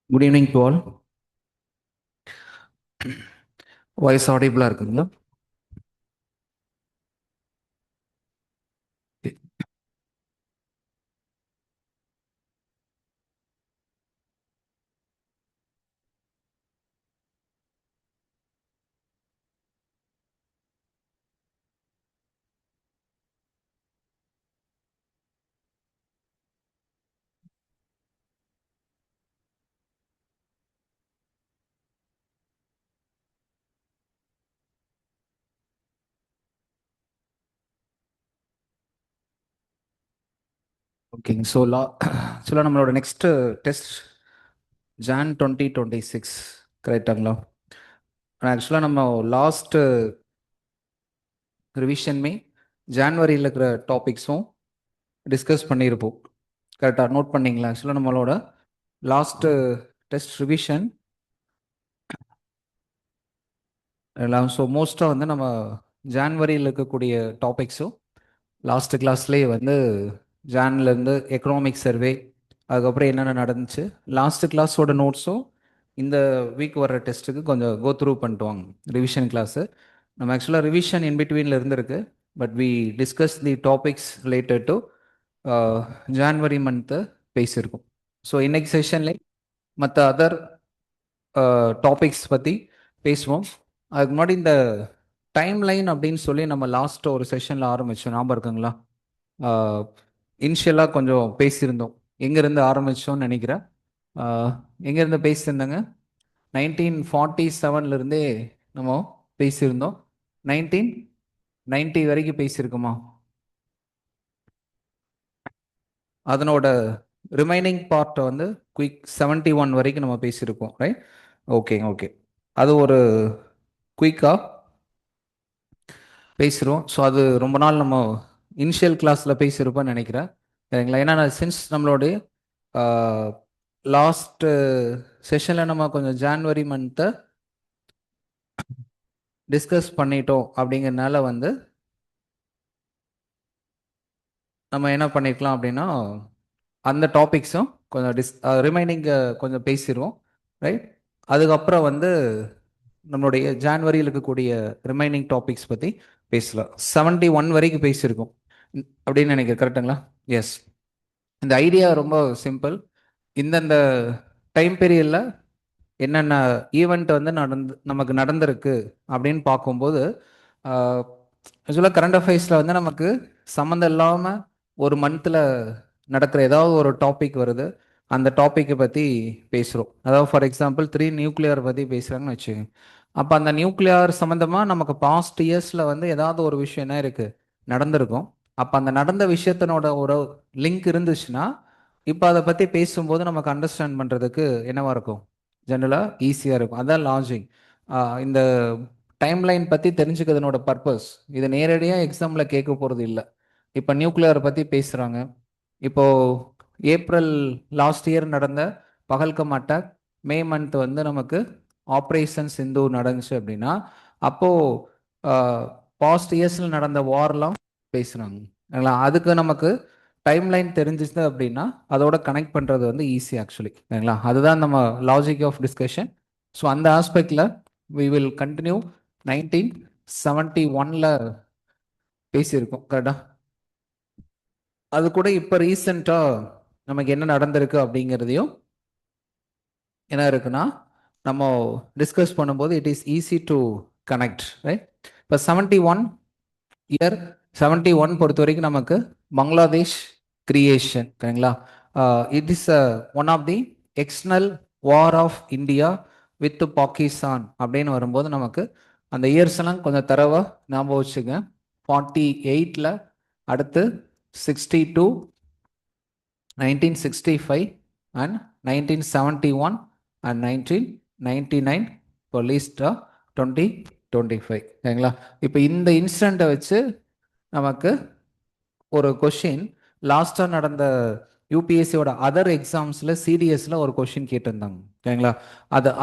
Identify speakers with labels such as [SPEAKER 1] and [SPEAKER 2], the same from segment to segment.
[SPEAKER 1] Good evening to all. Voice ஆடிபிளாக இருக்குங்களா? ஓகேங்க. ஸோ ஆக்சுவலாக நம்மளோட நெக்ஸ்ட் டெஸ்ட் ஜான் 2026 கரெக்டாங்களா? ஆக்சுவலாக நம்ம லாஸ்ட்டு ரிவிஷன்மே ஜான்வரியில் இருக்கிற டாபிக்ஸும் டிஸ்கஸ் பண்ணியிருப்போம். கரெக்டாக நோட் பண்ணிங்களா? ஆக்சுவலாக நம்மளோட லாஸ்ட்டு டெஸ்ட் ரிவிஷன் எல்லாம். ஸோ மோஸ்ட்டாக வந்து நம்ம ஜான்வரியில் இருக்கக்கூடிய டாபிக்ஸும் லாஸ்ட் கிளாஸ்லேயே வந்து ஜான்லேருந்து எக்கனாமிக் சர்வே, அதுக்கப்புறம் என்னென்ன நடந்துச்சு, லாஸ்ட் கிளாஸோட நோட்ஸும் இந்த வீக் வர்ற டெஸ்ட்டுக்கு கொஞ்சம் கோ த்ரூ பண்ணிட்டு வாங்க ரிவிஷன் கிளாஸு. நம்ம ஆக்சுவலாக ரிவிஷன் இன்பிட்வீனில் இருந்திருக்கு, but we discuss the topics related to January month பேசியிருக்கோம். ஸோ இன்னைக்கு செஷன்லேயே மற்ற அதர் டாபிக்ஸ் பற்றி பேசுவோம். அதுக்கு முன்னாடி இந்த டைம் லைன் அப்படின்னு சொல்லி நம்ம லாஸ்ட் ஒரு செஷனில் ஆரம்பித்தோம், ஞாபகம் இருக்குங்களா? இனிஷியலாக கொஞ்சம் பேசியிருந்தோம். எங்கேருந்து ஆரம்பித்தோன்னு நினைக்கிறேன். எங்கேருந்து பேசியிருந்தேங்க? 1947 நம்ம பேசியிருந்தோம். 1990 வரைக்கும் பேசியிருக்கோமா? அதனோட ரிமைனிங் பார்ட்டை வந்து குயிக் 71 வரைக்கும் நம்ம பேசியிருக்கோம், ரைட்? ஓகே. அது ஒரு குயிக்காக பேசுகிறோம். ஸோ அது ரொம்ப நாள் நம்ம இனிஷியல் கிளாஸில் பேசியிருப்போம்னு நினைக்கிறேன், சரிங்களா? ஏன்னா சின்ஸ் நம்மளுடைய லாஸ்ட் செஷனில் நம்ம கொஞ்சம் ஜான்வரி மந்த்தை டிஸ்கஸ் பண்ணிட்டோம் அப்படிங்கிறதுனால வந்து நம்ம என்ன பண்ணிக்கலாம் அப்படின்னா அந்த டாபிக்ஸும் கொஞ்சம் ரிமைனிங் கொஞ்சம் பேசிடுவோம், ரைட்? அதுக்கப்புறம் வந்து நம்மளுடைய ஜான்வரியில் இருக்கக்கூடிய ரிமைனிங் டாபிக்ஸ் பற்றி பேசலாம். 71 வரைக்கும் பேசியிருக்கோம் அப்படின்னு நினைக்கிறேன், கரெக்டுங்களா? எஸ். இந்த ஐடியா ரொம்ப சிம்பிள். இந்தந்த டைம் பீரியடில் என்னென்ன ஈவெண்ட் வந்து நமக்கு நடந்திருக்கு அப்படின்னு பார்க்கும்போது, ஆக்சுவலாக கரண்ட் அஃபேர்ஸில் வந்து நமக்கு சம்மந்தம் இல்லாமல் ஒரு மந்தில் நடக்கிற ஏதாவது ஒரு டாபிக் வருது, அந்த டாப்பிக்கை பற்றி பேசுகிறோம். அதாவது ஃபார் எக்ஸாம்பிள் 3 நியூக்ளியர் பற்றி பேசுகிறாங்கன்னு வச்சுக்கோங்க. அப்போ அந்த நியூக்ளியர் சம்மந்தமாக நமக்கு பாஸ்ட் இயர்ஸில் வந்து ஏதாவது ஒரு விஷயம் என்ன இருக்குது, நடந்திருக்கும். அப்போ அந்த நடந்த விஷயத்தினோட ஒரு லிங்க் இருந்துச்சுன்னா இப்போ அதை பற்றி பேசும்போது நமக்கு அண்டர்ஸ்டாண்ட் பண்ணுறதுக்கு என்னவாக இருக்கும், ஜென்ரலாக ஈஸியாக இருக்கும். அதான் லாஜிக். இந்த டைம்லைன் பற்றி தெரிஞ்சுக்கிறதுனோட பர்பஸ் இது நேரடியாக எக்ஸாமில் கேட்க போகிறது இல்லை. இப்போ நியூக்ளியரை பற்றி பேசுகிறாங்க. இப்போது ஏப்ரல் லாஸ்ட் இயர் நடந்த பகல்கம் அட்டாக், மே மந்த் வந்து நமக்கு ஆப்ரேஷன் சிந்தூர் நடந்துச்சு அப்படின்னா அப்போது பாஸ்ட் இயர்ஸில் நடந்த வார்லாம் பேசுகிறாங்க. அதுக்கு நமக்கு டைம்லைன் தெரிஞ்சிச்சு அப்படின்னா அதோட கனெக்ட் பண்ணுறது வந்து ஈஸி ஆக்சுவலி, சரிங்களா? அதுதான் நம்ம லாஜிக் ஆஃப் டிஸ்கஷன். ஸோ அந்த ஆஸ்பெக்டில் வி வில் கண்டினியூ. 1971 பேசியிருக்கோம், கரெக்டா? அது கூட இப்போ ரீசெண்டாக நமக்கு என்ன நடந்திருக்கு அப்படிங்கிறதையும் என்ன இருக்குன்னா நம்ம டிஸ்கஸ் பண்ணும்போது it is easy to connect, right? இப்போ 71 பொறுத்த வரைக்கும் நமக்கு பங்களாதேஷ் கிரியேஷன், சரிங்களா? It is one of the external war of India with Pakistan அப்படின்னு வரும்போது நமக்கு அந்த இயர்ஸ் எல்லாம் கொஞ்சம் தரவா ஞாபகம் வச்சுங்க. 48 அடுத்து 62, 1965 and 1971 and 1999 for least 2025, சரிங்களா? இப்போ இந்த இன்சிடெண்ட்டை வச்சு நமக்கு ஒரு கொஷின் லாஸ்ட்டாக நடந்த யூபிஎஸ்சியோட அதர் எக்ஸாம்ஸில் சிடிஎஸில் ஒரு கொஷின் கேட்டிருந்தாங்க, சரிங்களா?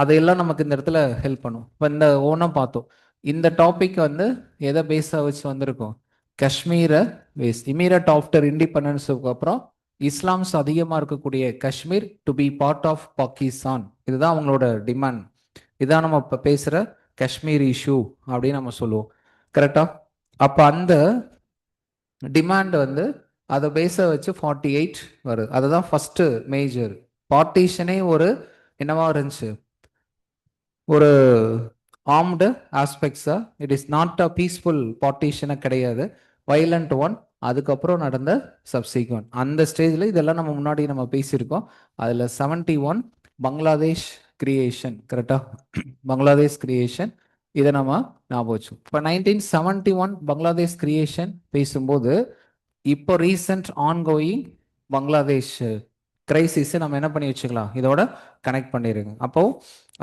[SPEAKER 1] அதையெல்லாம் நமக்கு இந்த இடத்துல ஹெல்ப் பண்ணும். இப்போ இந்த ஓனம் பார்த்தோம். இந்த டாபிக் வந்து எதை பேஸாக வச்சு வந்திருக்கோம்? காஷ்மீரை பேஸ். இமீடியட் ஆஃப்டர் இண்டிபெண்டன்ஸுக்கு அப்புறம் இஸ்லாம்ஸ் அதிகமாக இருக்கக்கூடிய Kashmir to be part of Pakistan. இதுதான் அவங்களோட டிமாண்ட். இதான் நம்ம இப்போ பேசுகிற காஷ்மீர் இஷ்யூ அப்படின்னு நம்ம சொல்லுவோம். கரெக்டா? அப்போ அந்த டிமாண்ட் வந்து அதை பேஸ வச்சு 48 வருது. அதுதான் ஃபர்ஸ்ட் மேஜர் பார்ட்டிஷனே. ஒரு என்னவா இருந்துச்சு, ஒரு ஆர்ம்டு ஆஸ்பெக்ட்ஸா. It is not a peaceful பார்ட்டிஷனாக கிடையாது, வைலண்ட் ஒன். அதுக்கப்புறம் நடந்த சப்சீக்வன்ட் அந்த ஸ்டேஜில் இதெல்லாம் நம்ம முன்னாடி நம்ம பேசியிருக்கோம். அதில் 71 பங்களாதேஷ் கிரியேஷன். கரெக்டா? பங்களாதேஷ் கிரியேஷன், இதை நம்ம ஞாபகம் வச்சோம். இப்போ 1971 பங்களாதேஷ் கிரியேஷன் பேசும்போது இப்போ ரீசன்ட் ஆன்கோயிங் பங்களாதேஷ் கிரைசிஸ் நம்ம என்ன பண்ணி வச்சுக்கலாம், இதோட கனெக்ட் பண்ணிடுங்க. அப்போ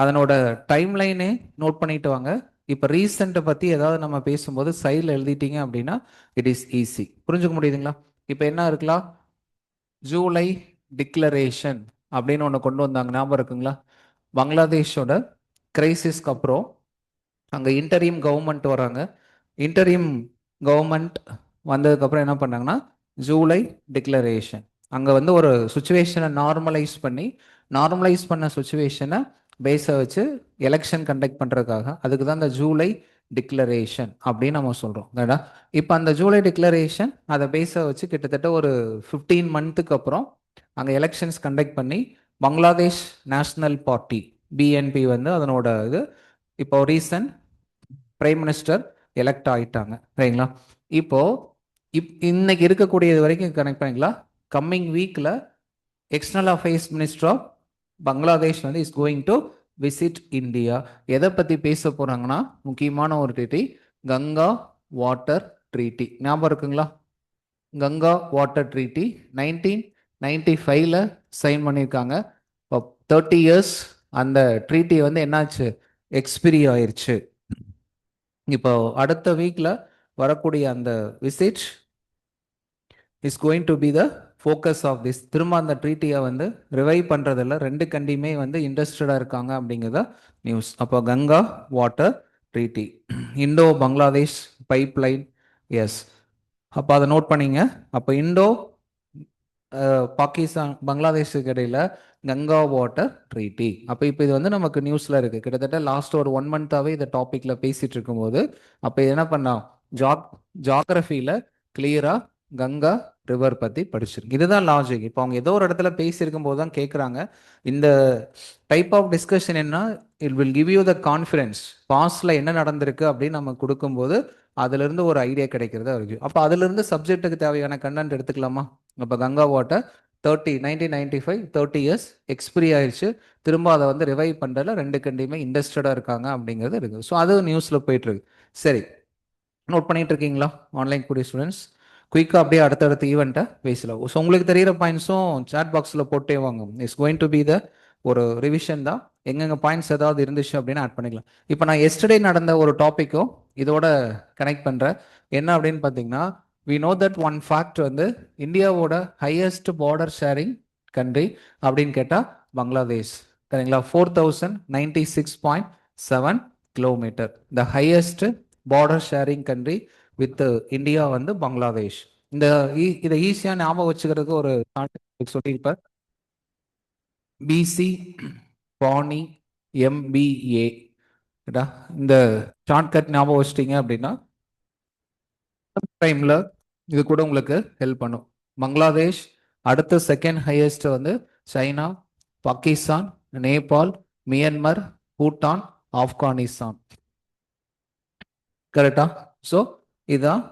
[SPEAKER 1] அதனோட டைம் லைனே நோட் பண்ணிட்டு வாங்க. இப்போ ரீசெண்ட்டை பற்றி ஏதாவது நம்ம பேசும்போது சைடில் எழுதிட்டீங்க அப்படின்னா இட் இஸ் ஈஸி, புரிஞ்சுக்க முடியுதுங்களா? இப்போ என்ன இருக்கலாம், ஜூலை டிக்ளரேஷன் அப்படின்னு ஒன்று கொண்டு வந்தாங்க, ஞாபகம் இருக்குங்களா? பங்களாதேஷோட கிரைசிஸ்க்கு அப்புறம் அங்கே இன்டரீம் கவர்மெண்ட் வராங்க. இன்டரீம் கவர்மெண்ட் வந்ததுக்கப்புறம் என்ன பண்ணாங்கன்னா ஜூலை டிக்ளரேஷன். அங்கே வந்து ஒரு சுச்சுவேஷனை நார்மலைஸ் பண்ண சுச்சுவேஷனை பேஸை வச்சு எலெக்ஷன் கண்டக்ட் பண்ணுறதுக்காக, அதுக்கு தான் இந்த ஜூலை டிக்ளரேஷன் அப்படின்னு நம்ம சொல்கிறோம். கேட்டா இப்போ அந்த ஜூலை டிக்ளரேஷன் அதை பேஸை வச்சு கிட்டத்தட்ட ஒரு 15 மந்த்துக்கு அப்புறம் அங்கே எலெக்ஷன்ஸ் கண்டக்ட் பண்ணி பங்களாதேஷ் நேஷனல் பார்ட்டி பிஎன்பி வந்து அதனோட இது இப்போ ரீசன்ட் பிரைம் மினிஸ்டர் எலெக்ட் ஆகிட்டாங்க. சரிங்களா? இப்போ இன்னைக்கு இருக்கக்கூடியது வரைக்கும் கனெக்ட் பண்ணிங்களா? கம்மிங் வீக்கில் external affairs minister of Bangladesh வந்து is going to visit India. எதை பற்றி பேச போகிறாங்கன்னா, முக்கியமான ஒரு ட்ரீட்டி, கங்கா வாட்டர் ட்ரீட்டி. ஞாபகம் இருக்குங்களா? கங்கா வாட்டர் ட்ரீட்டி 1995ல் சைன் பண்ணியிருக்காங்க. இப்போ 30 இயர்ஸ் அந்த ட்ரீட்டி வந்து என்னாச்சு, எக்ஸ்பிரி ஆயிடுச்சு. இப்போ அடுத்த வீக்ல வரக்கூடிய அந்த visit is going to be the focus of this. திரும்ப அந்த ட்ரீட்டியை வந்து ரிவைவ் பண்ணுறதில்ல, ரெண்டு கண்ட்ரியுமே வந்து இன்ட்ரெஸ்டடாக இருக்காங்க அப்படிங்கிறத நியூஸ். அப்போ Ganga water treaty, Indo Bangladesh pipeline. Yes, அப்போ அதை நோட் பண்ணிங்க. அப்போ இண்டோ பாகிஸ்தான் பங்களாதேஷுக்கு இடையில கங்கா வாட்டர் ட்ரீட்டி. அப்போ இப்போ இது வந்து நமக்கு நியூஸில் இருக்குது. கிட்டத்தட்ட லாஸ்ட் ஒரு 1 மந்த்தாகவே இந்த டாப்பிக்கில் பேசிகிட்டு இருக்கும்போது அப்போ என்ன பண்ணோம், ஜாகிரஃபியில் கிளியராக கங்கா ரிவர் பற்றி படிச்சிருக்கு. இதுதான் லாஜிக். இப்போ அவங்க ஏதோ ஒரு இடத்துல பேசியிருக்கும் போது தான் கேட்குறாங்க. இந்த டைப் ஆஃப் டிஸ்கஷன் என்ன, it will give you the confidence. பாஸ்டில் என்ன நடந்திருக்கு அப்படின்னு நம்ம கொடுக்கும்போது அதுலேருந்து ஒரு ஐடியா கிடைக்கிறதா இருக்கு. அப்போ அதுலேருந்து சப்ஜெக்ட்டுக்கு தேவையான கண்டென்ட் எடுத்துக்கலாமா? அப்போ கங்கா வாட்டர் 1995 30 இயர்ஸ் எக்ஸ்பிரி ஆயிடுச்சு. திரும்ப அதை வந்து ரிவைவ் பண்ணுறதுல ரெண்டு கண்ட்ரியுமே இன்ட்ரெஸ்டடாக இருக்காங்க அப்படிங்கிறது இருக்குது. ஸோ அது நியூஸில் போயிட்டுருக்கு. சரி, நோட் பண்ணிட்டு இருக்கீங்களா ஆன்லைன் கூடிய ஸ்டூடெண்ட்ஸ்? குயிக்காக அப்படியே அடுத்தடுத்த ஈவெண்ட்டை பேசலாம். ஸோ உங்களுக்கு தெரிகிற பாயிண்ட்ஸும் சாட் பாக்ஸில் போட்டே வாங்க. இட்ஸ் கோயிங் டு பி த ஒரு ரிவிஷன் தான். எங்கெங்கே பாயிண்ட்ஸ் ஏதாவது இருந்துச்சு அப்படின்னு ஆட் பண்ணிக்கலாம். இப்போ நான் எஸ்டர்டே நடந்த ஒரு டாப்பிக்கும் இதோட கனெக்ட் பண்ணுறேன். என்ன அப்படின்னு பார்த்தீங்கன்னா, we know that one fact வந்து இந்தியாவோட ஹையஸ்ட் பார்டர் ஷேரிங் கண்ட்ரி அப்படின்னு கேட்டால் பங்களாதேஷ். சரிங்களா? 4096.7 kilometre. The highest border sharing country with India வந்து பங்களாதேஷ். இந்த இதை ஈஸியாக ஞாபகம் வச்சுக்கிறதுக்கு ஒரு சொல்லியிருப்பார், பிசி பாணி MBA. இந்த ஷார்ட்கட் ஞாபகம் வச்சிட்டீங்க அப்படின்னா டைம்ல இது கூட உங்களுக்கு ஹெல்ப் பண்ணும். பங்களாதேஷ் அடுத்த செகண்ட் ஹையஸ்ட் வந்து சைனா, பாகிஸ்தான், நேபாள், மியான்மர், பூட்டான், ஆப்கானிஸ்தான். கரெக்டா? ஸோ இதுதான்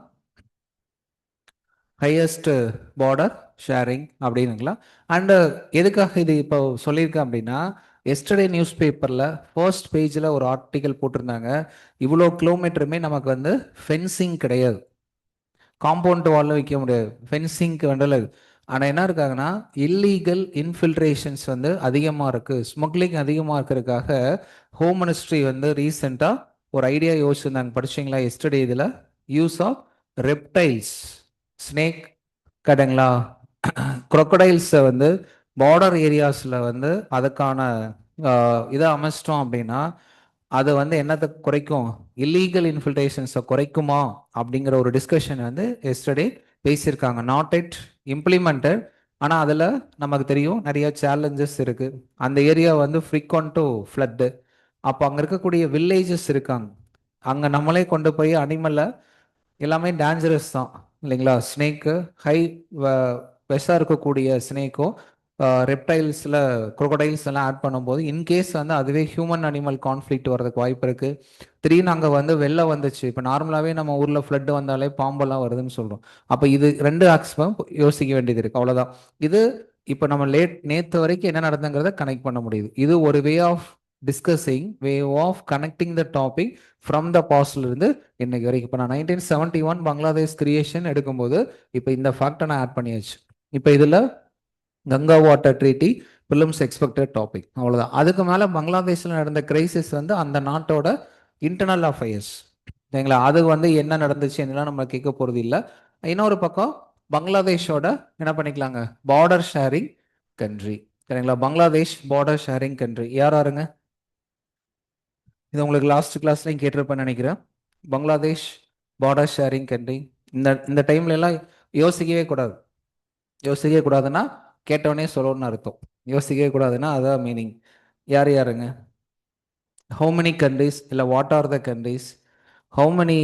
[SPEAKER 1] ஹையஸ்ட் பார்டர் ஷேரிங் அப்படின்னுங்களா. அண்டு எதுக்காக இது இப்போ சொல்லியிருக்கேன் அப்படின்னா, எஸ்டர்டே நியூஸ் பேப்பரில் ஃபர்ஸ்ட் பேஜில் ஒரு ஆர்டிக்கல் போட்டிருந்தாங்க. இவ்வளோ கிலோமீட்டருமே நமக்கு வந்து ஃபென்சிங் கிடையாது, காம்பவுண்ட் வாலில் வைக்க முடியாது, ஃபென்சிங்க்கு வேண்டல. ஆனால் என்ன இருக்காங்கன்னா, இல்லீகல் இன்ஃபில்ட்ரேஷன்ஸ் வந்து அதிகமாக இருக்குது, ஸ்மக்லிங் அதிகமாக இருக்கிறதுக்காக ஹோம் மினிஸ்ட்ரி வந்து ரீசெண்டாக ஒரு ஐடியா யோசிச்சிருந்தாங்க. படிச்சிங்களா எஸ்டர்டே? இதில் யூஸ் ஆஃப் ரெப்டைல்ஸ், ஸ்னேக் கடைங்களா, குரொக்கடைல்ஸை வந்து பார்டர் ஏரியாஸில் வந்து அதுக்கான இதை அமைச்சிட்டோம் அப்படின்னா அது வந்து என்னத்தை குறைக்கும், இல்லீகல் இன்ஃபில்ட்ரேஷன்ஸை குறைக்குமா அப்படிங்கிற ஒரு டிஸ்கஷன் வந்து எஸ்டர்டே பேசியிருக்காங்க. நாட் இட் இம்ப்ளிமெண்டட், ஆனால் அதில் நமக்கு தெரியும் நிறைய சேலஞ்சஸ் இருக்குது. அந்த ஏரியா வந்து ஃப்ரீக்வெண்ட் டு ஃப்ளட்டு. அப்போ அங்கே இருக்கக்கூடிய வில்லேஜஸ் இருக்காங்க, அங்கே நம்மளே கொண்டு போய் அனிமலை, எல்லாமே டேஞ்சரஸ் தான் இல்லைங்களா. ஸ்னேக்கு ஹை விஷம் இருக்கக்கூடிய ஸ்னேக்கும் ரெப்டைல்ஸில் குரோக்கடைல்ஸ் எல்லாம் ஆட் பண்ணும்போது இன்கேஸ் வந்து அதுவே ஹியூமன் அனிமல் கான்ஃப்ளிக்ட் வர்றதுக்கு வாய்ப்பு இருக்குது. திடீர்னு அங்கே வந்து வெள்ளம் வந்துச்சு, இப்போ நார்மலாகவே நம்ம ஊரில் ஃப்ளட் வந்தாலே பாம்பெல்லாம் வருதுன்னு சொல்கிறோம். அப்போ இது ரெண்டு ஆக்ஸ்பம் யோசிக்க வேண்டியது இருக்குது, அவ்வளோதான். இது இப்போ நம்ம நேற்று வரைக்கும் என்ன நடந்துங்கிறத கனெக்ட் பண்ண முடியுது. இது ஒரு way of discussing, way of connecting the topic from the பாஸ்ட்ல இருந்து இன்னைக்கு வரைக்கும். இப்போ நான் 1971 பங்களாதேஷ் கிரியேஷன் எடுக்கும்போது இப்போ இந்த ஃபேக்டை நான் ஆட் பண்ணியாச்சு. இப்போ இதில் Ganga water treaty films expected topic, அவ்வளோதான். அதுக்கு மேலே பங்களாதேஷில் நடந்த கிரைசிஸ் வந்து அந்த நாட்டோட இன்டர்னல் அஃபேர்ஸ், சரிங்களா. அது வந்து என்ன நடந்துச்சு என்னெல்லாம் நம்ம கேட்க போகிறது இல்லை. இன்னொரு பக்கம் பங்களாதேஷோட என்ன பண்ணிக்கலாங்க, பார்டர் ஷேரிங் கண்ட்ரி, சரிங்களா. பங்களாதேஷ் பார்டர் ஷேரிங் கண்ட்ரி யார் யாருங்க? இது உங்களுக்கு லாஸ்ட் கிளாஸ்லையும் கேட்டிருப்பேன்னு நினைக்கிறேன். Bangladesh border sharing country. இந்த இந்த டைம்ல எல்லாம் யோசிக்கவே கூடாது. யோசிக்கவே கூடாதுன்னா கேட்டவனே சொல்லணும்னு அர்த்தம். யோசிக்கவே கூடாதுன்னா அதான் மீனிங். யார் யாருங்க? ஹவு மெனி கண்ட்ரிஸ், இல்லை what are the countries? How many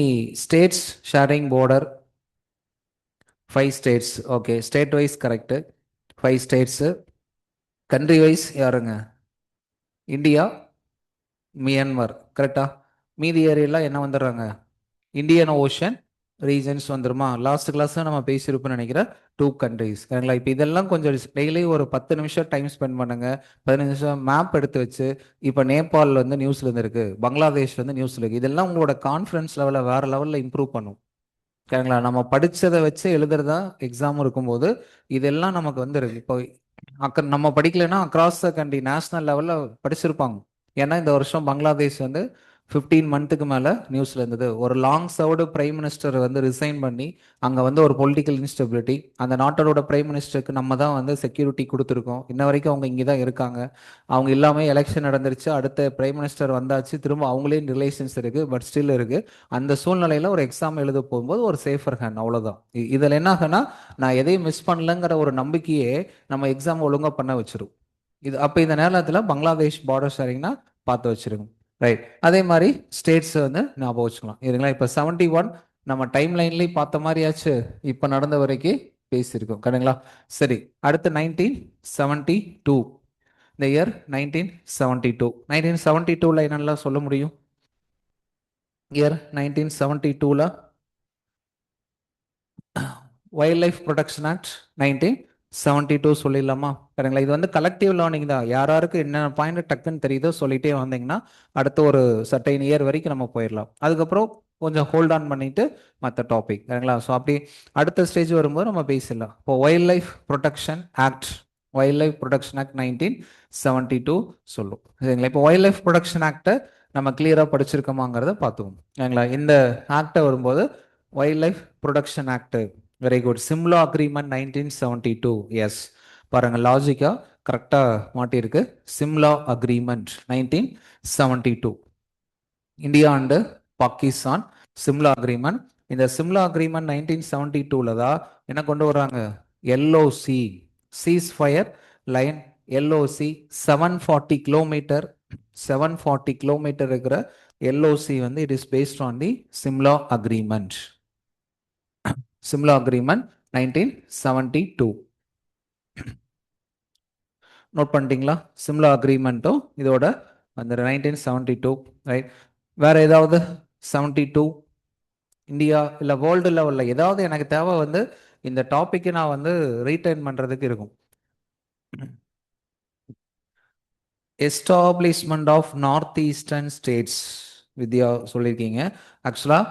[SPEAKER 1] states sharing border? 5 states. Okay, state wise correct, 5 states. Country wise யாருங்க? இந்தியா, மியான்மர், கரெக்டா. மீதி ஏரியாலாம் என்ன வந்துடுறாங்க? இந்தியன் ஓஷன் ரீஜன்ஸ் வந்துருமா. லாஸ்ட் கிளாஸ் நம்ம பேசியிருப்போம்னு நினைக்கிறேன், 2 கண்ட்ரிஸ், சரிங்களா. இப்போ இதெல்லாம் கொஞ்சம் டெய்லி ஒரு 10 நிமிஷம் டைம் ஸ்பெண்ட் பண்ணுங்க. 15 நிமிஷம் மேப் எடுத்து வச்சு, இப்போ நேபாள் வந்து நியூஸ்ல இருந்து இருக்கு, பங்களாதேஷ் வந்து நியூஸ்ல இருக்கு, இதெல்லாம் உங்களோட கான்ஃபிடன்ஸ் லெவலை வேற லெவலில் இம்ப்ரூவ் பண்ணும், சரிங்களா. நம்ம படிச்சதை வச்சு எழுதுறதா எக்ஸாம் இருக்கும்போது இதெல்லாம் நமக்கு வந்து இருக்கு. இப்போ நம்ம படிக்கலைன்னா அக்ராஸ் த கண்ட்ரி நேஷனல் லெவலில் படிச்சிருப்பாங்க. ஏன்னா இந்த வருஷம் பங்களாதேஷ் வந்து 15 மந்த்துக்கு மேலே நியூஸில் இருந்தது. ஒரு லாங் சர்வ்டு பிரைம் மினிஸ்டர் வந்து ரிசைன் பண்ணி அங்கே வந்து ஒரு பொலிட்டிக்கல் இன்ஸ்டபிலிட்டி, அந்த நாட்டோட பிரைம் மினிஸ்டருக்கு நம்ம தான் வந்து செக்யூரிட்டி கொடுத்துருக்கோம், இன்ன வரைக்கும் அவங்க இங்கே தான் இருக்காங்க. அவங்க இல்லாமல் எலெக்ஷன் நடந்துருச்சு, அடுத்த பிரைம் மினிஸ்டர் வந்தாச்சு, திரும்ப அவங்களே ரிலேஷன்ஸ் இருக்குது, பட் ஸ்டில் இருக்குது. அந்த சூழ்நிலையில் ஒரு எக்ஸாம் எழுத போகும்போது ஒரு சேஃபர் ஹேண்ட், அவ்வளோதான். இதில் என்ன ஆகுனா, நான் எதையும் மிஸ் பண்ணலங்கிற ஒரு நம்பிக்கையே நம்ம எக்ஸாம் ஒழுங்காக பண்ண வச்சிரும். இது அப்போ இந்த நேரத்தில் பங்களாதேஷ் பார்டர் ஷேரிங்னா பார்த்து வச்சிருங்க, ரைட். அதே மாதிரி ஸ்டேட்ஸ் வந்து ஞாபகம் வச்சுக்கலாம், இதுங்களா. இப்போ 71 நம்ம டைம் லைன்லேயும் பார்த்த மாதிரியாச்சு, இப்போ நடந்த வரைக்கும் பேசியிருக்கோம், கரெக்டுங்களா. சரி, அடுத்து 1972, இந்த இயர் 1972. 1972ல என்னெல்லாம் சொல்ல முடியும்? இயர் 1972ல வைல்ட் லைஃப் ப்ரொடெக்ஷன் ஆக்ட் 1972 சொல்லிடலாமா, சரிங்களா. இது வந்து கலெக்டிவ் லேர்னிங் தான், யார் யாருக்கு என்னென்ன பாயிண்ட் டக்குன்னு தெரியுதோ சொல்லிட்டே வந்தீங்கன்னா அடுத்த ஒரு சர்டைன் இயர் வரைக்கும் நம்ம போயிடலாம். அதுக்கப்புறம் கொஞ்சம் ஹோல்ட் ஆன் பண்ணிட்டு மற்ற டாபிக், சரிங்களா. ஸோ அப்படி அடுத்த ஸ்டேஜ் வரும்போது நம்ம பேசிடலாம். இப்போ wild life protection act, wild life protection act 1972 சொல்லும், சரிங்களா. இப்போ வைல்ட் லைஃப் ப்ரொடெக்ஷன் ஆக்டை நம்ம கிளியராக படிச்சிருக்கோமாங்கிறத பார்த்துக்கோங்க, சரிங்களா. இந்த ஆக்டை வரும்போது wild life protection act, very good. Simla agreement 1972, yes. பாருங்க லாஜிக்கா கரெக்டா மாட்டியிருக்கு. Simla agreement 1972, India and Pakistan Simla agreement. இந்த சிம்லா அக்ரிமெண்ட் 1972ல தான் என்ன கொண்டு வர்றாங்க? LOC, cease fire line. LOC 740 kilometre, 740 kilometre இருக்கிற எல்ஓசி வந்து it is based on the Simla agreement. Simla agreement 1972 note பண்ணிட்டீங்களா? சிம்லா அக்ரிமெண்ட்டும் இதோட அந்த 1972, ரைட். வேற ஏதாவது 72 இந்தியா இல்லை வேர்ல்டு லெவலில் ஏதாவது எனக்கு தேவை வந்து இந்த டாப்பிக்கை நான் வந்து ரீடைன் பண்ணுறதுக்கு இருக்கும். Establishment of north eastern states Vidya சொல்லியிருக்கீங்க. ஆக்சுவலாக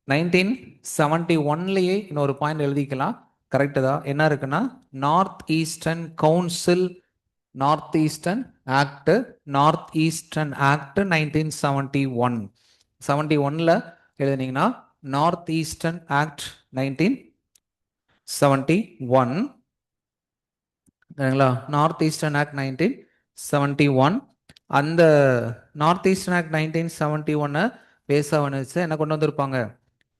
[SPEAKER 1] 1971லேயே இன்னொரு பாயிண்ட் எழுதிக்கலாம், கரெக்டு தான். என்ன இருக்குன்னா, north eastern council, north eastern act, north eastern act 1971. 71ல் எழுதுனீங்கன்னா நார்த் ஈஸ்டர்ன் ஆக்ட் 1971, சரிங்களா. North eastern act 1971. அந்த நார்த் ஈஸ்டர்ன் ஆக்ட் 1971 பேச வந்துச்சு, என்ன கொண்டு வந்திருப்பாங்க?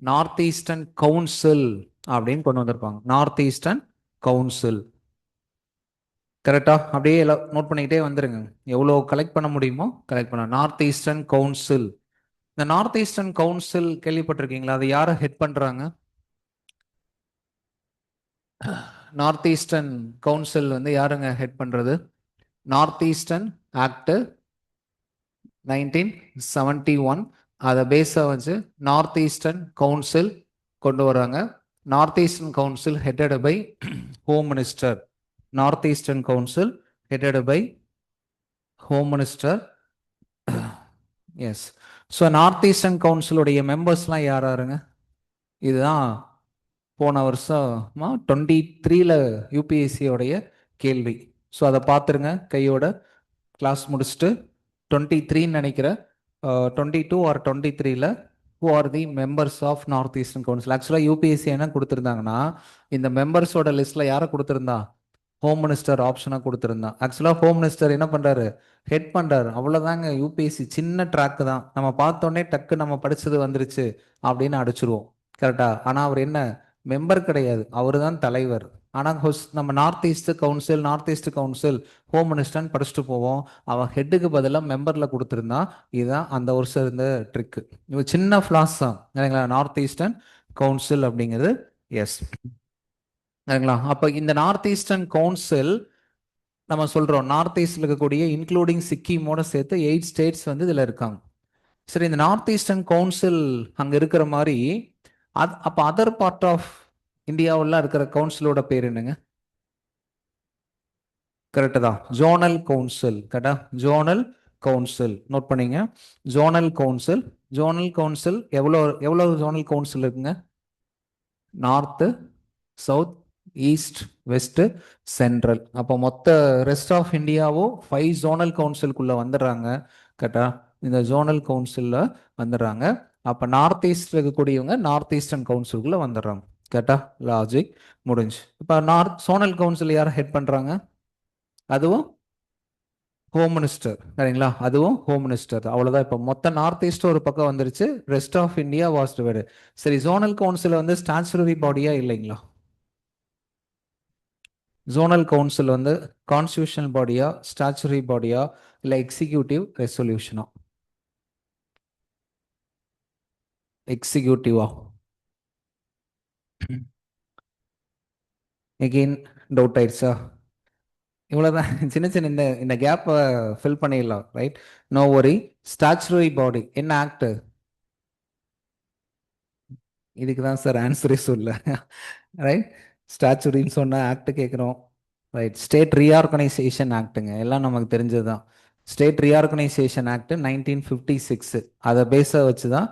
[SPEAKER 1] நார்த் ஈஸ்டர்ன் கவுன்சில் அப்படின்னு கொண்டு வந்திருப்பாங்க, நார்த் ஈஸ்டர்ன் கவுன்சில். கரெக்டா? அப்படியே எல்லாம் நோட் பண்ணிக்கிட்டே வந்துருங்க. எவ்வளோ கலெக்ட் பண்ண முடியுமோ கலெக்ட் பண்ண. North eastern council. இந்த நார்த் ஈஸ்டர்ன் கவுன்சில் கேள்விப்பட்டிருக்கீங்களா? அது யாரை ஹெட் பண்றாங்க? நார்த் ஈஸ்டர்ன் கவுன்சில் வந்து யாருங்க ஹெட் பண்றது? நார்த் ஈஸ்டர்ன் ஆக்ட் 1971 அதை பேஸாக வச்சு நார்த் ஈஸ்டர்ன் கவுன்சில் கொண்டு வராங்க. North eastern council headed by home minister. North eastern council headed by home minister. Yes. So north eastern கவுன்சிலுடைய மெம்பர்ஸ்லாம் யார் யாருங்க? இதுதான் போன வருஷமா 23ல யூபிஎஸ்சியோடைய கேள்வி. ஸோ அதை பார்த்துருங்க கையோட கிளாஸ் முடிச்சுட்டு. 23ன்னு நினைக்கிறேன். 22 ஆர் 23ல who are the members of north eastern council. ஆக்சுவலாக யூபிஎஸ்சி என்ன கொடுத்துருந்தாங்கன்னா, இந்த மெம்பர்ஸோட லிஸ்ட்டில் யாரை கொடுத்துருந்தா? ஹோம் மினிஸ்டர் ஆப்ஷனாக கொடுத்துருந்தான். ஆக்சுவலாக ஹோம் மினிஸ்டர் என்ன பண்ணுறாரு? ஹெட் பண்ணுறாரு. அவ்வளோதாங்க. யூபிஎஸ்சி சின்ன ட்ராக்கு தான். நம்ம பார்த்தோன்னே டக்கு நம்ம படிச்சது வந்துருச்சு அப்படின்னு அடிச்சிருவோம். கரெக்டா? ஆனால் அவர் என்ன மெம்பர் கிடையாது, அவர் தான் தலைவர். ஆனால் நம்ம north east council, north east council home மினிஸ்டர்னு படிச்சுட்டு போவோம். அவன் ஹெட்டுக்கு பதிலாக மெம்பரில் கொடுத்துருந்தா. இதுதான் அந்த வருஷம் இருந்த ட்ரிக்கு. இது சின்ன ஃப்ளாஸ் தான் இல்லைங்களா? நார்த் ஈஸ்டர்ன் கவுன்சில் அப்படிங்கிறது. எஸ். சரிங்களா? அப்போ இந்த நார்த் ஈஸ்டர்ன் கவுன்சில் நம்ம சொல்கிறோம், நார்த் ஈஸ்டில் இருக்கக்கூடிய இன்க்ளூடிங் சிக்கிமோட சேர்த்து 8 ஸ்டேட்ஸ் வந்து இதில் இருக்காங்க. சரி, இந்த நார்த் ஈஸ்டர்ன் கவுன்சில் அங்கே இருக்கிற மாதிரி அப்போ அதர் பார்ட் ஆஃப் இந்தியாவில் இருக்கிற கவுன்சிலோட பேர் என்னங்க? கரெக்டு தான், ஜோனல் கவுன்சில். கரெக்டா? Zonal council. நோட் பண்ணிங்க. Zonal council. ஜோனல் கவுன்சில் எவ்வளோ எவ்வளோ ஜோனல் கவுன்சில் இருக்குங்க? North, south, east, west, central. அப்போ மொத்த ரெஸ்ட் ஆஃப் இந்தியாவோ 5 ஜோனல் கவுன்சிலுக்குள்ளே வந்துடுறாங்க. கரெக்டா? இந்த ஜோனல் கவுன்சிலில் வந்துடுறாங்க. அப்போ நார்த் ஈஸ்ட் இருக்கக்கூடியவங்க நார்த் ஈஸ்டர்ன் கவுன்சிலுக்குள்ளே வந்துடுறாங்க. கரெக்டா? லாஜிக் முடிஞ்சு. இப்போ ஜோனல் கவுன்சில் யாரை ஹெட் பண்ணுறாங்க? அதுவும் ஹோம் மினிஸ்டர். சரிங்களா? அதுவும் ஹோம் மினிஸ்டர். அவ்வளோதான். இப்போ மொத்த நார்த் ஈஸ்ட் ஒரு பக்கம் வந்துருச்சு. Rest of India was divide. சரி, ஜோனல் கவுன்சில் வந்து ஸ்டாச்சுரரி பாடியா இல்லைங்களா? ஜோனல் கவுன்சில் வந்து கான்ஸ்டியூஷனல் பாடியா, ஸ்டாச்சுரி பாடியா, இல்லை எக்ஸிக்யூட்டிவ் ரெசல்யூஷனா? எக்ஸிக்யூட்டிவா? எகெயின் டவுட் ஆயிடுச்சா? இவ்வளோதான். சின்ன சின்ன இந்த இந்த கேப்பை ஃபில் பண்ணிடலாம். Right? No worry. Statutory body என்ன ஆக்ட்? இதுக்கு தான் சார் ஆன்சரே சொல்ல. ரைட்? ஸ்டாச்சுரின்னு சொன்ன ஆக்ட் கேட்குறோம். ரைட். ஸ்டேட் ரீஆர்கனைசேஷன் ஆக்டுங்க, எல்லாம் நமக்கு தெரிஞ்சது தான். ஸ்டேட் ரீஆர்கனைசேஷன் ஆக்ட் 1956 அதை பேஸை வச்சு தான்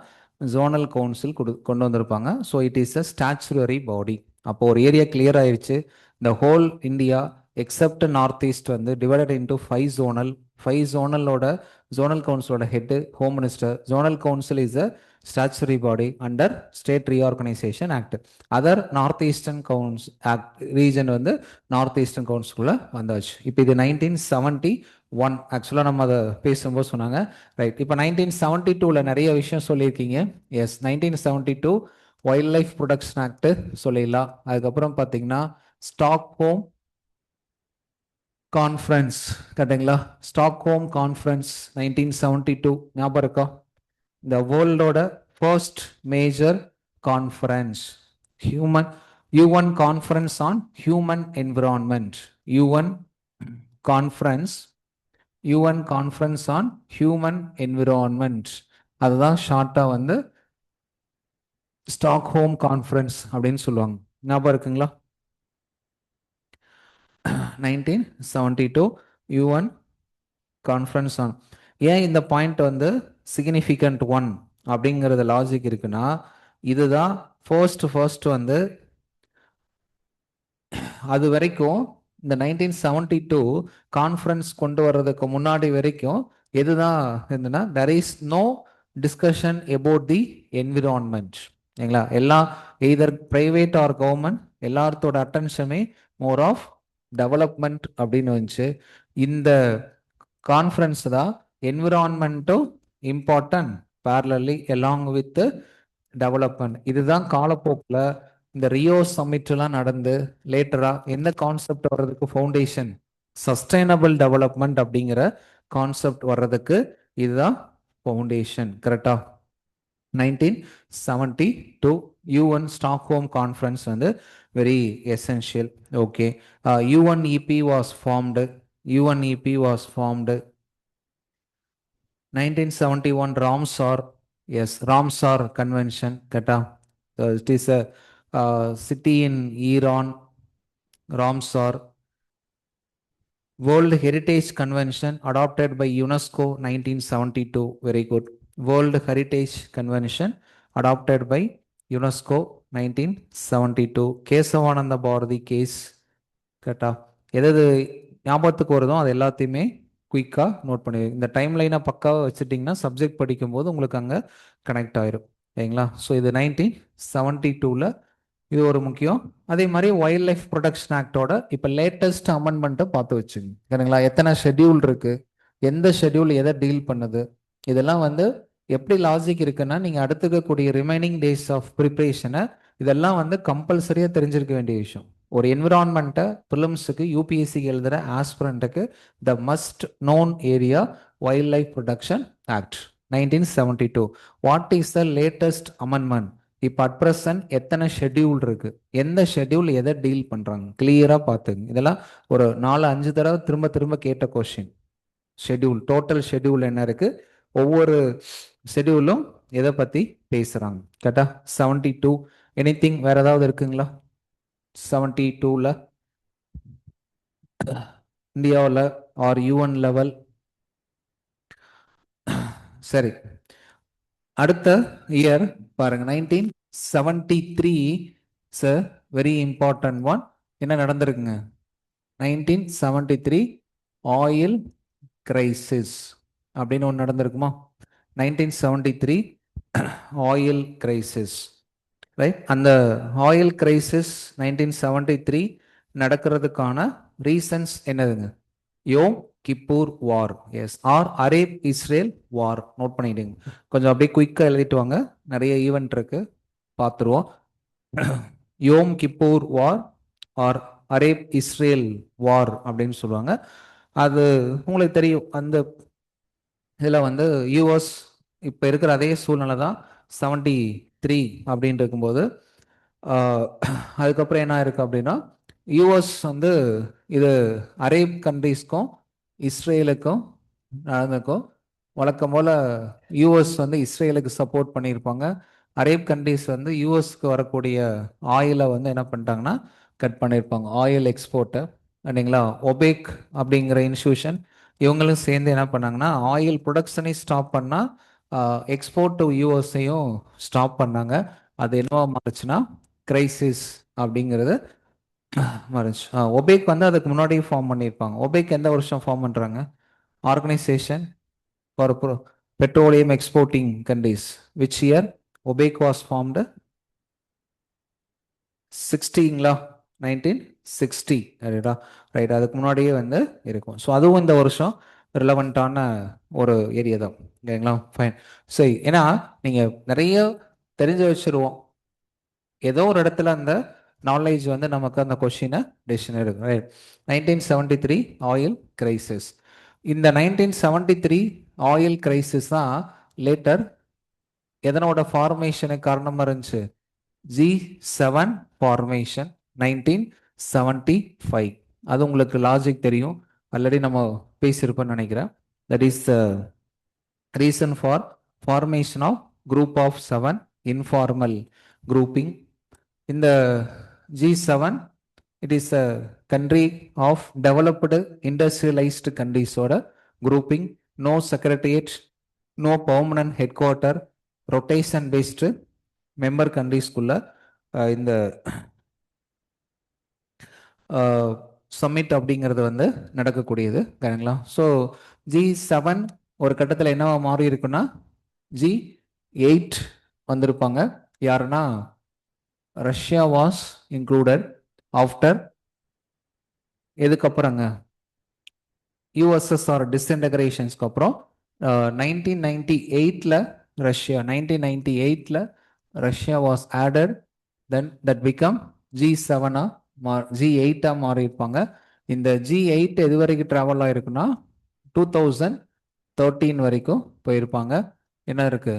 [SPEAKER 1] ஜோனல் கவுன்சில் கொண்டு வந்திருப்பாங்க. So it is a statutory body. அப்போ ஒரு ஏரியா கிளியர் ஆயிடுச்சு. இந்த whole India except north east வந்து டிவைடட் இன்டூ 5 ஜோனல். 5 ஜோனலோட ஜோனல் கவுன்சிலோட head home minister. Zonal council is a statutory body under state reorganization act. Other north eastern council act region வந்து north eastern கவுன்சிலுக்குள்ள வந்தாச்சு. இப்போ இது 1971 ஆக்சுவலாக நம்ம அதை பேசும்போது சொன்னாங்க. ரைட். இப்போ 1972ல நிறைய விஷயம் சொல்லியிருக்கீங்க. Yes, 1972 wild life protection act சொல்லிடலாம். அதுக்கப்புறம் பார்த்தீங்கன்னா ஸ்டாக்ஹோம் கான்ஃபரன்ஸ். கரெக்டுங்களா? ஸ்டாக்ஹோம் கான்ஃபரன்ஸ் 1972 ஞாபகம் இருக்கா? இந்த வேர்ல்டோட first major conference, human UN conference on human environment. UN conference, UN conference on human environment. அதுதான் ஷார்ட்டாக வந்து ஸ்டாக்ஹோம் கான்ஃபரன்ஸ் அப்படின்னு சொல்லுவாங்க. ஞாபகம் இருக்குங்களா? 1972 யூஎன் கான்ஃபரன்ஸ் ஆன். ஏன் இந்த பாயிண்ட் வந்து சிக்னிஃபிகண்ட் ஒன் அப்படிங்கிறது லாஜிக் இருக்குன்னா, இதுதான் ஃபர்ஸ்ட் வந்து அது வரைக்கும் இந்த 1972 கான்ஃபரன்ஸ் கொண்டு வர்றதுக்கு முன்னாடி வரைக்கும் எதுதான் இருந்ததுன்னா, there is no discussion about the environment. சரிங்களா? எல்லாம் எய்தர் பிரைவேட் ஆர் கவர்மெண்ட், எல்லாத்தோட அட்டென்ஷனுமே மோர் ஆஃப் டெவலப்மெண்ட் அப்படின்னு வந்துச்சு. இந்த கான்ஃபரன்ஸ் தான் என்விரான்மெண்ட்டும் important parallelly along with development. இதுதான் காலப்போக்கில் இந்த ரியோ சம்மிட்லாம் நடந்து லேட்டரா என்ன கான்செப்ட் வர்றதுக்கு ஃபவுண்டேஷன் சஸ்டைனபிள் டெவலப்மெண்ட் அப்படிங்கிற கான்செப்ட் வர்றதுக்கு இதுதான் ஃபவுண்டேஷன். கரெக்டா? 1972 UN Stockholm Conference வந்து very essential. Okay. UNEP was formed. UNEP was formed 1971 Ramsar. Yes, Ramsar Convention. Kata. It is a city in Iran. Ramsar. World Heritage Convention adopted by UNESCO 1972. Very good. World Heritage Convention adopted by UNESCO 1972. Kesavananda Bharati case. கரெக்டா? எது ஞாபகத்துக்கு வருதோ அது எல்லாத்தையுமே குயிக்காக note பண்ணி இந்த time லைனை பக்காவாக வச்சுட்டிங்கன்னா சப்ஜெக்ட் படிக்கும்போது உங்களுக்கு அங்கே கனெக்ட் ஆயிரும். சரிங்களா? ஸோ இது 1972 இது ஒரு முக்கியம். அதே மாதிரி வைல்ட் லைஃப் ப்ரொடெக்ஷன் ஆக்டோட இப்போ லேட்டஸ்ட் அமெண்ட்மெண்ட்டை பார்த்து வச்சுங்க. சரிங்களா? எத்தனை ஷெட்யூல் இருக்கு, எந்த ஷெட்யூல் எதை டீல் பண்ணுது, இதெல்லாம் வந்து எப்படி லாஜிக் இருக்குன்னா நீங்கள் அடுத்துக்கக்கூடிய ரிமைனிங் டேஸ் ஆஃப் ப்ரிப்ரேஷனை இதெல்லாம் வந்து கம்பல்சரியாக தெரிஞ்சிருக்க வேண்டிய விஷயம். ஒரு என்விரான்மெண்ட்டை ப்ரிலிம்ஸுக்கு யூபிஎஸ்சிக்கு எழுதுகிற ஆஸ்பிரண்ட்டுக்கு the must known area wild life protection act 1972. What is the latest amendment? இப்போ அட் ப்ரெசன்ட் எத்தனை ஷெட்யூல் இருக்கு, எந்த ஷெட்யூல் எதை டீல் பண்றாங்க, கிளியரா பார்த்துங்க. இதெல்லாம் ஒரு 4-5 தடவை திரும்ப திரும்ப கேட்ட கொஸ்டின். ஷெட்யூல், டோட்டல் ஷெட்யூல் என்ன இருக்கு, ஒவ்வொரு ஷெட்யூலும் எதை பத்தி பேசுறாங்க. கரெக்டா? 72. எனிதிங் வேற ஏதாவது இருக்குங்களா? 72ல இந்தியாவில் ஆர் யூஎன் லெவல். சரி, அடுத்த இயர் பாருங்க 1973. Very important one. என்ன நடந்திருக்குங்க? 1973 ஆயில் கிரைசிஸ் அப்படின்னு ஒன்று நடந்திருக்குமா? 1973 ஆயில் கிரைசிஸ். ரைட். அந்த ஆயில் கிரைசிஸ் 1973 நடக்கிறதுக்கான ரீசன்ஸ் என்னதுங்க? Yom Kippur war. Yes, or Arab Israel war. Note பண்ணிடுங்க. கொஞ்சம் அப்படியே குயிக்காக எழுதிட்டு வாங்க, நிறைய ஈவெண்ட் இருக்கு, பார்த்துருவோம். யோம் கிப்பூர் வார் ஆர் அரேப் இஸ்ரேல் வார் அப்படின்னு சொல்லுவாங்க. அது உங்களுக்கு தெரியும். அந்த இதில் வந்து யூஎஸ் இப்போ இருக்கிற அதே சூழ்நிலை தான் 73 அப்படின்னு இருக்கும்போது அதுக்கப்புறம் என்ன இருக்கு அப்படின்னா யூஎஸ் வந்து இது அரேப் கண்ட்ரீஸ்க்கும் இஸ்ரேலுக்கும் நடந்திருக்கும். வழக்கம் போல் யூஎஸ் வந்து இஸ்ரேலுக்கு சப்போர்ட் பண்ணியிருப்பாங்க. அரேப் கண்ட்ரீஸ் வந்து யூஎஸ்க்கு வரக்கூடிய ஆயிலை வந்து என்ன பண்ணிட்டாங்கன்னா கட் பண்ணியிருப்பாங்க, ஆயில் எக்ஸ்போர்ட்டை. இல்லைங்களா? ஒபேக் அப்படிங்கிற இன்ஸ்டியூஷன் இவங்களும் சேர்ந்து என்ன பண்ணாங்கன்னா ஆயில் ப்ரொடக்ஷனை ஸ்டாப் பண்ணால் எக்ஸ்போர்ட் டு யூஎஸ்ஐயும் ஸ்டாப் பண்ணாங்க. அது என்னவா மாறுச்சுன்னா கிரைசிஸ் அப்படிங்கிறது மாறுச்சு. ஒபேக் வந்து அதுக்கு முன்னாடி ஃபார்ம் பண்ணியிருப்பாங்க. ஒபேக் எந்த வருஷம் ஃபார்ம் பண்ணுறாங்க? Organization for petroleum exporting countries. Which year OPEC was formed? 60ங்களா? 1960. ரைட். அதுக்கு முன்னாடியே வந்து இருக்கும். ஸோ அதுவும் இந்த வருஷம் ரிலவெண்ட்டான ஒரு ஏரியா தான். ஓகேங்களா? ஃபைன். சரி, ஏன்னா நீங்கள் நிறைய தெரிஞ்சு வச்சிருவோம், ஏதோ ஒரு இடத்துல அந்த நாலேஜ் வந்து நமக்கு அந்த கொஷினை டெசிஷன் இருக்கு. ரைட். 1973 oil crisis. இந்த 1973 ஆயில் கிரைசிஸ் தான் லேட்டர் எதனோட ஃபார்மேஷனுக்கு காரணமாக இருந்துச்சு? G7 formation 1975. அது உங்களுக்கு லாஜிக் தெரியும், ஆல்ரெடி நம்ம பேசியிருப்போம்னு நினைக்கிறேன். That is the reason for formation of group of 7 informal grouping. இந்த G7 it is a country of developed industrialised கண்ட்ரிஸோட grouping. No secretariat, no permanent headquarter, rotation based member கண்ட்ரிஸ்குள்ள இந்த summit அப்படிங்கிறது வந்து நடக்கக்கூடியது. சரிங்களா? ஸோ G7 ஒரு கட்டத்தில் என்னவா மாறி இருக்குன்னா G8 வந்திருப்பாங்க. யாருன்னா ரஷ்யா வாஸ் இன்க்ளூடட் ஆஃப்டர். எதுக்கப்புறங்க? யூஎஸ்எஸ்ஆர் டிஸ்இன்டகிரேஷன்ஸ்க்கு அப்புறம் 1998 Russia 1998 Russia was added. Then that become G7 G8 மாறி இருப்பாங்க. இந்த G8 எது வரைக்கும் ட்ராவல் ஆயிருக்குன்னா 2013 வரைக்கும் போயிருப்பாங்க. என்ன இருக்கு?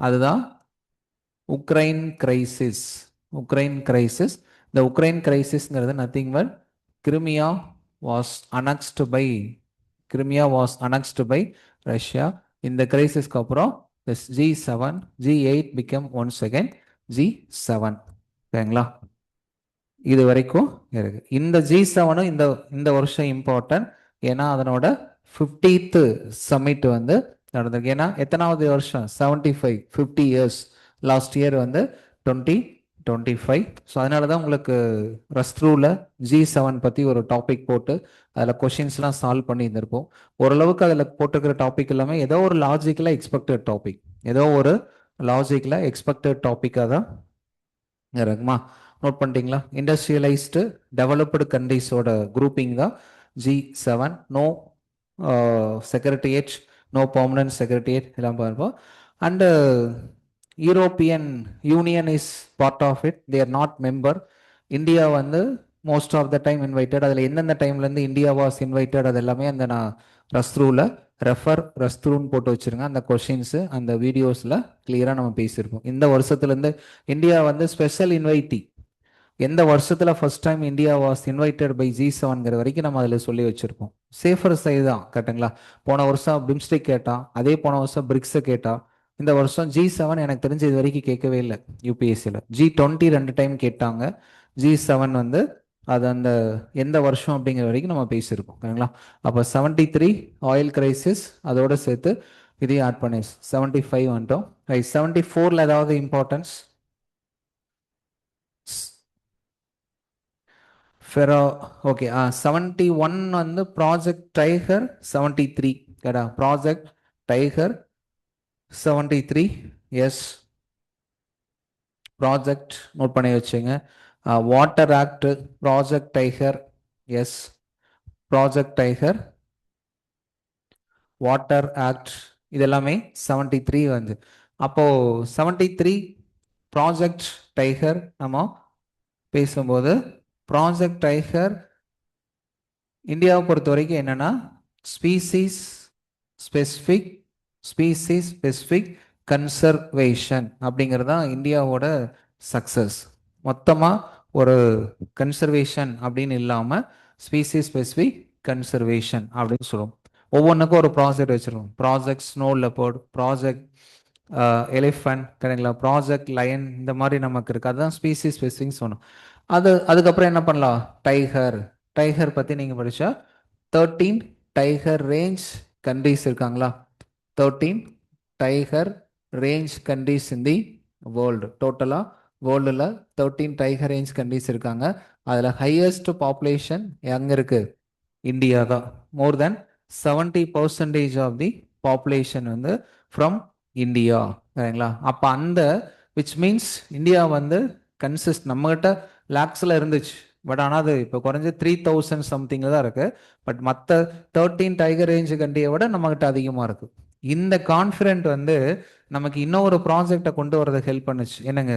[SPEAKER 1] அதுதான் உக்ரைன் கிரைசிஸ். Ukraine crisis. இந்த உக்ரைன் கிரைசிஸ்ங்கிறது nothing but Crimea was annexed by Crimea was annexed by Russia. இந்த கிரைசிஸ்க்கு அப்புறம் G7 G8 become once again G7. சரிங்களா? இது வரைக்கும் இருக்கு. இந்த G7 இந்த இந்த வருஷம் இம்பார்ட்டன்ட். ஏன்னா அதனோட 50th சமிட் வந்து நடந்திருக்கு. ஏன்னா எத்தனாவது வருஷம்? 75 50 இயர்ஸ். லாஸ்ட் இயர் வந்து 2025. ஸோ அதனால தான் உங்களுக்கு ரஸ்ட்ரூவில் G7 பற்றி ஒரு டாபிக் போட்டு அதில் கொஷின்ஸ்லாம் சால்வ் பண்ணி இருந்திருப்போம். ஓரளவுக்கு அதில் போட்டிருக்கிற டாபிக் எல்லாமே ஏதோ ஒரு லாஜிக்கலாக எக்ஸ்பெக்டட் டாபிக், ஏதோ ஒரு லாஜிக்கில் எக்ஸ்பெக்டட் டாப்பிக்காக தான் இருக்குமா? நோட் பண்ணிட்டீங்களா? இண்டஸ்ட்ரியலைஸ்டு டெவலப்டு கண்ட்ரிஸோட குரூப்பிங் தான் G7. No secretariat, no permanent secretariat எல்லாம் பார்ப்போம். And European union is part of it. They are not member. India வந்து most of the time invited. அதில் எந்தெந்த டைம்லேருந்து இந்தியா வாஸ் இன்வைட்டட் அது எல்லாமே அந்த நான் ரஸ்த்ரூவில் ரஸ்த்ரூன்னு போட்டு வச்சுருங்க. அந்த கொஷின்ஸு அந்த வீடியோஸில் கிளியராக நம்ம பேசியிருப்போம். இந்த வருஷத்துலேருந்து இந்தியா வந்து ஸ்பெஷல் இன்வைட்டி. எந்த வருஷத்தில் first time India was invited by G7ங்கிற வரைக்கும் நம்ம அதில் சொல்லி வச்சுருப்போம். சேஃபர் சைடு தான் கரெக்டுங்களா? போன வருஷம் பிம்ஸ்டிக் கேட்டான், அதே போன வருஷம் பிரிக்ஸை கேட்டான். இந்த வருஷம் G7 எனக்கு தெரிஞ்ச இது வரைக்கும் கேட்கவே இல்லை. யூபிஎஸ்சியில் G20 2 டைம் கேட்டாங்க. G7 வந்து அது அந்த எந்த வருஷம் அப்படிங்கிற வரைக்கும் நம்ம பேசியிருக்கோம். சரிங்களா? அப்போ 73 ஆயில் கிரைசிஸ் அதோட சேர்த்து இதையும் ஆட் பண்ணி 75 வந்துட்டோம். 74ல் ஏதாவது இம்பார்ட்டன்ஸ்? Ferro okay. 71 வந்து ப்ராஜெக்ட் டைகர். 73 கேடா project tiger 73. Yes, project note பண்ணி வச்சுங்க. Water act project tiger. Yes, project tiger water act இதெல்லாமே 73 வந்து. அப்போ 73 ப்ராஜெக்ட் டைகர் நம்ம பேசும்போது ப்ராஜெக்ட் டைகர் இந்தியாவை பொறுத்த வரைக்கும் என்னன்னா ஸ்பீசிஸ் ஸ்பெசிஃபிக் கன்சர்வேஷன் அப்படிங்கிறது தான் இந்தியாவோட சக்சஸ். மொத்தமாக ஒரு கன்சர்வேஷன் அப்படின்னு இல்லாமல் ஸ்பீசிஸ் ஸ்பெசிஃபிக் கன்சர்வேஷன் அப்படின்னு சொல்லுவோம். ஒவ்வொன்றுக்கும் ஒரு ப்ராஜெக்ட் வச்சுருவோம். Project snow leopard, project elephant, கரெக்டுங்களா? ப்ராஜெக்ட் லயன், இந்த மாதிரி நமக்கு இருக்குது. அதுதான் ஸ்பீசிஸ் ஸ்பெசிஃபிக் சொன்னோம். அதுக்கப்புறம் என்ன பண்ணலாம்? டைகர் பற்றி நீங்கள் படித்தா 13 டைகர் ரேஞ்ச் கண்ட்ரிஸ் இருக்காங்களா? 13 tiger range countries in the world. டோட்டலாக வேர்ல்டில் 13 டைகர் ரேஞ்ச் கண்ட்ரிஸ் இருக்காங்க. அதில் ஹையஸ்ட் பாப்புலேஷன் எங்கே இருக்குது? இந்தியா தான். மோர் தென் 70% ஆஃப் தி பாப்புலேஷன் வந்து ஃப்ரம் இந்தியா. சரிங்களா? அப்போ அந்த விச் மீன்ஸ் இந்தியா வந்து நம்மகிட்ட லேக்ஸில் இருந்துச்சு. பட் ஆனால் அது இப்போ குறைஞ்ச 3000 சம்திங்கில் தான் இருக்குது. பட் மற்ற 13 டைகர் ரேஞ்ச் கண்ட்ரியை விட நம்மகிட்ட அதிகமாக இருக்குது. இந்த கான்ஃபிடென்ட் வந்து நமக்கு இன்னொரு ப்ராஜெக்டை கொண்டு வரதை ஹெல்ப் பண்ணுச்சு. என்னங்க?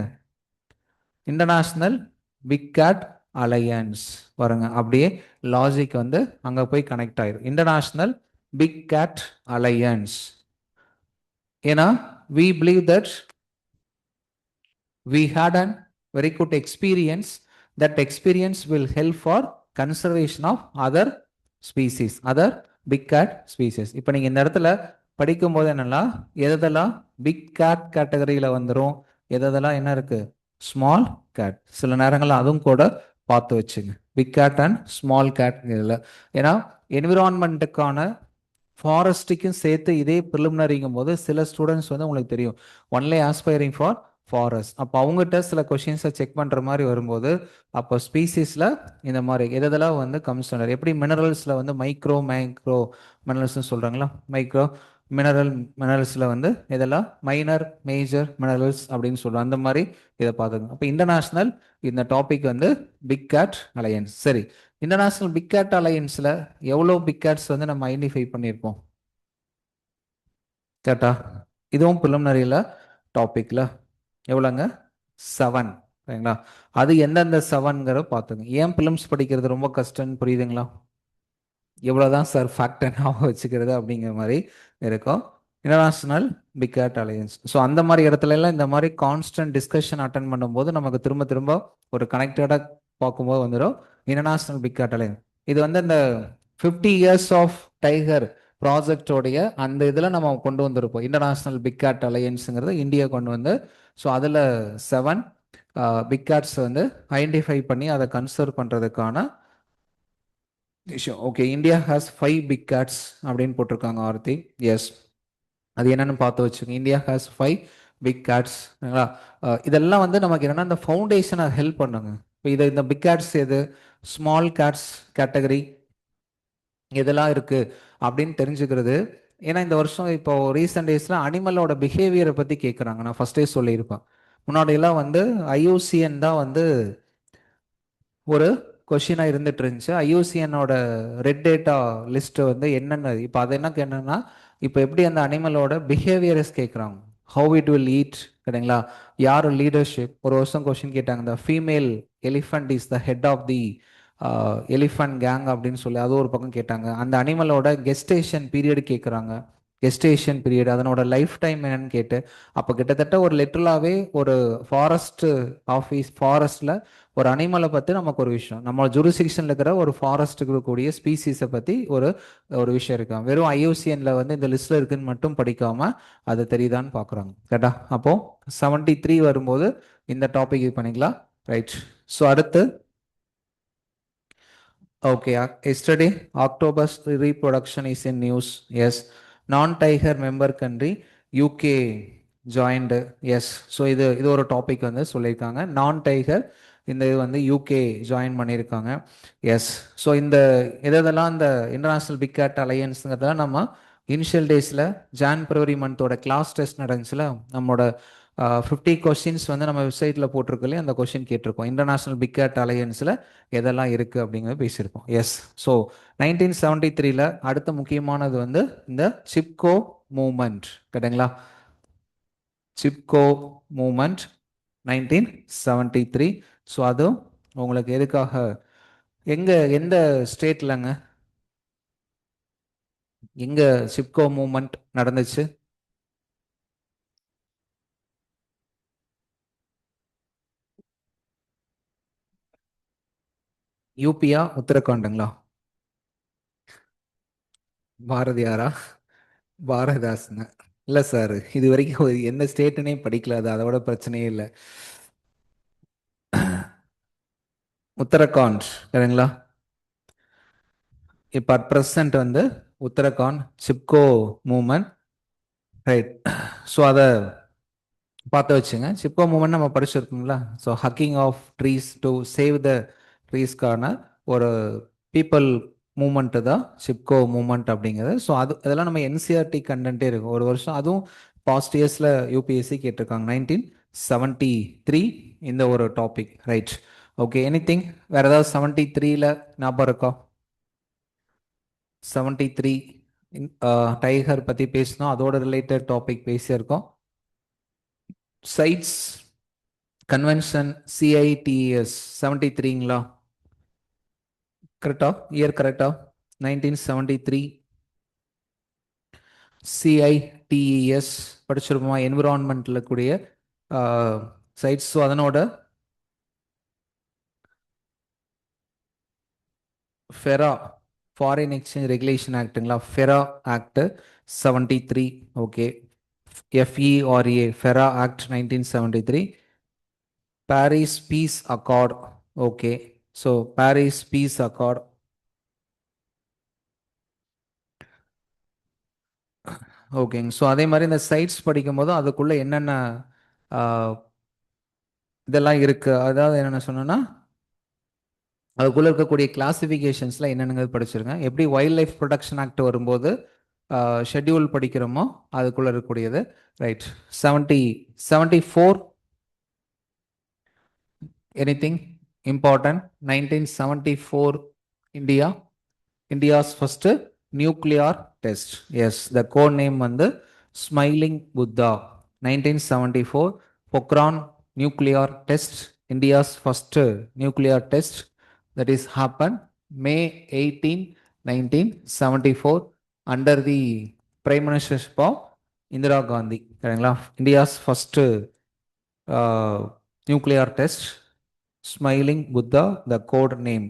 [SPEAKER 1] International big cat alliance. பாருங்க, அப்படியே லாஜிக் வந்து அங்கே போய் கனெக்ட் ஆயிடும். International big cat alliance. ஏன்னா we believe that we had a very good experience. That experience will help for conservation of other species, other big cat species. இப்போ நீங்கள் இந்த இடத்துல படிக்கும் போது என்னன்னா எதெல்லாம் பிக் கேட் கேட்டகரியில் வந்துடும், எதெல்லாம் என்ன இருக்குது ஸ்மால் கேட். சில நேரங்களில் அதுவும் கூட பார்த்து வச்சுங்க. Big cat and small cat இதில். ஏன்னா என்விரான்மெண்ட்டுக்கான ஃபாரஸ்ட்டுக்கும் சேர்த்து இதே ப்ரிலிமினரிங்கும் போது சில ஸ்டூடெண்ட்ஸ் வந்து உங்களுக்கு தெரியும் ஒன்லி ஆஸ்பைரிங் ஃபார் ஃபாரஸ்ட். அப்போ அவங்ககிட்ட சில கொஷின்ஸை செக் பண்ணுற மாதிரி வரும்போது அப்போ ஸ்பீசிஸில் இந்த மாதிரி எதெல்லாம் வந்து கம்ஸ் அண்டர். எப்படி மினரல்ஸில் வந்து மைக்ரோ மினரல்ஸ்னு சொல்கிறாங்களா? மைக்ரோ மினரல்ஸில் வந்து இதெல்லாம் மைனர் மேஜர் மினரல்ஸ் அப்படின்னு சொல்கிறோம். அந்த மாதிரி இதை பார்த்துக்கோங்க. அப்போ இன்டர்நேஷ்னல் இந்த டாபிக் வந்து பிக் கேட் அலையன்ஸ். சரி, இன்டர்நேஷ்னல் பிக் கேட் அலையன்ஸில் எவ்வளோ பிக் கேட்ஸ் வந்து நம்ம ஐடென்டிஃபை பண்ணியிருப்போம் கேட்டா? இதுவும் ப்ரிலிமினரியில் டாப்பிக்கில் எவ்வளோங்க? 7. சரிங்களா? அது எந்தெந்த 7ங்கிற பார்த்துங்க. ஏன் பிலிம்ஸ் படிக்கிறது ரொம்ப கஷ்டம்னு புரியுதுங்களா? எவ்வளோதான் சார் ஃபேக்டை ஞாபகம் வச்சுக்கிறது அப்படிங்கிற மாதிரி இருக்கும். International big cat alliance. So அந்த மாதிரி இடத்துல எல்லாம் இந்த மாதிரி கான்ஸ்டன்ட் டிஸ்கஷன் அட்டன் பண்ணும்போது நமக்கு திரும்ப திரும்ப ஒரு கனெக்டடாக பார்க்கும்போது வந்துடும் இன்டர்நேஷ்னல் பிக் கேட் அலையன்ஸ். இது வந்து இந்த 50 இயர்ஸ் ஆஃப் டைகர் ப்ராஜெக்டோடைய அந்த இதில் நம்ம கொண்டு வந்திருப்போம். இன்டர்நேஷ்னல் பிக் கேட் அலையன்ஸுங்கிறது இந்தியா கொண்டு வந்து, ஸோ அதில் 7 பிக் கேட்ஸ் வந்து ஐடென்டிஃபை பண்ணி அதை கன்சர்வ் பண்ணுறதுக்கான விஷயம். Okay, India has 5 big cats அப்படின்னு போட்டிருக்காங்க ஆர்த்தி. எஸ், அது என்னன்னு பார்த்து வச்சுக்கோங்க. India has 5 big cats. இதெல்லாம் வந்து நமக்கு என்னன்னா இந்த ஃபவுண்டேஷனை ஹெல்ப் பண்ணுங்க. இப்போ இந்த பிக் கேட்ஸ் எது, ஸ்மால் கேட்ஸ் கேட்டகரி எதெல்லாம் இருக்கு அப்படின்னு தெரிஞ்சுக்கிறது. ஏன்னா இந்த வருஷம் இப்போ ரீசெண்ட் டேஸ்ல அனிமலோட பிஹேவியரை பத்தி கேட்குறாங்க. நான் ஃபர்ஸ்டே சொல்லியிருப்பேன். முன்னாடி எல்லாம் வந்து ஐயூசிஎன் தான் வந்து ஒரு கொஷினாக இருந்துட்டு இருந்துச்சு. ஐயூசிஎனோட ரெட் டேட்டா லிஸ்ட் வந்து என்னென்ன இப்போ அது என்ன என்னன்னா இப்போ எப்படி அந்த அனிமலோட பிஹேவியர்ஸ் கேட்குறாங்க. ஹவு இட் வில் ஈட், சரிங்களா? யார் லீடர்ஷிப். ஒரு வருஷம் கொஷின் கேட்டாங்க, இந்த female elephant is the head of the elephant gang அப்படின்னு சொல்லி அது ஒரு பக்கம் கேட்டாங்க. அந்த அனிமலோட கெஸ்டேஷன் பீரியட் கேட்குறாங்க. கெஸ்டேஷன் பீரியட் அதனோட லைஃப் டைம் என்னன்னு கேட்டு, அப்போ கிட்டத்தட்ட ஒரு லிட்டரலாகவே ஒரு ஃபாரஸ்ட் ஆஃபீஸ் ஃபாரஸ்ட்ல ஒரு அனிமலை பற்றி நமக்கு ஒரு விஷயம், நம்ம ஜூரிஸ்டிக்ஷனில் இருக்கிற ஒரு ஃபாரஸ்ட்டுக்கு இருக்கக்கூடிய ஸ்பீசிஸை பற்றி ஒரு ஒரு விஷயம் இருக்கு. வெறும் ஐயூசிஎன்ல வந்து இந்த லிஸ்ட்ல இருக்குன்னு மட்டும் படிக்காம அது தெரியுதான்னு பார்க்குறாங்க. கரெக்டா? அப்போ 73 வரும்போது இந்த டாபிக் இது பண்ணிக்கலாம். ரைட். ஸோ அடுத்து okay, yesterday October's reproduction is in news. Yes, non-tiger member country UK joined. Yes, so இது ஒரு டாபிக் வந்து சொல்லியிருக்காங்க. நான்-டைகர் இந்த இது வந்து யூகே ஜாயின் பண்ணியிருக்காங்க. எஸ், ஸோ இதெல்லாம் இந்த இன்டர்நேஷ்னல் பிக் கேட் அலையன்ஸுங்கிறதெல்லாம் நம்ம இனிஷியல் டேஸில் ஜான்வரி மந்தோட கிளாஸ் டெஸ்ட் நடந்துச்சுல, நம்மளோட 50 கொஸ்டின்ஸ் வந்து நம்ம வெப்சைட்டில் போட்டிருக்கலே அந்த கொஸ்டின் கேட்டிருக்கோம். இன்டர்நேஷ்னல் பிக் கேட் அலையன்ஸில் எதெல்லாம் இருக்குது அப்படிங்கிறது பேசியிருக்கோம். எஸ், ஸோ 1973 அடுத்த முக்கியமானது வந்து இந்த சிப்கோ மூமெண்ட். கேட்டுங்களா? சிப்கோ மூமெண்ட் 1973. ஸோ அதுவும் உங்களுக்கு எதுக்காக, எந்த ஸ்டேட்லங்க எங்க சிப்கோ மூமெண்ட் நடந்துச்சு? யூபியா, உத்தரகாண்டுங்களா? பாரதியாரா? பாரதிதாசன் இல்லை சார், இது வரைக்கும் எந்த ஸ்டேட்டுனே படிக்கல, அது அதோட பிரச்சனையே இல்லை. உத்தரகாண்ட், சரிங்களா? இப்போ அட் ப்ரெசன்ட் வந்து Uttarakhand Chipko movement. Right. So அதை பார்த்து வச்சுங்க. சிப்கோ மூமெண்ட் நம்ம படிச்சிருக்கோம்ல. So hugging of trees to save the ட்ரீஸ்க்கான ஒரு பீப்புள் மூமெண்ட்டு தான் சிப்கோ மூமெண்ட் அப்படிங்கிறது. ஸோ அதெல்லாம் நம்ம என்சிஆர்டி கண்டென்ட்டே இருக்கும் ஒரு வருஷம். அதுவும் பாஸ்ட் இயர்ஸில் யூபிஎஸ்சி கேட்டிருக்காங்க. 1973 இந்த ஒரு டாபிக். ரைட். ஓகே, எனிதிங் வேற ஏதாவது 73ல ஞாபகம் இருக்கா? 73 டைகர் பற்றி பேசினோம், அதோட ரிலேட்டட் டாபிக் பேசியிருக்கோம். சைட்ஸ் கன்வென்ஷன் CITES 73ங்களா? கரெக்டா? இயர் கரெக்டா? 1973 CITES படிச்சிருப்போமா? என்விரான்மெண்ட்ல கூடிய சைட்ஸ். ஸோ அதனோட ஃபெரா ஃபாரின் எக்ஸ்சேஞ்ச் ரெகுலேஷன் ஆக்டுங்களா? FERA act 73. Okay, FERA FERA act 1973. Paris peace accord. Okay, so Paris peace accord. ஓகேங்க. ஸோ அதே மாதிரி இந்த சைட்ஸ் படிக்கும் போது அதுக்குள்ள என்னென்ன இதெல்லாம் இருக்கு, அதாவது என்னென்ன சொன்னோன்னா அதுக்குள்ள இருக்கக்கூடிய கிளாசிஃபிகேஷன்ஸ்ல என்னென்ன படிச்சிருங்க. எப்படி வைல்ட் லைஃப் ப்ரொடக்ஷன் ஆக்ட் வரும்போது ஷெட்யூல் படிக்கிறோமோ அதுக்குள்ள இருக்கக்கூடியது. Right. 74 anything important? 1974 India, India's first nuclear test. Yes, the code name வந்து smiling Buddha. 1974 Pokhran nuclear test, India's first nuclear test that is happened May 18, 1974 under the prime ministership of Indira Gandhi. சரிங்களா? India's first nuclear test smiling Buddha the code name.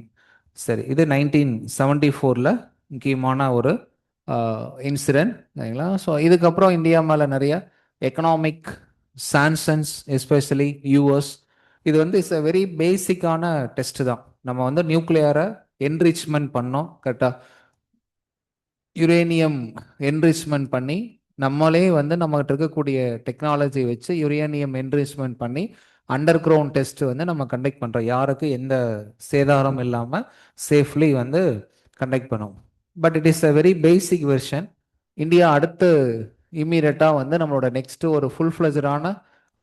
[SPEAKER 1] சரி, இது 1974 முக்கியமான ஒரு incident. சரிங்களா? So இதுக்கப்புறம் India மேலே நிறைய எக்கனாமிக் சாங்ஷன்ஸ், எஸ்பெஷலி யூஎஸ். இது வந்து இட்ஸ் அ வெரி பேசிக்கான டெஸ்ட் தான். நம்ம வந்து நியூக்ளியரை என்ரிச்மெண்ட் பண்ணோம், கரெக்டாக யுரேனியம் என்ரிச்மெண்ட் பண்ணி நம்மளே வந்து நம்மகிட்ட இருக்கக்கூடிய டெக்னாலஜி வச்சு யுரேனியம் என்ரிச்மெண்ட் பண்ணி அண்டர் கிரவுண்ட் டெஸ்ட் வந்து நம்ம கண்டக்ட் பண்ணுறோம். யாருக்கு எந்த சேதாரம் இல்லாமல் சேஃப்லி வந்து கண்டக்ட் பண்ணுவோம். But it is a very basic version. India அடுத்து இம்மீடியட்டாக வந்து நம்மளோட நெக்ஸ்ட் ஒரு ஃபுல் ஃப்ளெஜான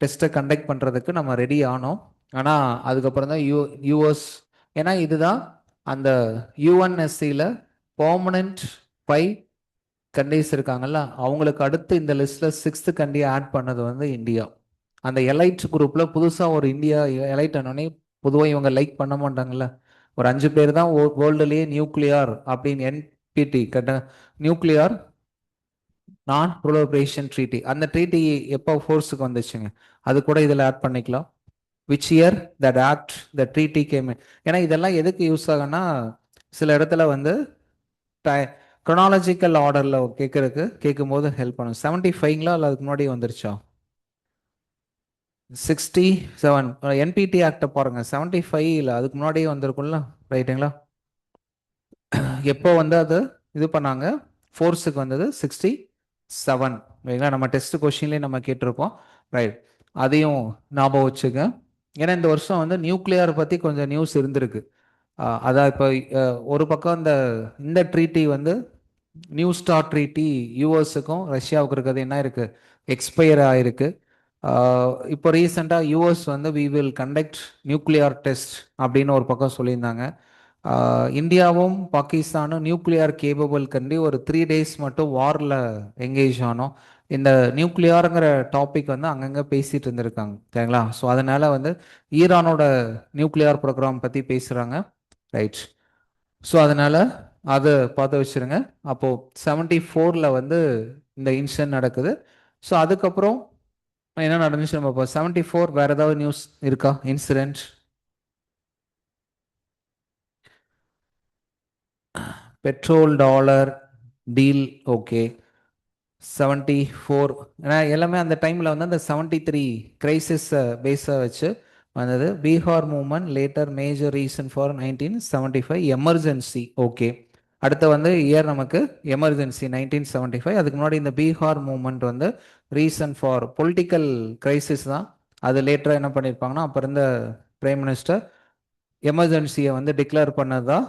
[SPEAKER 1] டெஸ்ட்டை கண்டக்ட் பண்ணுறதுக்கு நம்ம ரெடி ஆனோம். ஆனால் அதுக்கப்புறம் தான் யூஎஸ், ஏன்னா இதுதான் அந்த யுஎன்எஸ்சியில் பெர்மனன்ட் 5 கண்ட்ரிஸ் இருக்காங்கல்ல, அவங்களுக்கு அடுத்து இந்த லிஸ்ட்ல 6th கண்ட்ரியை ஆட் பண்ணது வந்து இந்தியா. அந்த எலைட் குரூப்ல புதுசாக ஒரு இந்தியா எலைட் ஆனோடனே பொதுவாக இவங்க லைக் பண்ண மாட்டாங்கல்ல. ஒரு 5 பேர் தான் வேர்ல்டுலேயே நியூக்ளியர் அப்படின்னு என்பிடி கட்ட நியூக்ளியர் நான் ப்ரொலிஃபரேஷன் ட்ரீட்டி. அந்த ட்ரீட்டி எப்போ ஃபோர்ஸுக்கு வந்துச்சுங்க, அது கூட இதில் ஆட் பண்ணிக்கலாம். Which year that act the treaty game. ஏன்னா இதெல்லாம் எதுக்கு யூஸ் ஆகுன்னா, சில இடத்துல வந்து க்ரொனாலஜிக்கல் ஆர்டரில் கேட்கும்போது ஹெல்ப் பண்ணும். 75ங்களா இல்லை அதுக்கு முன்னாடி வந்துருச்சா? 67 என்பிடி ஆக்டை பாருங்க. 75 இல்லை அதுக்கு முன்னாடியே வந்திருக்கும்ல, ரைட்டுங்களா? எப்போ வந்து அது இது பண்ணாங்க, ஃபோர்ஸுக்கு வந்தது 67. ரைங்களா? நம்ம டெஸ்ட் கொஸ்டின்லேயே நம்ம கேட்டிருப்போம், ரைட்? அதையும் ஞாபகம் வச்சுக்க. ஏன்னா இந்த வருஷம் வந்து நியூக்ளியர் பற்றி கொஞ்சம் நியூஸ் இருந்திருக்கு. அதான் இப்போ ஒரு பக்கம் இந்த ட்ரீட்டி வந்து நியூ ஸ்டார் ட்ரீட்டி யூஎஸுக்கும் ரஷ்யாவுக்கு இருக்கிறது என்ன இருக்கு, எக்ஸ்பயர் ஆயிருக்கு. இப்போ ரீசெண்டாக யூஎஸ் வந்து we will conduct nuclear test அப்படின்னு ஒரு பக்கம் சொல்லியிருந்தாங்க. இந்தியாவும் பாகிஸ்தானும் நியூக்ளியர் கேபபிள் கண்டி ஒரு 3 days மட்டும் வாரில் எங்கேஜ் ஆனோம். இந்த நியூக்ளியருங்கிற டாபிக் வந்து அங்கங்கே பேசிட்டு இருந்திருக்காங்க, சரிங்களா? ஸோ அதனால வந்து ஈரானோட நியூக்ளியர் ப்ரோக்ராம் பற்றி பேசுகிறாங்க, ரைட்? ஸோ அதனால் அதை பார்த்து வச்சுருங்க. அப்போது 74 வந்து இந்த இன்சிடென்ட் நடக்குது. ஸோ அதுக்கப்புறம் என்ன நடந்துச்சு நம்ம இப்போ 74 வேறு ஏதாவது நியூஸ் இருக்கா, incident? Petrol dollar deal, okay. 74 ஏன்னா எல்லாமே அந்த டைமில் வந்து அந்த 73 கிரைசிஸ் பேஸை வச்சு வந்தது. Bihar movement later major reason for 1975 emergency, okay. அடுத்து வந்து இயர் நமக்கு எமர்ஜென்சி 1975. அதுக்கு முன்னாடி இந்த பீகார் மூவ்மெண்ட் வந்து ரீசன் ஃபார் பொலிட்டிக்கல் கிரைசிஸ் தான். அது லேட்டராக என்ன பண்ணியிருப்பாங்கன்னா, அப்போ இருந்த பிரைம் மினிஸ்டர் எமர்ஜென்சியை வந்து டிக்ளேர் பண்ணது தான்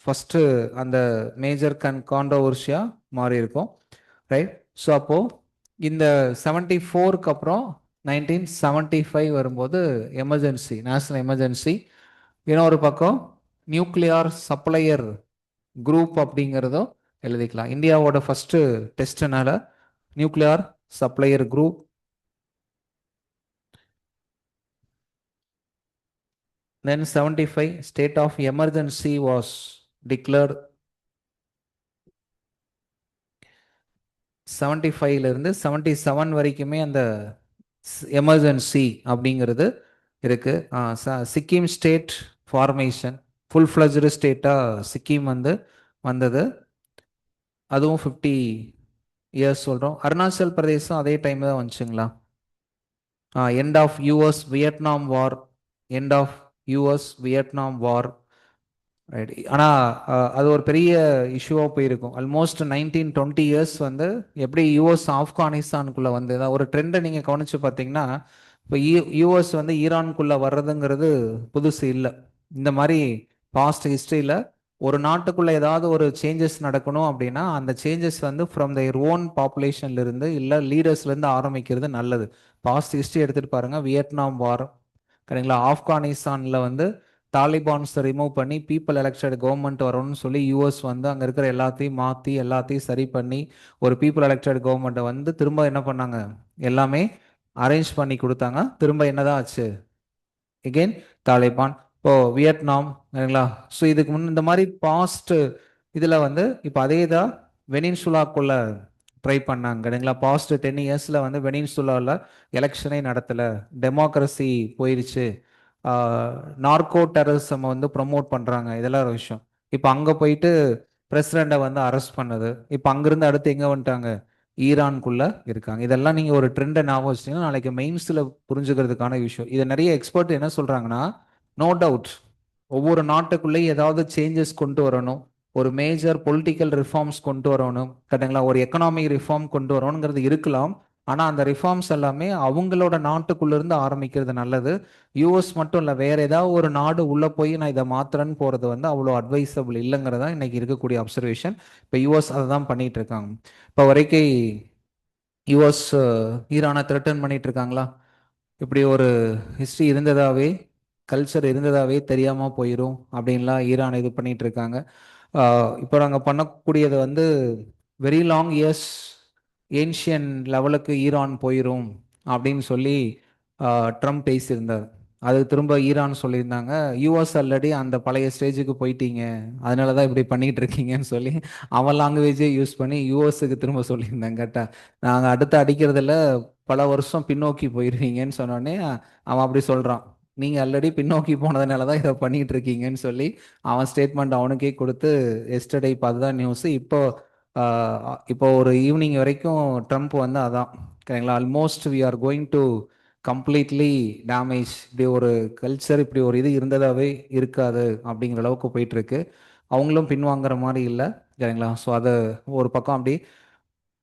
[SPEAKER 1] ஃபஸ்ட்டு அந்த மேஜர் கான்ட்ரவர்ஷியாக மாறி இருக்கும், ரைட்? ஸோ அப்போது இந்த 74க்கு அப்புறம் 1975 வரும்போது எமர்ஜென்சி, நேஷனல் எமர்ஜென்சி. இன்னொரு பக்கம் நியூக்ளியர் சப்ளையர் குரூப் அப்படிங்கிறதும் எழுதிக்கலாம். இந்தியாவோட ஃபஸ்ட்டு டெஸ்ட்னால nuclear supplier group. Then 75 state of emergency was declared. 75ல இருந்து 77 வரைக்குமே அந்த எமர்ஜென்சி அப்படிங்கிறது இருக்கு. Sikkim state formation, full fledged ஸ்டேட்டாக சிக்கிம் வந்து வந்தது. அதுவும் 50 இயர்ஸ் சொல்கிறோம். அருணாச்சல் பிரதேசம் அதே டைம் தான் வந்துச்சுங்களா? End of US Vietnam war, end of US Vietnam war, right? ஆனால் அது ஒரு பெரிய இஷ்யூவாக போயிருக்கும். ஆல்மோஸ்ட் 19-20 இயர்ஸ் வந்து எப்படி யூஎஸ் ஆப்கானிஸ்தானுக்குள்ளே வந்து ஒரு ட்ரெண்டை நீங்கள் கவனித்து பார்த்தீங்கன்னா, இப்போ யூஎஸ் வந்து ஈரானுக்குள்ளே வர்றதுங்கிறது புதுசு இல்லை. இந்த மாதிரி பாஸ்ட் ஹிஸ்ட்ரியில் ஒரு நாட்டுக்குள்ளே ஏதாவது ஒரு சேஞ்சஸ் நடக்கணும் அப்படின்னா அந்த சேஞ்சஸ் வந்து ஃப்ரம் their ஓன் பாப்புலேஷன்லேருந்து இல்லை லீடர்ஸ்லேருந்து ஆரம்பிக்கிறது நல்லது. பாஸ்ட் ஹிஸ்ட்ரி எடுத்துகிட்டு பாருங்கள். வியட்நாம் வார், சரிங்களா? ஆப்கானிஸ்தானில் வந்து தாலிபான்ஸை ரிமூவ் பண்ணி பீப்புள் எலெக்டட் கவர்மெண்ட் வரணும்னு சொல்லி யூஎஸ் வந்து அங்கே இருக்கிற எல்லாத்தையும் மாற்றி எல்லாத்தையும் சரி பண்ணி ஒரு பீப்புள் எலெக்டட் கவர்மெண்ட்டை வந்து திரும்ப என்ன பண்ணாங்க, எல்லாமே அரேஞ்ச் பண்ணி கொடுத்தாங்க. திரும்ப என்னதான் ஆச்சு, எகெயின் தாலிபான். இப்போ வியட்நாம், சரிங்களா? ஸோ இதுக்கு முன் இந்த மாதிரி பாஸ்ட் இதில் வந்து இப்போ அதே தான் வெனின்சுலாக்குள்ள ட்ரை பண்ணாங்க கிடைங்களா. பாஸ்ட் 10 இயர்ஸில் வந்து வெனின்சுலாவில் எலெக்ஷனே நடத்தலை, டெமோக்ரஸி போயிடுச்சு, நார்கோ டெரரிசம் வந்து ப்ரொமோட் பண்ணுறாங்க, இதெல்லாம் ஒரு விஷயம். இப்போ அங்கே போயிட்டு பிரசிடெண்ட்டை வந்து அரெஸ்ட் பண்ணது, இப்போ அங்கேருந்து அடுத்து எங்கே வந்துட்டாங்க, ஈரான்குள்ளே இருக்காங்க. இதெல்லாம் நீங்கள் ஒரு ட்ரெண்டை ஞாபகம் வச்சிட்டிங்கன்னா நாளைக்கு மெயின்ஸில் புரிஞ்சுக்கிறதுக்கான விஷயம். இதை நிறைய எக்ஸ்பர்ட் என்ன சொல்கிறாங்கன்னா, நோ டவுட் ஒவ்வொரு நாட்டுக்குள்ளேயும் ஏதாவது சேஞ்சஸ் கொண்டு வரணும், ஒரு மேஜர் பொலிட்டிக்கல் ரிஃபார்ம்ஸ் கொண்டு வரணும் கரெக்டுங்களா, ஒரு எக்கனாமிக் ரிஃபார்ம் கொண்டு வரணுங்கிறது இருக்கலாம். ஆனால் அந்த ரிஃபார்ம்ஸ் எல்லாமே அவங்களோட நாட்டுக்குள்ளேருந்து ஆரம்பிக்கிறது நல்லது. யூஎஸ் மட்டும் இல்லை, வேற ஏதாவது ஒரு நாடு உள்ளே போய் நான் இதை மாத்துறேன்னு போகிறது வந்து அவ்வளோ அட்வைசபிள் இல்லைங்கிறதா இன்னைக்கு இருக்கக்கூடிய அப்சர்வேஷன். இப்போ யூஎஸ் அதை தான் பண்ணிட்டு இருக்காங்க. இப்போ வரைக்கும் யூஎஸ் ஈரானை த்ரெட்டன் பண்ணிட்டு இருக்காங்களா, இப்படி ஒரு ஹிஸ்ட்ரி இருந்ததாவே, கல்ச்சர் இருந்ததாவே தெரியாமல் போயிடும் அப்படின்லாம் ஈரான் இது பண்ணிட்டு இருக்காங்க. இப்போ நாங்கள் பண்ணக்கூடியது வந்து வெரி லாங் இயர்ஸ் ஏன்ஷியன் லெவலுக்கு ஈரான் போயிடும் அப்படின்னு சொல்லி ட்ரம்ப் பேசியிருந்தார். அது திரும்ப ஈரான் சொல்லியிருந்தாங்க, யூஎஸ் ஆல்ரெடி அந்த பழைய ஸ்டேஜுக்கு போயிட்டீங்க, அதனால தான் இப்படி பண்ணிட்டு இருக்கீங்கன்னு சொல்லி அவன் லாங்குவேஜே யூஸ் பண்ணி யூஎஸ்க்கு திரும்ப சொல்லியிருந்தாங்க. கரெக்டாக நாங்கள் அடுத்து அடிக்கிறதுல பல வருஷம் பின்னோக்கி போயிடுவீங்கன்னு சொன்னோடனே அவன் அப்படி சொல்கிறான், நீங்கள் ஆல்ரெடி பின்னோக்கி போனதுனால தான் இதை பண்ணிட்டு இருக்கீங்கன்னு சொல்லி அவன் ஸ்டேட்மெண்ட் அவனுக்கே கொடுத்து எஸ்டர்டே இப்போ அதுதான் நியூஸ். இப்போ ஒரு ஈவினிங் வரைக்கும் ட்ரம்ப் வந்து அதான் சரிங்களா, almost we are going to completely damage, இப்படி ஒரு கல்ச்சர் இப்படி ஒரு இது இருந்ததாகவே இருக்காது அப்படிங்கிற அளவுக்கு போயிட்டு இருக்கு. அவங்களும் பின்வாங்குற மாதிரி இல்லை சரிங்களா. ஸோ அதை ஒரு பக்கம் அப்படி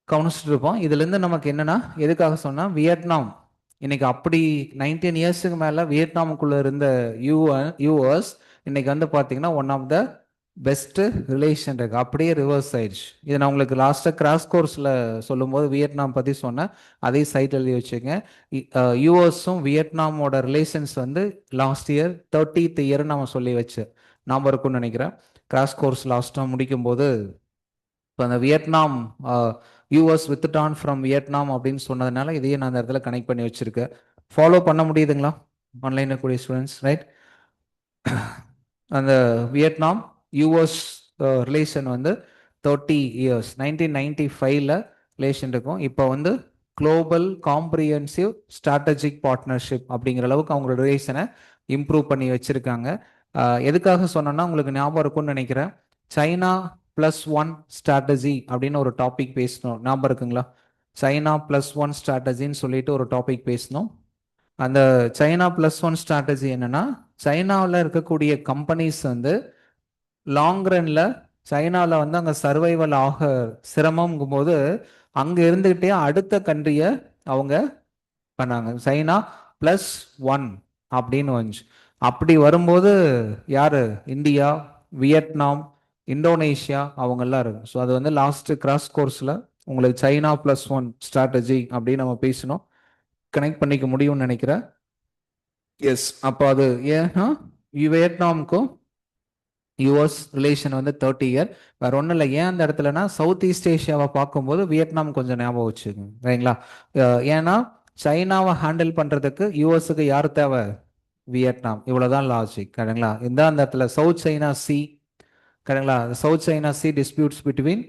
[SPEAKER 1] கவனிச்சுட்டு இருப்போம். இதுலேருந்து நமக்கு என்னன்னா, எதுக்காக சொன்னால் வியட்நாம் இன்னைக்கு அப்படி 19 இயர்ஸுக்கு மேலே வியட்நாமுக்குள்ளே இருந்த யூஎஸ் இன்னைக்கு வந்து பார்த்தீங்கன்னா one of the best relation இருக்கு, அப்படியே ரிவர்ஸ் ஆயிடுச்சு. இது நான் உங்களுக்கு லாஸ்ட்டாக கிராஸ் கோர்ஸில் சொல்லும்போது வியட்நாம் பற்றி சொன்னேன், அதே சைட் எழுதி வச்சுங்க. யூஎஸும் வியட்நாமோட ரிலேஷன்ஸ் வந்து லாஸ்ட் இயர் 30th இயர் நம்ம சொல்லி வச்சு ஞாபகம் இருக்கும்னு நினைக்கிறேன். கிராஸ் கோர்ஸ் லாஸ்ட்டாக முடிக்கும்போது இப்போ அந்த Vietnam US withdrawn from Vietnam அப்படின்னு சொன்னதுனால இதையே நான் அந்த இடத்துல கனெக்ட் பண்ணி வச்சிருக்கேன். ஃபாலோ பண்ண முடியுதுங்களா ஆன்லைனில் கூடிய ஸ்டூடெண்ட்ஸ்? ரைட். அந்த வியட்நாம் யூஎஸ் ரிலேஷன் வந்து 30 இயர்ஸ் 1995ல் ரிலேஷன் இருக்கும். இப்போ வந்து குளோபல் காம்ப்ரிஹென்சிவ் ஸ்ட்ராட்டஜிக் பார்ட்னர்ஷிப் அப்படிங்கிற அளவுக்கு அவங்களோட ரிலேஷனை இம்ப்ரூவ் பண்ணி வச்சிருக்காங்க. எதுக்காக சொன்னோன்னா உங்களுக்கு ஞாபகம் இருக்கும்னு நினைக்கிறேன், சைனா +1 ஸ்ட்ராட்டஜி அப்படின்னு ஒரு டாபிக் பேசணும், ஞாபகம் இருக்குங்களா? சைனா +1 ஸ்ட்ராட்டஜின்னு சொல்லிட்டு ஒரு டாபிக் பேசணும். அந்த சைனா +1 ஸ்ட்ராட்டஜி என்னன்னா, சைனாவில் இருக்கக்கூடிய கம்பெனிஸ் வந்து லாங் ரன்ல சைனாவில் வந்து அங்கே சர்வைவல் ஆக சிரமங்கும் போது அங்கே இருந்துக்கிட்டே அடுத்த கண்ட்ரியை அவங்க பண்ணாங்க. சைனா +1 அப்படின்னு வந்துச்சு. அப்படி வரும்போது யாரு, இந்தியா, வியட்நாம், இந்தோனேஷியா அவங்கெல்லாம் இருக்கு. ஸோ அது வந்து லாஸ்ட் கிராஸ் கோர்ஸில் உங்களுக்கு சைனா +1 ஸ்ட்ராட்டஜி அப்படின்னு நம்ம பேசணும், கனெக்ட் பண்ணிக்க முடியும்னு நினைக்கிறேன். எஸ், அப்போ அது ஏன்னா வியட்நாமுக்கும் யூஎஸ் ரிலேஷன் வந்து 30 இயர், வேற ஒன்றும் இல்லை. ஏன் அந்த இடத்துலனா சவுத் ஈஸ்ட் ஏஷியாவை பார்க்கும்போது வியட்நாம் கொஞ்சம் ஞாபகம் வச்சுக்கோங்க சரிங்களா. ஏன்னா சைனாவை ஹேண்டில் பண்ணுறதுக்கு யூஎஸ்க்கு யார் தேவை, வியட்நாம், இவ்வளோதான் லாஜிக் கரெக்டுங்களா. இந்த அந்த இடத்துல சவுத் சைனா சி கரெக்டுங்களா, south China C disputes between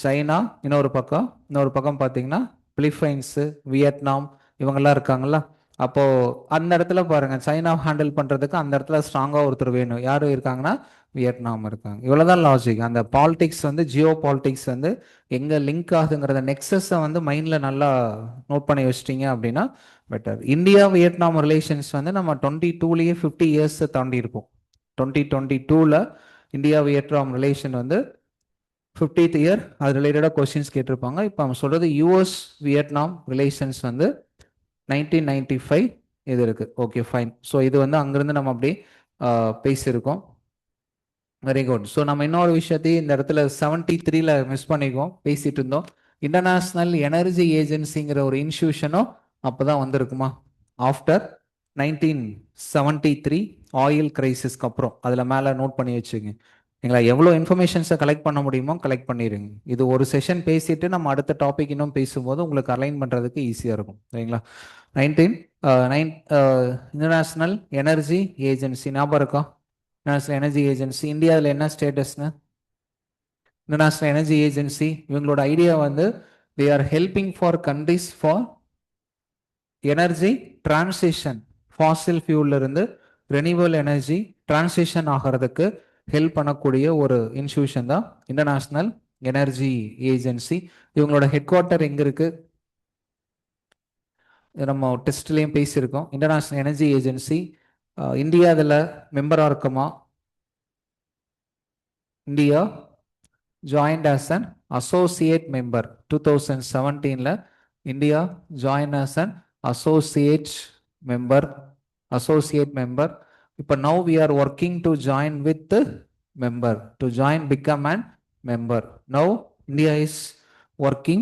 [SPEAKER 1] China, இன்னொரு பக்கம் பார்த்தீங்கன்னா பிலிப்பைன்ஸு, வியட்நாம் இவங்கெல்லாம் இருக்காங்களா. அப்போ அந்த இடத்துல பாருங்க, சைனா ஹேண்டில் பண்றதுக்கு அந்த இடத்துல ஸ்ட்ராங்கா ஒருத்தர் வேணும், யாரும் இருக்காங்கன்னா வியட்நாம் இருக்காங்க. இவ்வளவுதான் லாஜிக். அந்த பாலிடிக்ஸ் வந்து ஜியோ பாலிடிக்ஸ் வந்து எங்க லிங்க் ஆகுதுங்கிறத நெக்ஸஸை வந்து மைண்ட்ல நல்லா நோட் பண்ணி வச்சிட்டீங்க அப்படின்னா பெட்டர். இந்தியா வியட்நாம் ரிலேஷன்ஸ் வந்து நம்ம 22லயே 50 இயர்ஸ் தாண்டி இருப்போம். 2022ல இந்தியா வியட்நாம் ரிலேஷன் வந்து 50th இயர், அது ரிலேட்டடாக கொஸ்டின்ஸ் கேட்டிருப்பாங்க. இப்போ அவங்க சொல்றது யூஎஸ் வியட்நாம் ரிலேஷன்ஸ் வந்து 1995 இது இருக்கு. Okay fine. ஸோ இது வந்து அங்கிருந்து நம்ம அப்படி பேசியிருக்கோம். Very good. ஸோ நம்ம இன்னொரு விஷயத்தையும் இந்த இடத்துல 73ல மிஸ் பண்ணிக்குவோம், பேசிட்டு இருந்தோம். இன்டர்நேஷ்னல் எனர்ஜி ஏஜென்சிங்கிற ஒரு இன்ஸ்டியூஷனும் அப்போதான் வந்திருக்குமா, ஆஃப்டர் 1973 ஆயில் கிரைசிஸ்க்கு அப்புறம். அதில் மேலே நோட் பண்ணி வச்சுங்க சரிங்களா. எவ்வளோ இன்ஃபர்மேஷன்ஸை கலெக்ட் பண்ண முடியுமோ கலெக்ட் பண்ணிடுங்க. இது ஒரு செஷன் பேசிட்டு நம்ம அடுத்த டாபிக் இன்னும் பேசும்போது உங்களுக்கு அலைன் பண்ணுறதுக்கு ஈஸியாக இருக்கும் சரிங்களா. 19 இன்டர்நேஷ்னல் எனர்ஜி ஏஜென்சி ஞாபகம் இருக்கா? நேஷனல் எனர்ஜி ஏஜென்சி இந்தியாவில் என்ன ஸ்டேட்டஸ்னு? இன்டர்நேஷனல் எனர்ஜி ஏஜென்சி இவங்களோட ஐடியா வந்து they are helping for countries for energy transition, fossil ஃபியூல்ல இருந்து ரெனியூவல் எனர்ஜி டிரான்சிஷன் ஆகிறதுக்கு ஹெல்ப் பண்ணக்கூடிய ஒரு இன்ஸ்டியூஷன் தான் இன்டர்நேஷனல் எனர்ஜி ஏஜென்சி. இவங்களோட ஹெட் குவார்ட்டர் எங்க இருக்கு? நம்ம டெஸ்ட்லேயும் பேசியிருக்கோம். இன்டர்நேஷனல் எனர்ஜி ஏஜென்சி இந்தியா இதில் மெம்பராக இருக்குமா? India joined as an associate member 2017 India joined as an associate member. இப்போ now we are working to join with the member, to join become an member. Now India is working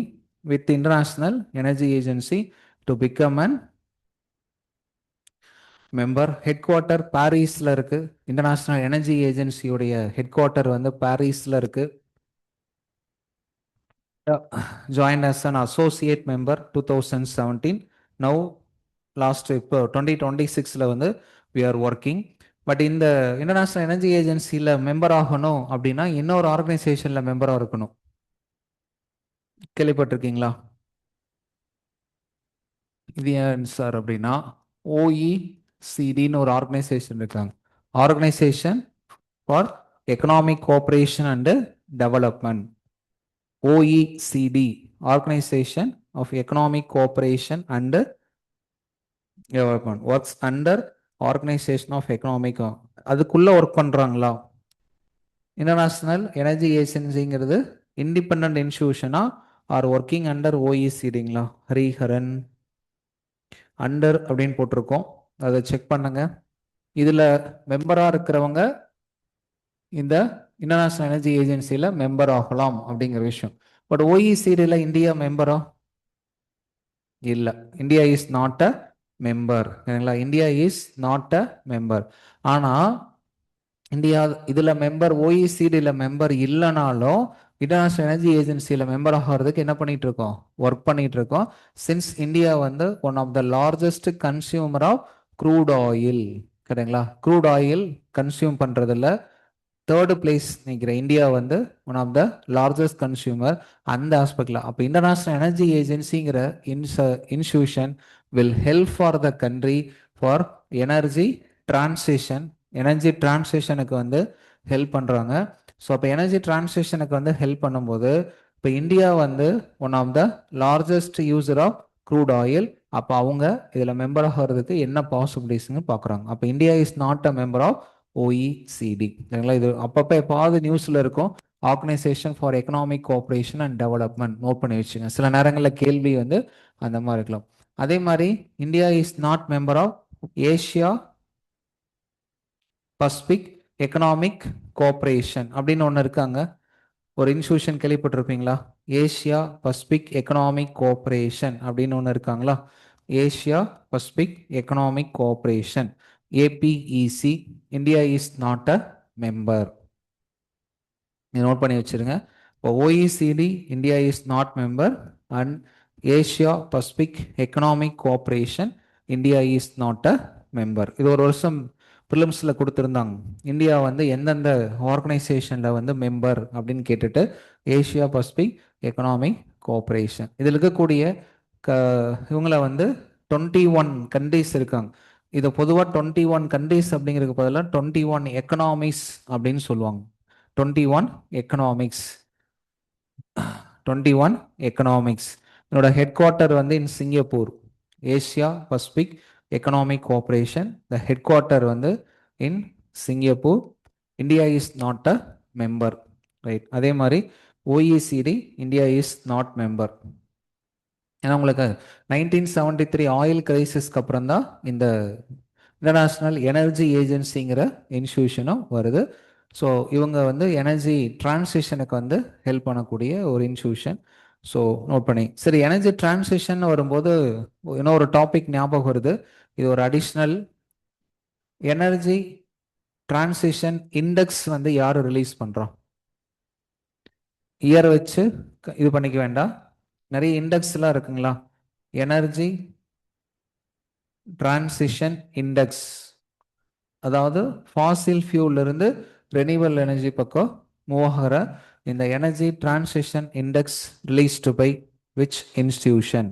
[SPEAKER 1] with the International Energy Agency to become an member. Headquarter பாரிஸ்ல இருக்கு. International energy ஏஜென்சியோடைய head quarter வந்து பாரிஸ்ல இருக்கு. Joined as an associate member 2017. Now last இப்போ 2026ல வந்து we are working. But இந்த international energy ஏஜென்சியில் member ஆகணும் அப்படின்னா இன்னொரு ஆர்கனைசேஷனில் மெம்பராக இருக்கணும். கேள்விப்பட்டிருக்கீங்களா? இது ஏன் சார் அப்படின்னா ஓஇசிடின்னு ஒரு ஆர்கனைசேஷன் இருக்காங்க. Organisation for economic cooperation and development. OECD, Organization of Economic Cooperation and Development, works under Organization of Economic. அதுக்குள்ள ஒர்க் பண்றாங்களா? இன்டர்நேஷனல் எனர்ஜி ஏஜென்சிங்கிறது இண்டிபெண்ட் இன்ஸ்டிடியூஷனா ஆர் ஒர்க்கிங் அண்டர் ஓஇசிடிங்களா? ஹரிஹரன் அண்டர் அப்படின்னு போட்டிருக்கோம், அதை செக் பண்ணுங்க. இதுல மெம்பரா இருக்கிறவங்க இந்த இன்டர்நேஷனல் எனர்ஜி ஏஜென்சியில் மெம்பர் ஆகலாம் அப்படிங்கிற விஷயம். பட் ஓஇசிடியில் இந்தியா மெம்பரா? இல்லை, India is not a member. சரிங்களா? India is not a member. ஆனால் இந்தியா இதில் மெம்பர், ஓஇசிடியில் மெம்பர் இல்லைனாலும் இன்டர்நேஷனல் எனர்ஜி ஏஜென்சியில் மெம்பர் ஆகிறதுக்கு என்ன பண்ணிட்டு இருக்கோம்? ஒர்க் பண்ணிட்டு இருக்கோம். சின்ஸ் இந்தியா வந்து one of the largest consumer of crude oil. சரிங்களா? க்ரூட் ஆயில் கன்சியூம் பண்ணுறதுல தேர்டு பிளேஸ் நிற்கிற இந்தியா வந்து one of the largest consumer அந்த ஆஸ்பெக்ட்ல. அப்போ international energy ஏஜென்சிங்கிற institution will help for the country for energy transition. Energy டிரான்சிஷனுக்கு வந்து help பண்ணுறாங்க. ஸோ அப்போ எனர்ஜி டிரான்சிஷனுக்கு வந்து ஹெல்ப் பண்ணும்போது இப்போ இந்தியா வந்து one of the largest user of crude oil. அப்போ அவங்க இதில் மெம்பர் ஆகிறதுக்கு என்ன பாசிபிலிட்டிஸ்னு பார்க்குறாங்க. அப்போ India is not a member of OECD. சரிங்களா? இது அப்பப்போ எப்பாவது நியூஸில் இருக்கும். Organisation for economic cooperation and development note பண்ணி வச்சுங்க. சில நேரங்களில் கேள்வி வந்து அந்த மாதிரி இருக்கலாம். அதே மாதிரி India is not member of Asia Pacific economic cooperation அப்படின்னு ஒன்று இருக்காங்க. ஒரு இன்ஸ்டியூஷன் கேள்விப்பட்டிருப்பீங்களா? ஏஷியா பசிபிக் எக்கனாமிக் கோஆபரேஷன் அப்படின்னு ஒன்று இருக்காங்களா? Asia Pacific economic cooperation, APEC. India is not a member. Note பண்ணி வச்சிருங்க. இப்போ OECD India is not member and Asia Pacific economic cooperation India is not a member. இது ஒரு வருஷம் ப்ரிலிம்ஸில் கொடுத்துருந்தாங்க. இந்தியா வந்து எந்தெந்த ஆர்கனைசேஷனில் வந்து மெம்பர் அப்படின்னு கேட்டுட்டு ஏஷியா பசிபிக் எக்கனாமிக் கோஆபரேஷன் இதில் இருக்கக்கூடிய இவங்கள வந்து 21 கண்ட்ரிஸ் இருக்காங்க. இதை பொதுவாக 21 கண்ட்ரிஸ் அப்படிங்கிறதுக்கு பதிலாக 21 எக்கனாமிக்ஸ் அப்படின்னு சொல்லுவாங்க. 21 எக்கனாமிக்ஸ், 21 எக்கனாமிக்ஸ். என்னோட ஹெட் குவார்ட்டர் வந்து in Singapore. Asia Pacific economic cooperation the head quarter வந்து in Singapore. India is not a member. Right. அதே மாதிரி OECD India is not member. ஏன்னா உங்களுக்கு 1973 ஆயில் கிரைசிஸ்க்கு அப்புறம் தான் இந்த இன்டர்நேஷ்னல் எனர்ஜி ஏஜென்சிங்கிற இன்ஸ்டியூஷனும் வருது. ஸோ இவங்க வந்து எனர்ஜி டிரான்சிஷனுக்கு வந்து ஹெல்ப் பண்ணக்கூடிய ஒரு இன்ஸ்டியூஷன். ஸோ நோட் பண்ணி சரி. எனர்ஜி டிரான்சிஷன் வரும்போது இன்னொரு டாபிக் ஞாபகம் வருது. இது ஒரு அடிஷ்னல் எனர்ஜி டிரான்சிஷன் இண்டெக்ஸ் வந்து யார் ரிலீஸ் பண்ணுறோம்? இயர் வச்சு இது பண்ணிக்க வேண்டாம். நிறைய இண்டெக்ஸ்லாம் இருக்குங்களா? எனர்ஜி டிரான்சிஷன் இண்டெக்ஸ், அதாவது ஃபாசில் ஃபியூல் இருந்து ரெனியூவல் எனர்ஜி பக்கம் மூவ் ஆகிற இந்த energy transition index released by which institution?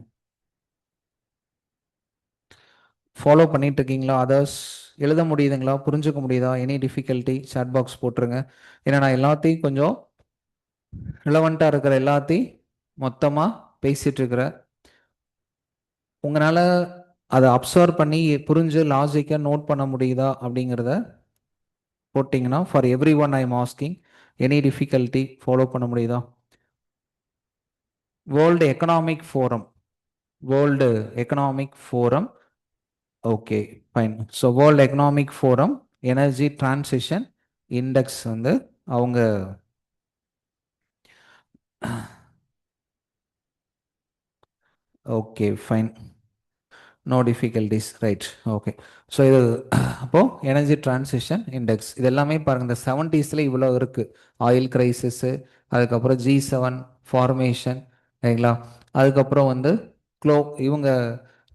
[SPEAKER 1] Follow பண்ணிட்டு இருக்கீங்களா? அதர்ஸ் எழுத முடியுதுங்களா? புரிஞ்சுக்க முடியுதா? எனி டிஃபிகல்ட்டி சாட் பாக்ஸ் போட்டுருங்க. ஏன்னா நான் எல்லாத்தையும் கொஞ்சம் ரிலவெண்ட்டாக இருக்கிற எல்லாத்தையும் மொத்தமாக பேசிகிட்டு இருக்கிறேன். உங்களால் அதை அப்சர்வ் பண்ணி புரிஞ்சு லாஜிக்காக நோட் பண்ண முடியுதா அப்படிங்கிறத போட்டிங்கன்னா, for every one I am asking, any difficulty follow பண்ண முடியுதா? World economic forum, world economic forum, okay fine. So world economic forum energy transition index வந்து அவங்க okay fine, no difficulties, right, okay. So இது அப்போது energy transition index இது எல்லாமே பாருங்கள், இந்த 70s இவ்வளோ இருக்குது. ஆயில் கிரைசிஸு, அதுக்கப்புறம் G7 ஃபார்மேஷன், சரிங்களா? அதுக்கப்புறம் வந்து இவங்க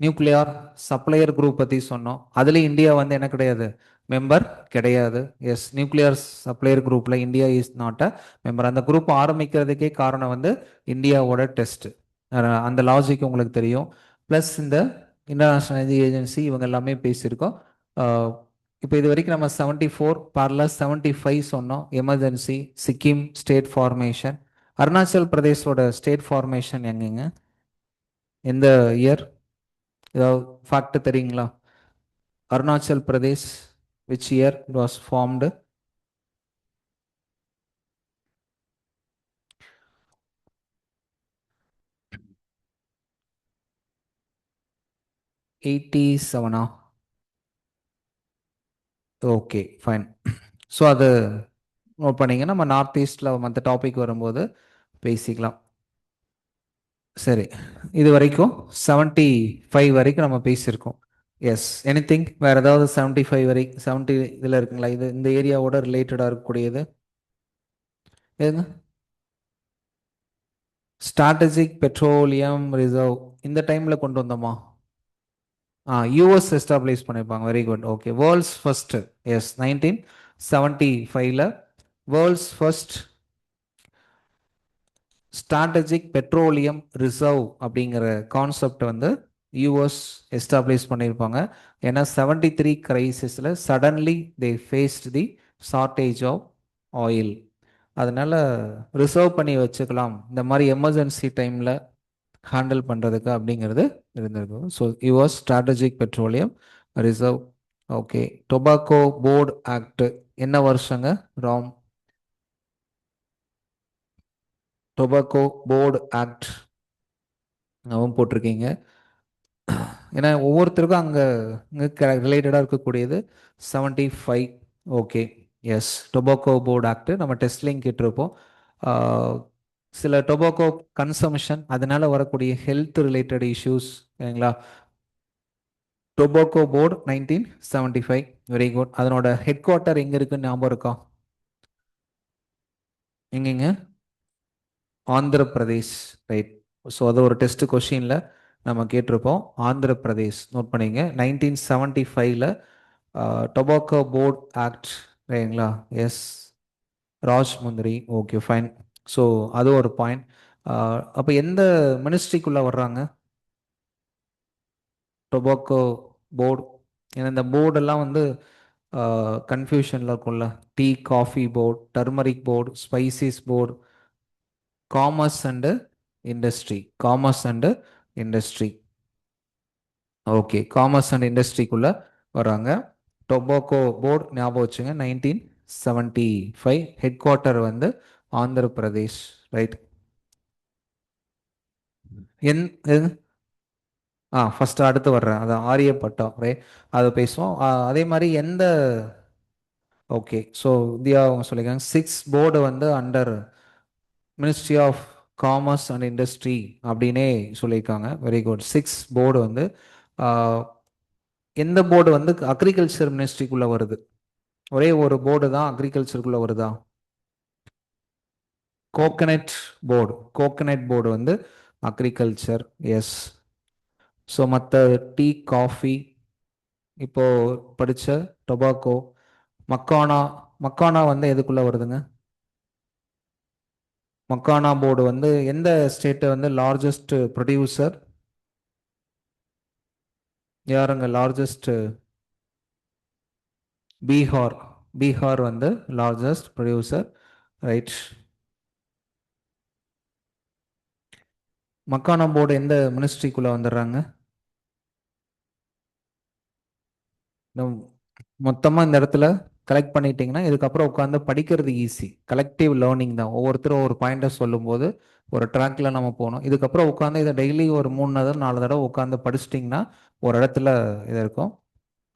[SPEAKER 1] நியூக்ளியர் சப்ளையர் குரூப் பற்றி சொன்னோம். அதுலேயும் இந்தியா வந்து என்ன கிடையாது, மெம்பர் கிடையாது. எஸ், நியூக்ளியர் சப்ளையர் குரூப்பில் India is not a member. அந்த குரூப் ஆரம்பிக்கிறதுக்கே காரணம் வந்து இந்தியாவோட டெஸ்ட். அந்த லாஜிக் உங்களுக்கு தெரியும். ப்ளஸ் இந்த இன்டர்நேஷ்னல் எனர்ஜி ஏஜென்சி இவங்க எல்லாமே பேசியிருக்கோம். இப்போ இது வரைக்கும் நம்ம 74 பார்ல 75 சொன்னோம். Emergency, Sikkim state formation, Arunachal பிரதேஷோட ஸ்டேட் ஃபார்மேஷன் எங்கெங்க, எந்த இயர், ஏதாவது ஃபேக்ட் தெரியுங்களா? Arunachal Pradesh which year it was formed? 87? Okay fine. So அது நோட் பண்ணிங்கன்னா நம்ம நார்த் ஈஸ்டில் மற்ற டாபிக் வரும்போது பேசிக்கலாம். சரி, இது வரைக்கும் 75 வரைக்கும் நம்ம பேசியிருக்கோம். எஸ், எனிதிங் வேறு ஏதாவது 75 வரை 70 இதில் இருக்குங்களா? இது இந்த ஏரியாவோட ரிலேட்டடாக இருக்கக்கூடியது எதுங்க? ஸ்ட்ராட்டஜிக் பெட்ரோலியம் ரிசர்வ் இந்த டைமில் கொண்டு வந்தோமா? யூஎஸ் எஸ்டாப்ளிஷ் பண்ணியிருப்பாங்க. Very good, okay. World's first, yes, 1975ல் world's first strategic petroleum reserve அப்படிங்கிற கான்செப்ட் வந்து யூஎஸ் எஸ்டாப்ளிஷ் பண்ணியிருப்பாங்க. ஏன்னா 73 கிரைசிஸில் suddenly they faced the shortage of oil. அதனால ரிசர்வ் பண்ணி வச்சுக்கலாம் இந்த மாதிரி எமர்ஜென்சி டைமில் ஹேண்டில் பண்ணுறதுக்கு அப்படிங்கிறது இருந்திருக்கும். So US strategic petroleum reserve. Okay. Tobacco board act என்ன வருஷங்க ராம்? டொபாக்கோ போர்டு ஆக்ட் போட்டிருக்கீங்க. ஏன்னா ஒவ்வொருத்தருக்கும் அங்கே ரிலேட்டடாக இருக்கக்கூடியது 75. Okay, yes. Tobacco board act நம்ம டெஸ்ட் லிங்க் கேட்டிருப்போம். சில டொபாக்கோ கன்சம்ஷன் அதனால வரக்கூடிய ஹெல்த் ரிலேட்டட் இஷ்யூஸ், சரிங்களா? Tobacco board 1975, very good. அதனோட ஹெட் குவார்ட்டர் எங்கே இருக்குன்னு ஞாபகம் இருக்கா? எங்கெங்க? ஆந்திர பிரதேஷ், ரைட். ஸோ அது ஒரு டெஸ்ட் கொஷினில் நம்ம கேட்டிருப்போம். ஆந்திர பிரதேஷ் நோட் பண்ணிங்க. 1975ல் டொபாக்கோ போர்ட் ஆக்ட், ரைங்களா? Yes, Rajahmundry, okay fine. So அது ஒரு பாயிண்ட். அப்போ எந்த மினிஸ்ட்ரிக்குள்ளே வர்றாங்க டொபாக்கோ போர்டு? ஏன்னா இந்த போர்டெல்லாம் வந்து கன்ஃபியூஷனில் இருக்கும்ல. Tea coffee board, turmeric board, spices board, commerce and industry, commerce and industry. Okay, commerce and இண்டஸ்ட்ரிக்குள்ளே வராங்க. டொபாக்கோ போர்டு ஞாபகம் வச்சுங்க. 1975 ஹெட் குவார்ட்டர் வந்து ஆந்திர பிரதேஷ், ரைட். என் ஃபர்ஸ்ட் அடுத்து வர்றேன், அதான் ஆரியப்பட்டம், ரைட். அதை பேசுவோம். அதே மாதிரி எந்த ஓகே. ஸோ இந்தியா அவங்க சொல்லியிருக்காங்க 6 போர்டு வந்து under ministry of commerce and industry அப்படின்னே சொல்லியிருக்காங்க. Very good. 6 போர்டு வந்து எந்த போர்டு வந்து அக்ரிகல்ச்சர் மினிஸ்ட்ரிக்குள்ளே வருது? ஒரே ஒரு போர்டு தான் அக்ரிகல்ச்சருக்குள்ளே வருதா? கோகனட் போர்டு, கோகனட் போர்டு வந்து அக்ரிகல்ச்சர், எஸ். ஸோ மற்ற டீ காஃபி இப்போ படித்த டொபாக்கோ, மக்கானா, மக்கானா வந்து எதுக்குள்ளே வருதுங்க? மக்கானா போர்டு வந்து எந்த ஸ்டேட் வந்து லார்ஜஸ்ட் ப்ரொடியூசர்? யாருங்க லார்ஜஸ்ட்? பீகார். பீகார் வந்து largest producer. Right. Makhana board எந்த மினிஸ்ட்ரிக்குள்ள வந்துடுறாங்க? மொத்தமாக இந்த இடத்துல கலெக்ட் பண்ணிட்டீங்கன்னா இதுக்கப்புறம் உட்காந்து படிக்கிறது ஈஸி. கலெக்டிவ் லேர்னிங் தான். ஒவ்வொருத்தரும் ஒரு பாயிண்டை சொல்லும்போது ஒரு ட்ராக்ல நம்ம போகணும். இதுக்கப்புறம் உட்காந்து இதை டெய்லி ஒரு 3 தடவை 4 தடவை உட்காந்து படிச்சிட்டிங்கன்னா ஒரு இடத்துல இது இருக்கும்.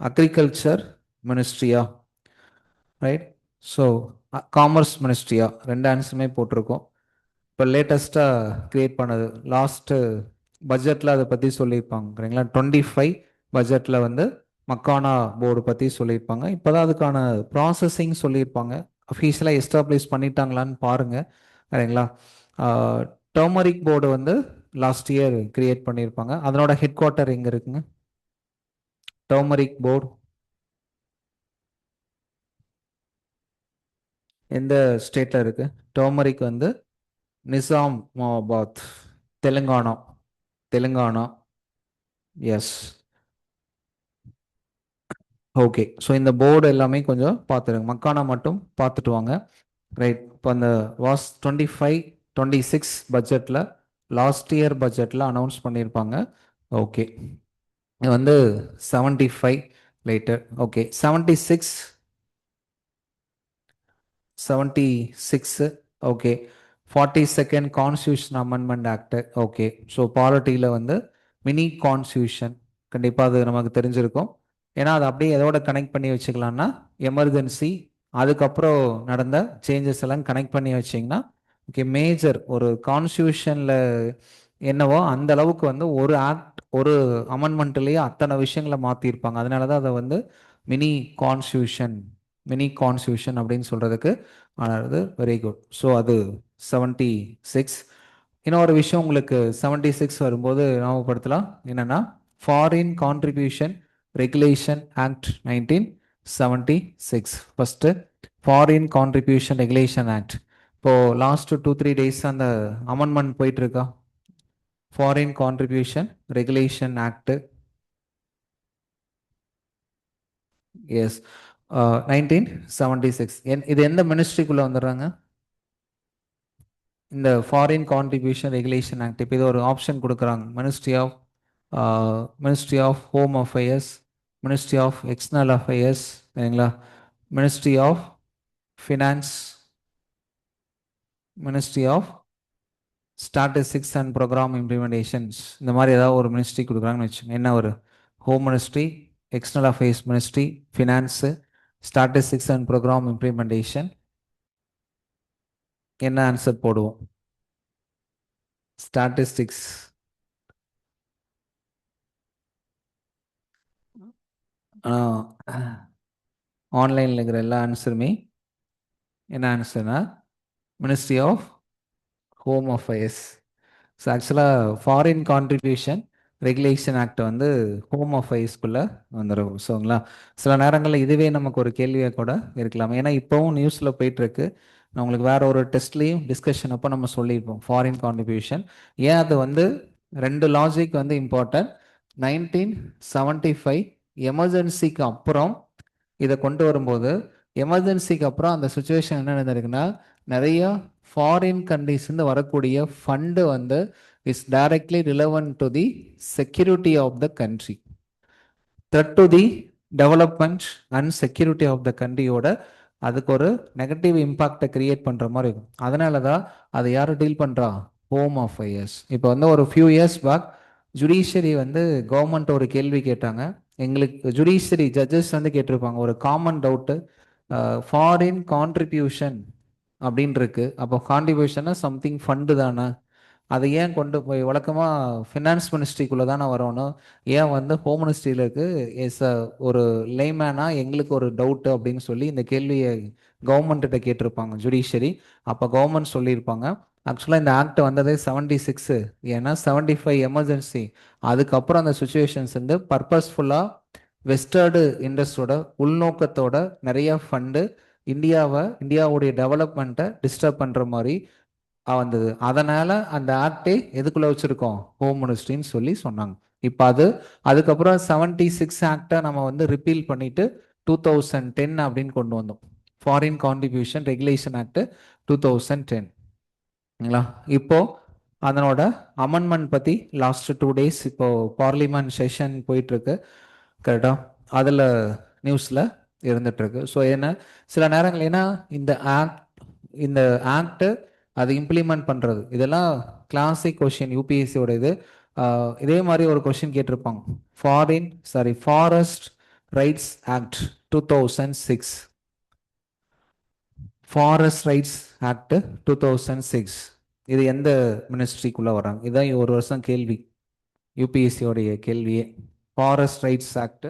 [SPEAKER 1] அக்ரிகல்ச்சர் மினிஸ்ட்ரியா? ரைட். ஸோ காமர்ஸ் மினிஸ்ட்ரியா? ரெண்டு ஆன்சருமே போட்டிருக்கோம். இப்போ லேட்டஸ்ட்டாக க்ரியேட் பண்ணது லாஸ்ட்டு பட்ஜெட்டில் அதை பற்றி சொல்லியிருப்பாங்க சரிங்களா. 25 பட்ஜெட்டில் வந்து மக்கானா போர்டு பற்றி சொல்லியிருப்பாங்க. இப்போ தான் அதுக்கான ப்ராசஸிங் சொல்லியிருப்பாங்க. அஃபீஷியலாக எஸ்டாப்ளிஷ் பண்ணிட்டாங்களான்னு பாருங்கள் சரிங்களா. டர்மரிக் போர்டு வந்து லாஸ்ட் இயர் கிரியேட் பண்ணியிருப்பாங்க. அதனோட ஹெட் குவார்ட்டர் எங்கே இருக்குங்க? டர்மரிக் போர்டு எந்த ஸ்டேட்டில் இருக்குது? டர்மரிக் வந்து Nizamabad, Telangana. Telangana. Yes. Okay. So இந்த போர்டு எல்லாமே கொஞ்சம் பார்த்துருங்க. மக்கானா மட்டும் பார்த்துட்டு வாங்க. ரைட். இப்போ அந்த 25-26 பட்ஜெட்டில் லாஸ்ட் இயர் பட்ஜெட்டில் அனௌன்ஸ் பண்ணியிருப்பாங்க. ஓகே. இது வந்து 75 later. Okay. 76. 76. Okay. 42nd constitution amendment act. Okay. So பாலிட்டியில் வந்து மினி கான்ஸ்டியூஷன் கண்டிப்பாக அது நமக்கு தெரிஞ்சிருக்கும். ஏன்னா அதை அப்படியே எதோட கனெக்ட் பண்ணி வச்சுக்கலாம்னா எமர்ஜென்சி அதுக்கப்புறம் நடந்த சேஞ்சஸ் எல்லாம் கனெக்ட் பண்ணி வச்சிங்கன்னா ஓகே. மேஜர் ஒரு கான்ஸ்டியூஷனில் என்னவோ அந்த அளவுக்கு வந்து ஒரு ஆக்ட் ஒரு அமெண்ட்மெண்ட்லேயே அத்தனை விஷயங்களை மாற்றிருப்பாங்க. அதனால தான் அதை வந்து மினி கான்ஸ்டியூஷன் மினி கான்ஸ்டியூஷன் அப்படின்னு சொல்கிறதுக்கு ஆனது. Very good. ஸோ அது 76. இன்னொரு விஷயம் உங்களுக்கு 76 வரும்போது ஞாபகப்படுத்தலாம். என்னென்னா foreign contribution regulation act 1976. First foreign contribution regulation act. இப்போது லாஸ்ட் 2-3 டேஸ் அந்த அமெண்ட்மெண்ட் போயிட்டுருக்கா? Foreign contribution regulation act. Yes. 1976. இது எந்த மினிஸ்ட்ரிக்குள்ளே வந்துடுறாங்க? இந்த ஃபாரின் கான்ட்ரிபியூஷன் ரெகுலேஷன் ஆக்ட். இப்போ இது ஒரு ஆப்ஷன் கொடுக்குறாங்க. Ministry of home affairs, ministry of external affairs சரிங்களா, ministry of finance, ministry of statistics and programme implementations. இந்த மாதிரி ஏதாவது ஒரு மினிஸ்ட்ரி கொடுக்குறாங்கன்னு வச்சுக்கோங்க. என்ன ஒரு home ministry, external affairs ministry, finance, statistics and programme implementation. என்ன ஆன்சர் போடுவோம்? ஸ்டாட்டிஸ்டிக்ஸ். ஆன்லைனில் இருக்கிற எல்லா ஆன்சருமே என்ன ஆன்சர்னா ministry of home affairs. So ஆக்சுவலாக ஃபாரின் கான்ட்ரிபியூஷன் ரெகுலேஷன் ஆக்ட் வந்து ஹோம் அஃபேர்ஸ்குள்ளே வந்துடும். ஸோங்களா சில நேரங்களில் இதுவே நமக்கு ஒரு கேள்வியாக கூட இருக்கலாம். ஏன்னா இப்போவும் நியூஸில் போயிட்டுருக்கு. நான் உங்களுக்கு வேற ஒரு டெஸ்ட்லேயும் டிஸ்கஷன் அப்போ நம்ம சொல்லியிருப்போம் ஃபாரின் கான்ட்ரிபியூஷன். ஏன் அது வந்து ரெண்டு லாஜிக் வந்து இம்பார்ட்டன்ட். 1975 எமர்ஜென்சிக்கு அப்புறம் இதை கொண்டு வரும்போது எமர்ஜென்சிக்கு அப்புறம் அந்த சுச்சுவேஷன் என்ன நடந்திருக்குன்னா நிறைய ஃபாரின் கண்ட்ரிஸ்லேருந்து வரக்கூடிய ஃபண்டு வந்து is directly relevant to the security of the country, threat to the development and security of the கண்ட்ரியோட அதுக்கு ஒரு நெகட்டிவ் இம்பாக்டை கிரியேட் பண்ணுற மாதிரி இருக்கும். அதனால தான் அதை யார் டீல் பண்ணுறா? Home affairs. இப்போ வந்து ஒரு ஃபியூ இயர்ஸ் பேக் ஜுடிஷியரி வந்து கவர்மெண்ட் ஒரு கேள்வி கேட்டாங்க. எங்களுக்கு ஜுடிஷியரி ஜட்ஜஸ் வந்து கேட்டிருப்பாங்க ஒரு காமன் டவுட்டு. ஃபாரின் கான்ட்ரிபியூஷன் அப்படின்னு இருக்கு. அப்போ கான்ட்ரிபியூஷன்னா சம்திங் ஃபண்டு தானே, அதை ஏன் கொண்டு போய் வழக்கமாக ஃபினான்ஸ் மினிஸ்ட்ரிக்குள்ளே தானே வரணும், ஏன் வந்து ஹோம் மினிஸ்ட்ரியில் இருக்கு? எஸ் ஒரு லேமேனாக எங்களுக்கு ஒரு டவுட்டு அப்படின்னு சொல்லி இந்த கேள்வியை கவர்மெண்ட்டிட்ட கேட்டிருப்பாங்க ஜுடிஷியரி. அப்போ கவர்மெண்ட் சொல்லியிருப்பாங்க ஆக்சுவலாக இந்த ஆக்ட் வந்ததே 76. ஏன்னா 75 எமர்ஜென்சி. அதுக்கப்புறம் அந்த சுச்சுவேஷன்ஸ் வந்து பர்பஸ்ஃபுல்லாக வெஸ்டர்டு இண்டஸ்ட்ரியோட உள்நோக்கத்தோட நிறைய ஃபண்டு இந்தியாவுடைய டெவலப்மெண்ட்டை டிஸ்டர்ப் பண்ணுற மாதிரி வந்தது. அதனால அந்த ஆக்டே எதுக்குள்ள வச்சிருக்கோம், ஹோம் மினிஸ்ட்ரின்னு சொல்லி சொன்னாங்க. இப்போ அதுக்கப்புறம் 76 ஆக்டை நம்ம வந்து ரிப்பீல் பண்ணிட்டு 2010 அப்படின்னு கொண்டு வந்தோம். ஃபாரின் கான்ட்ரிபியூஷன் ரெகுலேஷன் ஆக்ட் 2010ங்களா. இப்போ அதனோட அமெண்ட்மெண்ட் பத்தி லாஸ்ட் 2 days இப்போ பார்லிமெண்ட் செஷன் போயிட்டு இருக்கு கரெக்டா. அதில் நியூஸில் இருந்துட்டு இருக்கு. ஸோ என்ன சில நேரங்கள் ஏன்னா இந்த ஆக்ட் அது இம்ப்ளிமெண்ட் பண்றது இதெல்லாம் கிளாசிக் கொஷின் யூபிஎஸ்சியோட இது. இதே மாதிரி ஒரு கொஷின் கேட்டிருப்பாங்க. Forest rights act 2006. Forest rights act 2006 இது எந்த மினிஸ்ட்ரிக்குள்ள வராங்க, இதான் ஒரு வருஷம் கேள்வி, யூபிஎஸ்சியோடைய கேள்வியே. ஃபாரஸ்ட் ரைட்ஸ் ஆக்ட்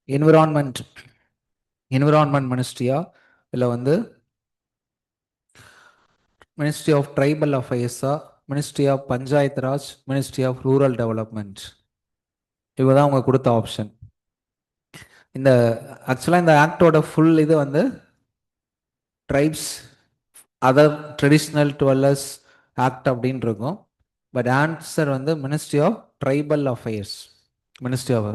[SPEAKER 1] என்விரான்மெண்ட் மினிஸ்ட்ரியா இல்லை வந்து மினிஸ்ட்ரி ஆஃப் ட்ரைபல் அஃபேர்ஸா, ministry of panchayat Raj, ministry of rural development, இவங்க தான் அவங்க கொடுத்த ஆப்ஷன். இந்த ஆக்சுவலாக இந்த ஆக்டோட ஃபுல் இது வந்து tribes other traditional dwellers act அப்படின்னு இருக்கும். பட் ஆன்சர் வந்து ministry of tribal affairs. Ministry of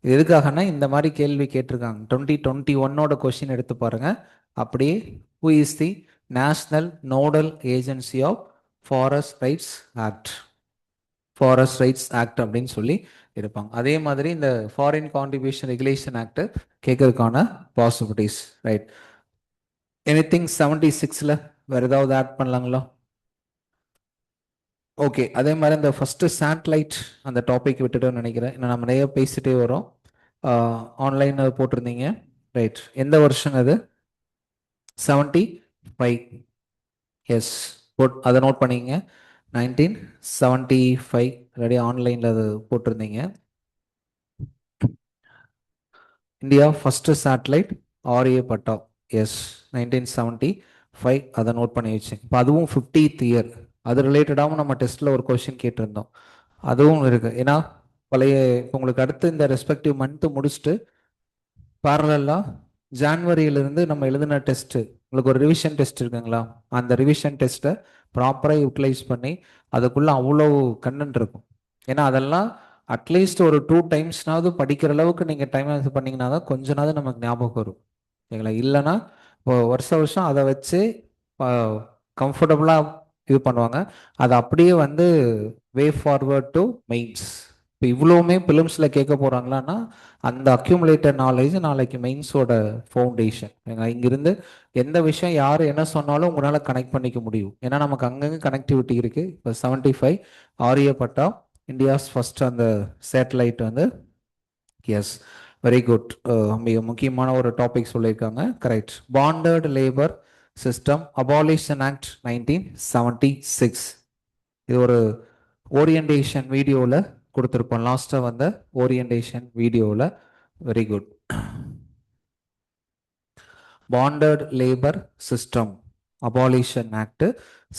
[SPEAKER 1] இது எதுக்காகனா இந்த மாதிரி கேள்வி கேட்டிருக்காங்க. 2021 கொஸ்டின் எடுத்து பாருங்க. அப்படியே who is the national nodal agency of forest rights act, forest rights act அப்படின்னு சொல்லி இருப்பாங்க. அதே மாதிரி இந்த ஃபாரின் கான்ட்ரிபியூஷன் ரெகுலேஷன் ஆக்ட் கேட்கறதுக்கான பாசிபிலிட்டிஸ். ரைட். எனிதிங் 76ல வேற ஏதாவது ஆட் பண்ணலாங்களா? ஓகே. அதே மாதிரி இந்த ஃபர்ஸ்ட் சேட்டலைட் அந்த டாபிக் விட்டுட்டோம்னு நினைக்கிறேன். இன்னும் நம்ம நிறைய பேசிட்டே வரோம். ஆன்லைனில் போட்டிருந்தீங்க. ரைட். எந்த வருஷம் அது? 75. எஸ், அதை நோட் பண்ணிங்க. 1975 ரெடி ஆன்லைனில் அது போட்டிருந்தீங்க. இந்தியா ஃபர்ஸ்ட் சேட்டலைட் ஆர்ஏ பட்டா. எஸ், 1975 அதை நோட் பண்ணி வச்சு. இப்போ அதுவும் 50th இயர். அது ரிலேட்டடாகவும் நம்ம டெஸ்ட்டில் ஒரு கொஷின் கேட்டிருந்தோம். அதுவும் இருக்குது. ஏன்னா பழைய இப்போ உங்களுக்கு அடுத்து இந்த ரெஸ்பெக்டிவ் மந்த்து முடிச்சுட்டு பேரலாக ஜான்வரியிலிருந்து நம்ம எழுதின டெஸ்ட்டு உங்களுக்கு ஒரு ரிவிஷன் டெஸ்ட் இருக்குங்களா, அந்த ரிவிஷன் டெஸ்ட்டை ப்ராப்பராக யூட்டிலைஸ் பண்ணி அதுக்குள்ளே அவ்வளோ கண்டென்ட் இருக்கும். ஏன்னா அதெல்லாம் அட்லீஸ்ட் ஒரு 2 டைம்ஸ்னாவது படிக்கிற அளவுக்கு நீங்கள் டைம் இது பண்ணிங்கன்னா தான் கொஞ்ச நாள் நமக்கு ஞாபகம் வரும் சரிங்களா. இல்லைன்னா இப்போ வருஷம் அதை வச்சு கம்ஃபர்டபுளாக இது பண்ணுவாங்க. அது அப்படியே வந்து வே ஃபார்வர்ட் டு மெயின்ஸ். இப்போ இவ்வளோவுமே பிலிம்ஸில் கேட்க போகிறாங்களான்னா அந்த அக்யூமுலேட்டட் நாலேஜ் நாளைக்கு மெயின்ஸோட ஃபவுண்டேஷன். இங்கிருந்து எந்த விஷயம் யார் என்ன சொன்னாலும் உங்களால் கனெக்ட் பண்ணிக்க முடியும். ஏன்னா நமக்கு அங்கங்கே கனெக்டிவிட்டி இருக்குது. இப்போ 75 ஆரியப்பட்டா இந்தியாஸ் ஃபர்ஸ்ட் அந்த சேட்டலைட் வந்து. Yes, very good. மிக முக்கியமான ஒரு டாபிக் சொல்லியிருக்காங்க. Correct. Bonded labour system abolition act 1976. இது ஒரு ஓரியன்டேஷன் வீடியோவில் கொடுத்துருப்போம். லாஸ்ட்டாக வந்த ஓரியன்டேஷன் வீடியோவில். Very good. Bonded labour system abolition act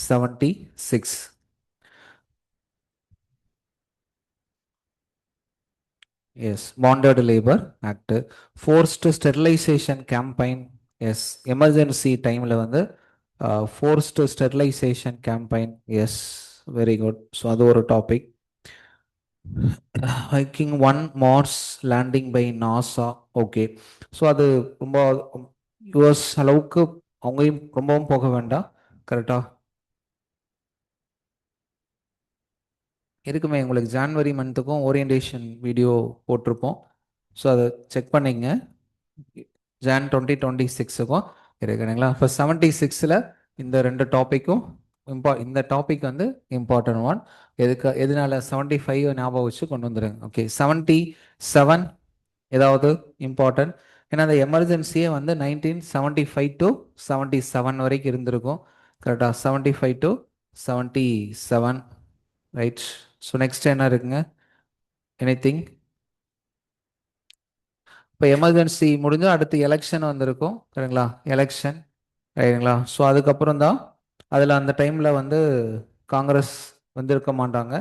[SPEAKER 1] 76. Yes, bonded labour act. Forced sterilisation campaign. Yes, emergency டைமில் வந்து forced sterilisation campaign. Yes, very good. So அது ஒரு topic. Hiking 1 Mars landing by NASA. Okay. So அது ரொம்ப US அளவுக்கு அவங்களையும் ரொம்பவும் போக வேண்டாம். கரெக்டா இருக்குமே. உங்களுக்கு ஜான்வரி மந்த்துக்கும் ஓரியன்டேஷன் வீடியோ போட்டிருப்போம். ஸோ அதை செக் பண்ணிங்க. ஜான் 2026க்கும் இருக்குங்களா. இப்போ 76ல் இந்த 2 டாப்பிக்கும் இந்த டாபிக் வந்து இம்பார்ட்டன்ட் ஒன். எதனால 75 ஞாபகம் வச்சு கொண்டு வந்துடுங்க. ஓகே. 77 ஏதாவது இம்பார்ட்டன்ட். ஏன்னா அந்த எமர்ஜென்சியே வந்து 1975 to 77 வரைக்கும் இருந்திருக்கும். கரெக்டாக 75 to 77. ரைட். ஸோ நெக்ஸ்ட் என்ன இருக்குங்க? எனிதிங்? இப்போ எமர்ஜென்சி முடிஞ்சால் அடுத்து எலெக்ஷன் வந்திருக்கும். சரிங்களா, எலெக்ஷன். ரைட்டுங்களா. ஸோ அதுக்கப்புறம் தான் அதில் அந்த டைமில் வந்து காங்கிரஸ் வந்திருக்க மாட்டாங்க.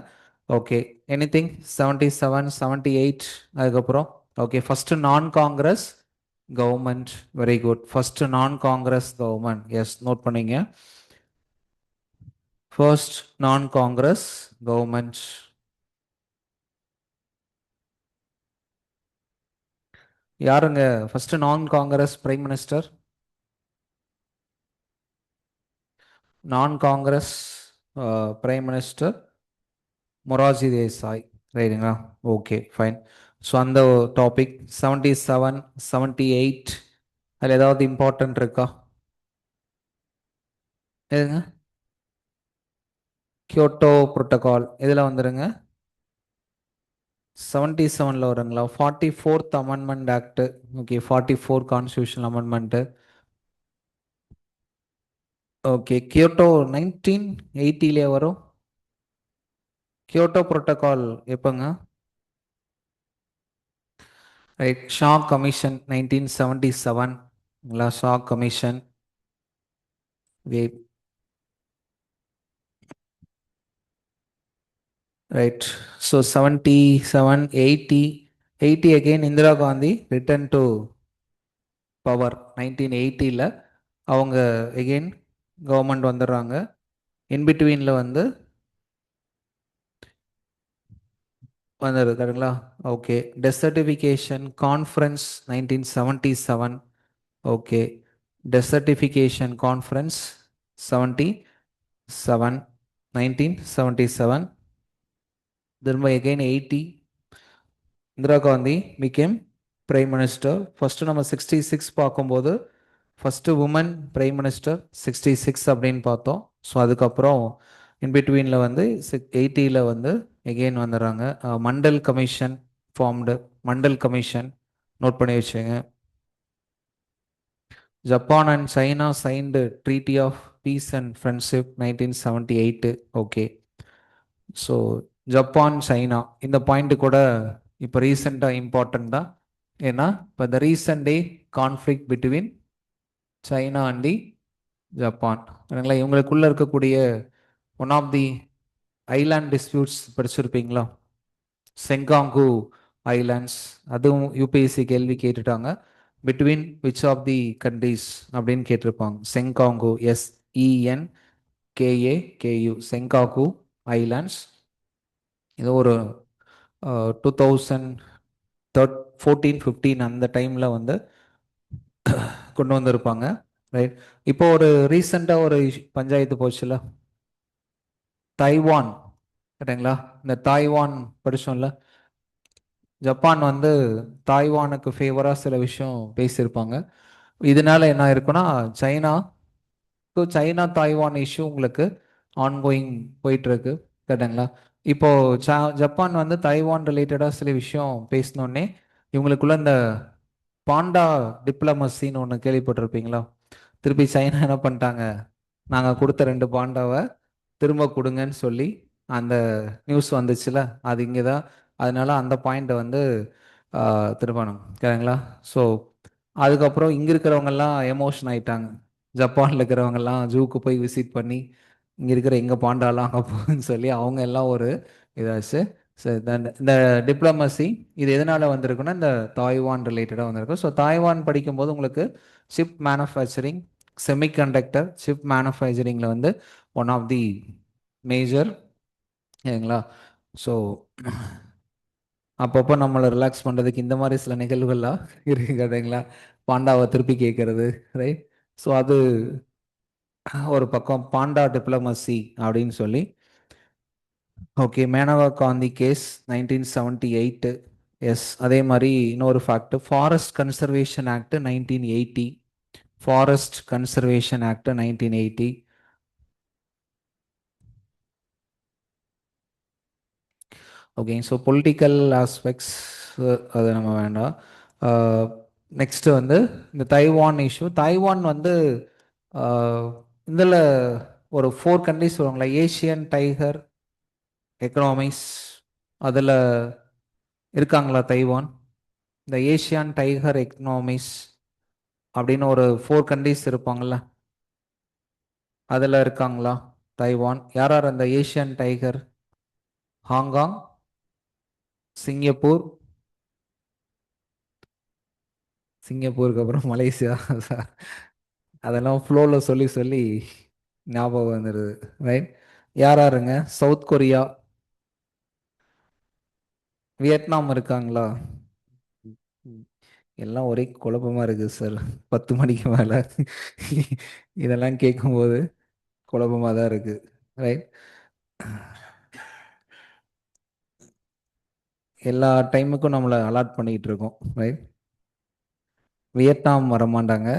[SPEAKER 1] ஓகே. எனிதிங் 77 78 அதுக்கப்புறம்? ஓகே. ஃபஸ்ட்டு நான் Congress government. Very good. First நான் காங்கிரஸ் கவர்மெண்ட். எஸ், நோட் பண்ணீங்க. ஃபர்ஸ்ட் நான் காங்கிரஸ் கவர்மெண்ட். யாருங்க ஃபர்ஸ்ட் நான் காங்கிரஸ் பிரைம் மினிஸ்டர்? நான் காங்கிரஸ் பிரைம் மினிஸ்டர் மொரார்ஜி தேசாய். ரைட்டுங்களா? Okay, fine. ஸோ அந்த டாபிக் 77, 78 அதில் ஏதாவது இம்பார்ட்டன்ட் இருக்கா? எதுங்க? கியோட்டோ புரோட்டோகால் இதில் வந்துருங்க. 77ல் வருங்களா? 44th amendment act. Okay, 44 constitution amendment. Okay, Kyoto 1980லே வரும். கியோட்டோ புரோட்டோகால் எப்போங்க? Right. Shah commission 1977. Shah commission. Right. So 77, 80, 80 again Indira Gandhi return to power 1980ல். அவங்க எகெயின் கவர்மெண்ட் வந்துடுறாங்க. இன்பிட்வீனில் வந்து வந்துடுது கரெக்டுங்களா? Okay. Desertification conference 1977. Okay. Desertification conference 77, 1977. திரும்ப again 80 Indira Gandhi became prime minister. First நம்ம 66 பார்க்கும்போது ஃபர்ஸ்ட் உமன் பிரைம் மினிஸ்டர் 66 அப்படின்னு பார்த்தோம். ஸோ அதுக்கப்புறம் இன்பிட்வீனில் வந்து 80ல் வந்து எகெயின் வந்துடுறாங்க. Mandal commission formed. Mandal commission note பண்ணி வச்சுங்க. Japan and China signed treaty of peace and friendship 1978. Okay. So Japan China இந்த பாயிண்ட் கூட இப்போ ரீசெண்டாக இம்பார்ட்டன்ட் தான். ஏன்னா இப்போ இந்த recent day conflict between China and the Japan. சரிங்களா? இவங்களுக்குள்ள இருக்கக்கூடிய one of the island disputes படிச்சிருப்பீங்களா? செங்காங்கு islands. அதுவும் யூபிஎஸ்சி கேள்வி கேட்டுட்டாங்க. Between which of the countries அப்படின்னு கேட்டிருப்பாங்க. செங்காங்கு, SENKAKU, செங்காகு ஐலாண்ட்ஸ். இது ஒரு 2014-15 அந்த டைமில் வந்து கொண்டு வந்திருப்பாங்க. ரைட். இப்போ ஒரு ரீசெண்டாக ஒரு பஞ்சாயத்து போச்சுல, தைவான். கரெக்டுங்களா? இந்த தாய்வான் படிச்சோம்ல. ஜப்பான் வந்து தாய்வானுக்கு ஃபேவராக சில விஷயம் பேசியிருப்பாங்க. இதனால என்ன இருக்குன்னா, சைனா தாய்வான் இஷ்யூ உங்களுக்கு ஆன்கோயிங் போயிட்டு இருக்கு. கரெக்டுங்களா? இப்போ ஜப்பான் வந்து தைவான் ரிலேட்டடாக சில விஷயம் பேசினோடனே இவங்களுக்குள்ள இந்த பாண்டா டிப்ளமசின்னு ஒன்று கேள்விப்பட்டிருப்பீங்களா? திருப்பி சைனா என்ன பண்ணிட்டாங்க, நாங்கள் கொடுத்த 2 பாண்டாவை திரும்ப கொடுங்கன்னு சொல்லி அந்த நியூஸ் வந்துச்சுல, அது இங்கே தான். அதனால அந்த பாயிண்ட்டை வந்து திரும்பணும். சரிங்களா? ஸோ அதுக்கப்புறம் இங்கே இருக்கிறவங்கெல்லாம் எமோஷன் ஆயிட்டாங்க. ஜப்பானில் இருக்கிறவங்கெல்லாம் ஜூக்கு போய் விசிட் பண்ணி இங்கே இருக்கிற எங்கள் பாண்டாலாம் அங்கே போகுன்னு சொல்லி அவங்க எல்லாம் ஒரு இதாச்சு. ஸோ இந்த டிப்ளமசி இது எதனால் வந்திருக்குன்னா இந்த தாய்வான் ரிலேட்டடாக வந்திருக்கும். ஸோ தாய்வான் படிக்கும்போது உங்களுக்கு சிப் மேனுஃபேக்சரிங், செமிகண்டக்டர் சிப் மேனுஃபேக்சரிங்கில் வந்து ஒன் ஆஃப் தி மேஜர். சரிங்களா? ஸோ அப்பப்போ நம்மளை ரிலாக்ஸ் பண்ணுறதுக்கு இந்த மாதிரி சில நிகழ்வுகள்லாம் இருக்கு. கதைங்களா? பாண்டாவை திருப்பி கேட்கறது. ரைட். ஸோ அது ஒரு பக்கம் பாண்டா டிப்ளமசி அப்படின்னு சொல்லி. Okay. Maneka Gandhi case 1978. Yes. அதே மாதிரி இன்னொரு fact, forest conservation act 1980. Forest conservation act 1980. Okay. So political aspects அது நம்ம வேண்டாம். நெக்ஸ்ட் வந்து இந்த தைவான் இஷ்யூ. தைவான் வந்து இதில் ஒரு 4 கண்ட்ரிஸ் வருவாங்களா, ஏஷியன் டைகர் எக்கனாமிக்ஸ் அதில் இருக்காங்களா தைவான்? இந்த ஏஷியன் டைகர் எக்கனாமிக்ஸ் அப்படின்னு ஒரு 4 கண்ட்ரிஸ் இருப்பாங்கள்ல, அதில் இருக்காங்களா தைவான்? யார் யார் அந்த ஏஷியன் டைகர்? ஹாங்காங், சிங்கப்பூர், சிங்கப்பூருக்கு அப்புறம் மலேசியா. அதெல்லாம் ஃப்ளோவில் சொல்லி சொல்லி ஞாபகம் வந்துடுது. ரைட். யாராருங்க? சவுத் கொரியா, வியட்நாம் இருக்காங்களா? ம். எல்லாம் ஒரே குழப்பமா இருக்கு சார். 10 மணிக்கு மேல இதெல்லாம் கேட்கும்போது குழப்பமா தான் இருக்கு. ரைட். எல்லா டைமுக்கும் நம்மளை அலாட் பண்ணிக்கிட்டு இருக்கோம். ரைட். வியட்நாம் வரமாட்டாங்க.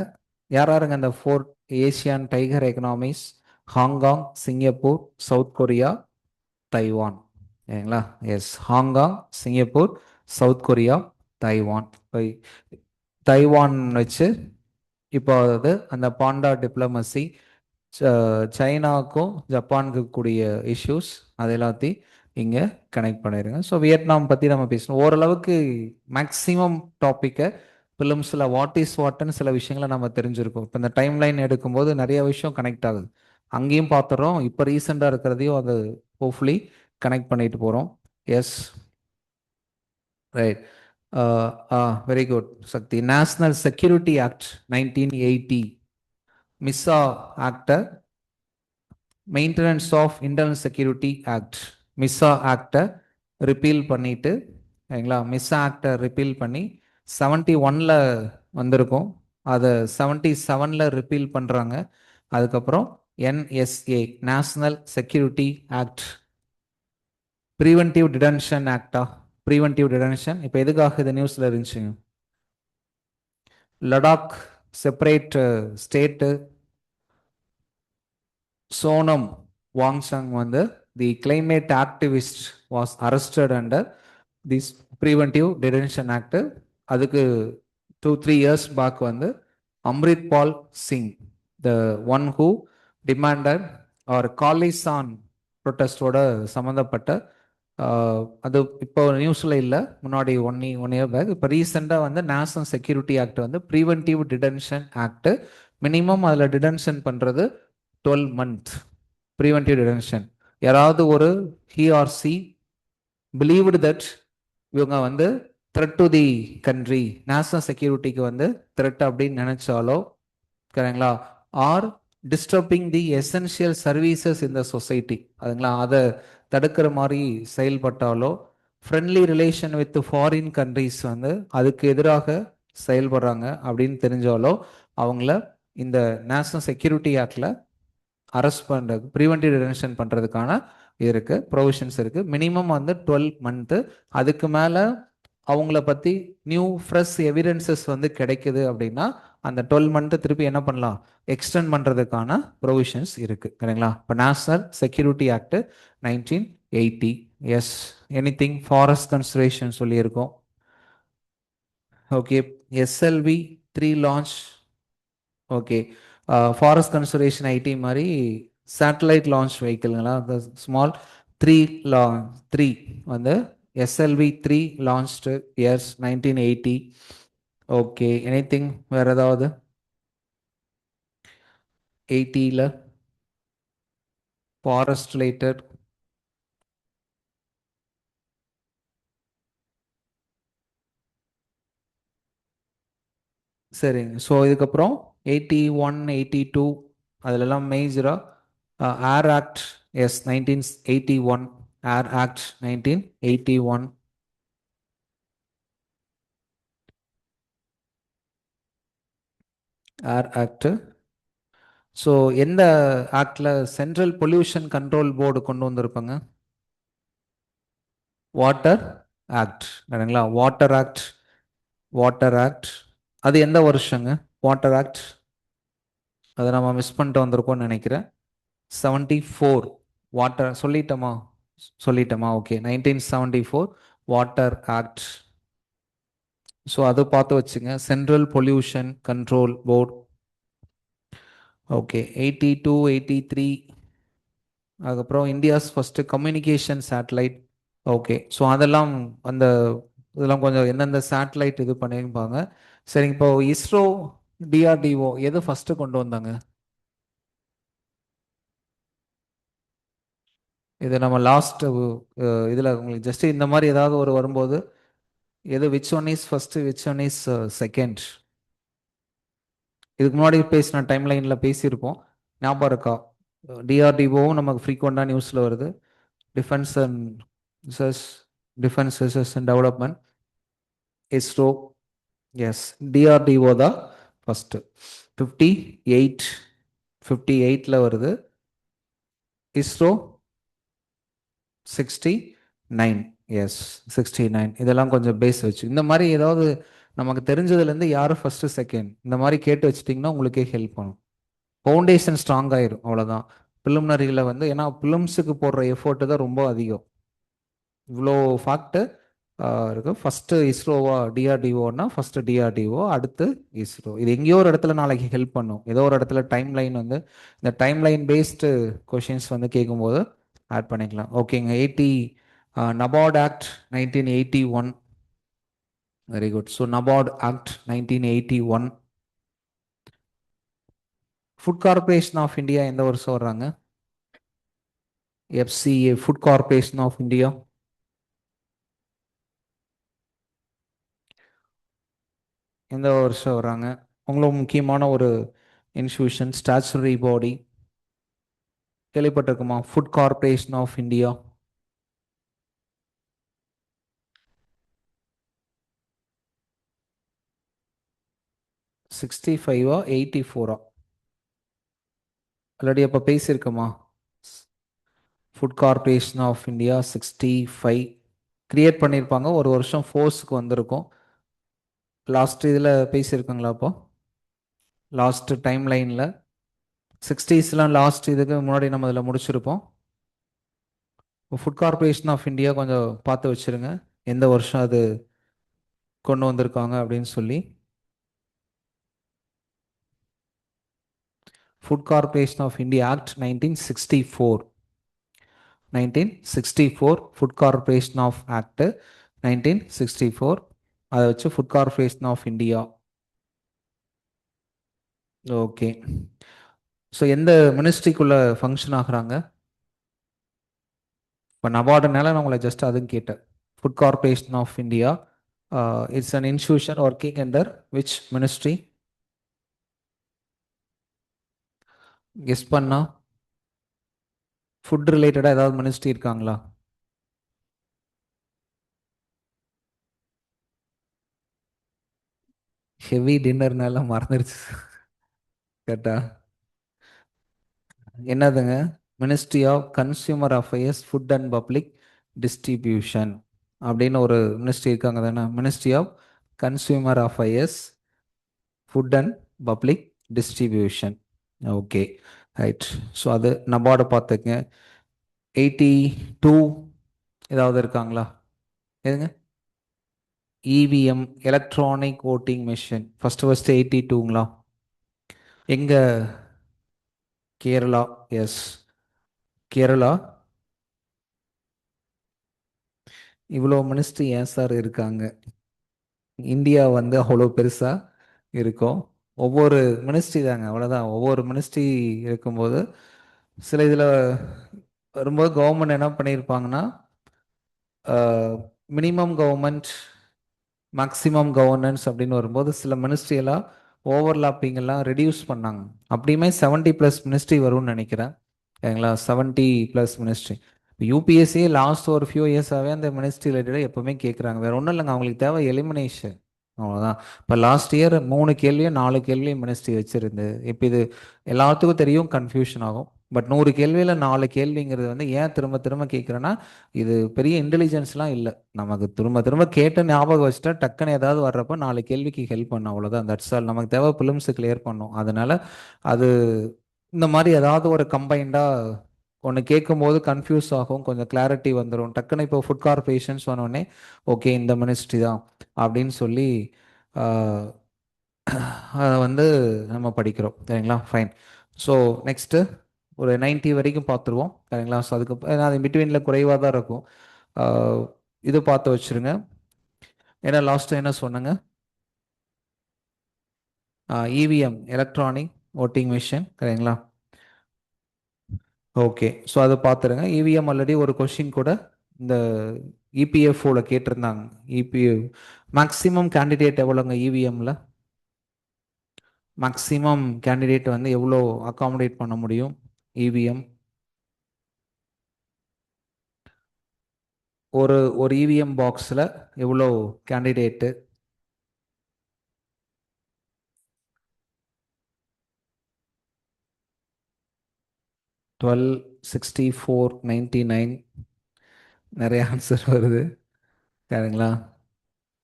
[SPEAKER 1] யாராருங்க அந்த four ASEAN tiger economies? Hong Kong, Singapore, South Korea, Taiwan. சரிங்களா? Yes, Hong Kong, Singapore, South Korea, Taiwan. இப்போ தைவான் வச்சு இப்போ அதாவது அந்த பாண்டா டிப்ளமசி, சைனாக்கும் ஜப்பானுக்கு கூடிய இஷ்யூஸ், அது எல்லாத்தையும் இங்கே கனெக்ட் பண்ணிடுங்க. ஸோ வியட்நாம் பற்றி நம்ம பேசணும் ஓரளவுக்கு. மேக்ஸிமம் டாப்பிக்கை ஃபிலிம்ஸில் வாட் இஸ் வாட்னு சில விஷயங்களை நம்ம தெரிஞ்சிருக்கோம். இப்போ இந்த டைம் லைன் எடுக்கும்போது நிறைய விஷயம் கனெக்ட் ஆகுது. அங்கேயும் பார்த்துறோம், இப்போ ரீசெண்டாக இருக்கிறதையும் அது ஹோப்ஃபுல்லி கனெக்ட் பண்ணிட்டு போகிறோம். Yes. Right. Very good Shakti. National security act 1980, MISA ஆக்டை, maintenance of internal security act, MISA ஆக்டை ரிப்பீல் பண்ணிட்டு, சரிங்களா? மிஸ்ஸா ஆக்டை ரிப்பீல் பண்ணி 71ல் வந்திருக்கும். அதை 77ல் ரிப்பீல் பண்ணுறாங்க. அதுக்கப்புறம் NSA, national security act, preventive detention ஆக்டா, ப்ரிவென்டிவ் டிடென்ஷன். இப்போ எதுக்காக இது நியூஸில் இருந்துச்சுங்க? லடாக் செப்பரேட் ஸ்டேட்டு, சோனம் வாங்சங் வந்து the climate activist was arrested under this preventive detention act. அதுக்கு 2-3 இயர்ஸ் பேக் வந்து Amrit Pal Singh, the one who demanded or Khalistan ப்ரொட்டஸ்டோட சம்மந்தப்பட்ட அது இப்போ நியூஸில் இல்லை, முன்னாடி 1 இயர் பேக். இப்போ ரீசெண்டாக வந்து நேஷனல் செக்யூரிட்டி ஆக்ட் வந்து ப்ரிவென்டிவ் டிடென்ஷன் ஆக்ட். மினிமம் அதில் டிடென்ஷன் பண்ணுறது 12 month ப்ரிவென்டிவ் டிடென்ஷன். யாராவது ஒரு he or she believed that இவங்க வந்து threat to the country, national செக்யூரிட்டிக்கு வந்து த்ரெட் அப்படின்னு நினைச்சாலோ, சரிங்களா, or disturbing the essential services in the society, அதுங்களா, அதை தடுக்கிற மாதிரி செயல்பட்டாலோ, friendly relation with foreign countries வந்து அதுக்கு எதிராக செயல்படுறாங்க அப்படின்னு தெரிஞ்சாலோ, அவங்கள இந்த நேஷனல் செக்யூரிட்டி ஆக்டில் அரெஸ்ட் பண்ணுறது, ப்ரிவென்டிவ் டிடென்ஷன் பண்ணுறதுக்கான இருக்கு, ப்ரொவிஷன்ஸ் இருக்குது. மினிமம் வந்து 12 month. அதுக்கு மேலே அவங்கள பற்றி நியூ ஃப்ரெஷ் எவிடன்சஸ் வந்து கிடைக்குது அப்படின்னா அந்த 12 month திருப்பி என்ன பண்ணலாம்? எக்ஸ்டெண்ட் பண்ணுறதுக்கான ப்ரொவிஷன்ஸ் இருக்குது. சரிங்களா? இப்போ national security act 1980. Yes. Anything forest conservation சொல்லியிருக்கோம். Okay. SLV 3 launch. Okay. Forest conservation ID மாதிரி சேட்டலைட் லான்ச் வெஹிக்கிள்ங்களா, இந்த ஸ்மால் 3 லா 3 வந்து SLV 3 launched years 1980. Okay. Anything வேற ஏதாவது 80ல் ஃபாரஸ்ட் ரிலேட்டட்? சரிங்க. ஸோ இதுக்கப்புறம் 81, 82 அதிலெல்லாம் மேஜராக air act. Yes, 1981 air act 1981. Air act. So எந்த ஆக்டில் சென்ட்ரல் பொல்யூஷன் கண்ட்ரோல் போர்டு கொண்டு வந்திருப்பாங்க? Water act. இல்லைங்களா? Water act. வாட்டர் ஆக்ட் அது எந்த வருஷங்க? வாட்டர் ஆக்ட் அதை நம்ம மிஸ் பண்ணிட்டு வந்திருக்கோம்னு நினைக்கிறேன். 74 வாட்டர் சொல்லிட்டோமா? சொல்லிட்டோமா? ஓகே. 1974 water act. ஸோ அதை பார்த்து வச்சுங்க. Central pollution control board. Okay. 82, 83. அதுக்கப்புறம் India's first communication satellite. Okay. So அதெல்லாம் அந்த இதெல்லாம் கொஞ்சம் எந்தெந்த சேட்டலைட் இது பண்ணியிருப்பாங்க. சரிங்க. இப்போ இஸ்ரோ, டிஆர்டிஓ எது ஃபர்ஸ்ட் கொண்டு வந்தாங்க? இது நம்ம லாஸ்ட் இதில் உங்களுக்கு ஜஸ்ட் இந்த மாதிரி ஏதாவது ஒரு வரும்போது எது which one is first, which one is second? இதுக்கு முன்னாடி பேசின டைம்லைனில் பேசியிருப்போம், ஞாபகம் இருக்கா? டிஆர்டிஓவும் நமக்கு ஃப்ரீக்வெண்ட்டாக நியூஸில் வருது. Defence and research, defence research and development, ISRO. Yes, DRDO தான் ஃபஸ்ட்டு. 58, 58ல் வருது. இஸ்ரோ 69. எஸ், 69. இதெல்லாம் கொஞ்சம் பேஸ் வச்சு இந்த மாதிரி ஏதாவது நமக்கு தெரிஞ்சதுலேருந்து யார் ஃபஸ்ட்டு செகண்ட் இந்த மாதிரி கேட்டு வச்சிட்டிங்கன்னா உங்களுக்கே ஹெல்ப் பண்ணும். ஃபவுண்டேஷன் ஸ்ட்ராங் ஆயிரும், அவ்வளோதான். ப்ரிலிமினரியில் வந்து ஏன்னா ப்ரிலிம்ஸுக்கு போடுற எஃபோர்ட்டு தான் ரொம்ப அதிகம். இவ்வளோ ஃபேக்ட்டு இருக்குது. ஃபஸ்ட்டு இஸ்ரோவா டிஆர்டிஓன்னா ஃபஸ்ட்டு டிஆர்டிஓ, அடுத்து இஸ்ரோ. இது எங்கேயோ ஒரு இடத்துல நாளைக்கு ஹெல்ப் பண்ணும். ஏதோ ஒரு இடத்துல டைம் லைன் வந்து இந்த டைம் லைன் பேஸ்டு கொஷின்ஸ் வந்து கேட்கும்போது ஆட் பண்ணிக்கலாம். ஓகேங்க. NABARD act 1981. Very good. So NABARD act 1981. Food corporation of India எந்த வருஷம் வர்றாங்க? FCA, food corporation of India. எந்த வருஷம் வர்றாங்க? உங்களுக்கு முக்கியமான ஒரு இன்ஸ்டியூஷன், ஸ்டாச்சுரி பாடி கேள்விப்பட்டிருக்குமா? Food corporation of India. Sixty ஃபைவா 84ஆ? ஆல்ரெடி அப்போ பேசியிருக்கோமா? Food corporation of India 65 create பண்ணியிருப்பாங்க. ஒரு வருஷம் ஃபோர்ஸுக்கு வந்திருக்கும். லாஸ்ட் இதில் பேசியிருக்காங்களா? அப்போ லாஸ்ட் டைம் லைனில் 60ஸ்லாம் லாஸ்ட் இதுக்கு முன்னாடி நம்ம இதில் முடிச்சிருப்போம். ஃபுட் கார்பரேஷன் ஆஃப் இந்தியா கொஞ்சம் பார்த்து வச்சுருங்க, எந்த வருஷம் அது கொண்டு வந்திருக்காங்க அப்படின்னு சொல்லி. Food corporation of India act 1964. 1964 food corporation of act 1964. அதை வச்சு food corporation of India. Okay. So எந்த மினிஸ்ட்ரிக்குள்ளே ஃபங்க்ஷன் ஆகுறாங்க? இப்போ நபார்டுனால நான் உங்களை ஜஸ்ட் அதுவும் கேட்டேன். Food corporation of India it's an institution working under which ministry? Guess பண்ணா ஃபுட் ரிலேட்டடாக ஏதாவது மினிஸ்ட்ரி இருக்காங்களா? ஹெவி டின்னர்னால மறந்துடுச்சு. கேட்டா என்னதுங்க? Ministry of consumer affairs, food and public distribution அப்படின்னு ஒரு மினிஸ்ட்ரி இருக்காங்க தானே? Ministry of consumer affairs, food and public distribution. Okay, right. So அது நபார்டை பார்த்துங்க. 82 ஏதாவது இருக்காங்களா? எதுங்க? EVM, electronic voting machine, first 82ங்களா? எங்க? கேரளா. எஸ், கேரளா. இவ்வளோ மினிஸ்ட்ரி ஏன் சார் இருக்காங்க? இந்தியா வந்து அவ்வளோ பெருசாக இருக்கும். ஒவ்வொரு மினிஸ்ட்ரி தாங்க, அவ்வளோதான். ஒவ்வொரு மினிஸ்ட்ரி இருக்கும்போது சில இதில் வரும்போது கவர்மெண்ட் என்ன பண்ணியிருப்பாங்கன்னா மினிமம் கவர்மெண்ட், மேக்ஸிமம் கவர்னன்ஸ் அப்படின்னு வரும்போது சில மினிஸ்ட்ரியெல்லாம் ஓவர்லாப்பிங் எல்லாம் ரெடியூஸ் பண்ணாங்க. அப்படியுமே 70+ மினிஸ்ட்ரி வரும்னு நினைக்கிறேன். சரிங்களா? 70+ மினிஸ்ட்ரி. இப்போ யூபிஎஸ்சி லாஸ்ட் ஒரு ஃபியூ இயர்ஸாகவே அந்த மினிஸ்ட்ரி ரிலேட்டடாக எப்போவுமே கேட்குறாங்க. வேறு ஒன்றும் இல்லைங்க, அவங்களுக்கு தேவை எலிமினேஷன், அவ்வளோதான். இப்போ லாஸ்ட் இயர் 3 கேள்வியோ 4 கேள்வியோ மினிஸ்ட்ரி வச்சுருந்து, இப்போ இது எல்லாத்துக்கும் தெரியும், கன்ஃபியூஷன் ஆகும். பட் 100 கேள்வியில் 4 கேள்விங்கிறது வந்து ஏன் திரும்ப திரும்ப கேட்குறேன்னா, இது பெரிய இன்டெலிஜென்ஸ்லாம் இல்லை. நமக்கு திரும்ப திரும்ப கேட்டு ஞாபகம் வச்சுட்டா டக்குன்னு ஏதாவது வர்றப்போ 4 கேள்விக்கு ஹெல்ப் பண்ணும், அவ்வளோதான். That's all. நமக்கு தேவை பிலிம்ஸு கிளியர் பண்ணும். அதனால அது இந்த மாதிரி ஏதாவது ஒரு கம்பைண்டாக ஒன்று கேட்கும்போது கன்ஃபியூஸ் ஆகும், கொஞ்சம் கிளாரிட்டி வந்துடும். டக்குன்னு இப்போ ஃபுட் கார்பரேஷன் சொன்னோடனே ஓகே இந்த மினிஸ்ட்ரி தான் அப்படின்னு சொல்லி அதை வந்து நம்ம படிக்கிறோம். சரிங்களா? ஃபைன். ஸோ நெக்ஸ்ட்டு ஒரு 90 வரைக்கும் பார்த்துருவோம். சரிங்களா? ஸோ அதுக்கு அது பிட்வீனில் குறைவாக தான் இருக்கும். இது பார்த்து வச்சுருங்க. ஏன்னா லாஸ்ட்டு என்ன சொன்னங்க? EVM, electronic voting machine. சரிங்களா? ஓகே. ஸோ அதை பார்த்துருங்க. இவிஎம் ஆல்ரெடி ஒரு கொஷின் கூட இந்த இபிஎஃப்ஓவில் கேட்டிருந்தாங்க. இபிஎஃப் மேக்ஸிமம் கேண்டிடேட் எவ்வளோங்க இவிஎம்மில்? மேக்ஸிமம் கேண்டிடேட் வந்து எவ்வளோ அகாமடேட் பண்ண முடியும் இவிஎம்? ஒரு ஒரு இவிஎம் பாக்ஸில் எவ்வளோ கேண்டிடேட்டு? 126499. நிறைய ஆன்சர் வருது. சரிங்களா?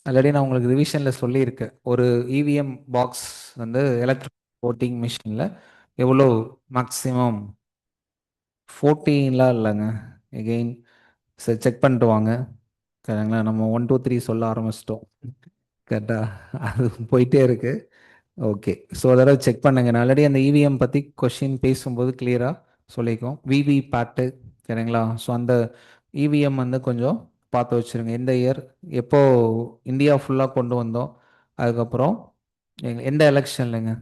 [SPEAKER 1] ஆல்ரெடி நான் உங்களுக்கு ரிவிஷனில் சொல்லியிருக்கேன். ஒரு இவிஎம் பாக்ஸ் வந்து எலக்ட்ரிக் voting மிஷினில் எவ்வளோ மேக்ஸிமம்? 14லாம் இல்லைங்க. எகெயின் சரி, செக் பண்ணிட்டு வாங்க. சரிங்களா? நம்ம 1 2 3 சொல்ல ஆரம்பிச்சிட்டோம். கரெக்டா? அது போயிட்டே இருக்கு. ஓகே. ஸோ அதெல்லாம் செக் பண்ணுங்க. நான் ஆல்ரெடி அந்த இவிஎம் பற்றி கொஷின் பேசும்போது கிளியராக சொல்லியிருக்கோம். விவி பேட்டு. சரிங்களா? ஸோ அந்த இவிஎம் வந்து கொஞ்சம் பார்த்து வச்சுருங்க. எந்த இயர், எப்போ இந்தியா ஃபுல்லாக கொண்டு வந்தோம், அதுக்கப்புறம் எந்த எலெக்ஷன்லங்க?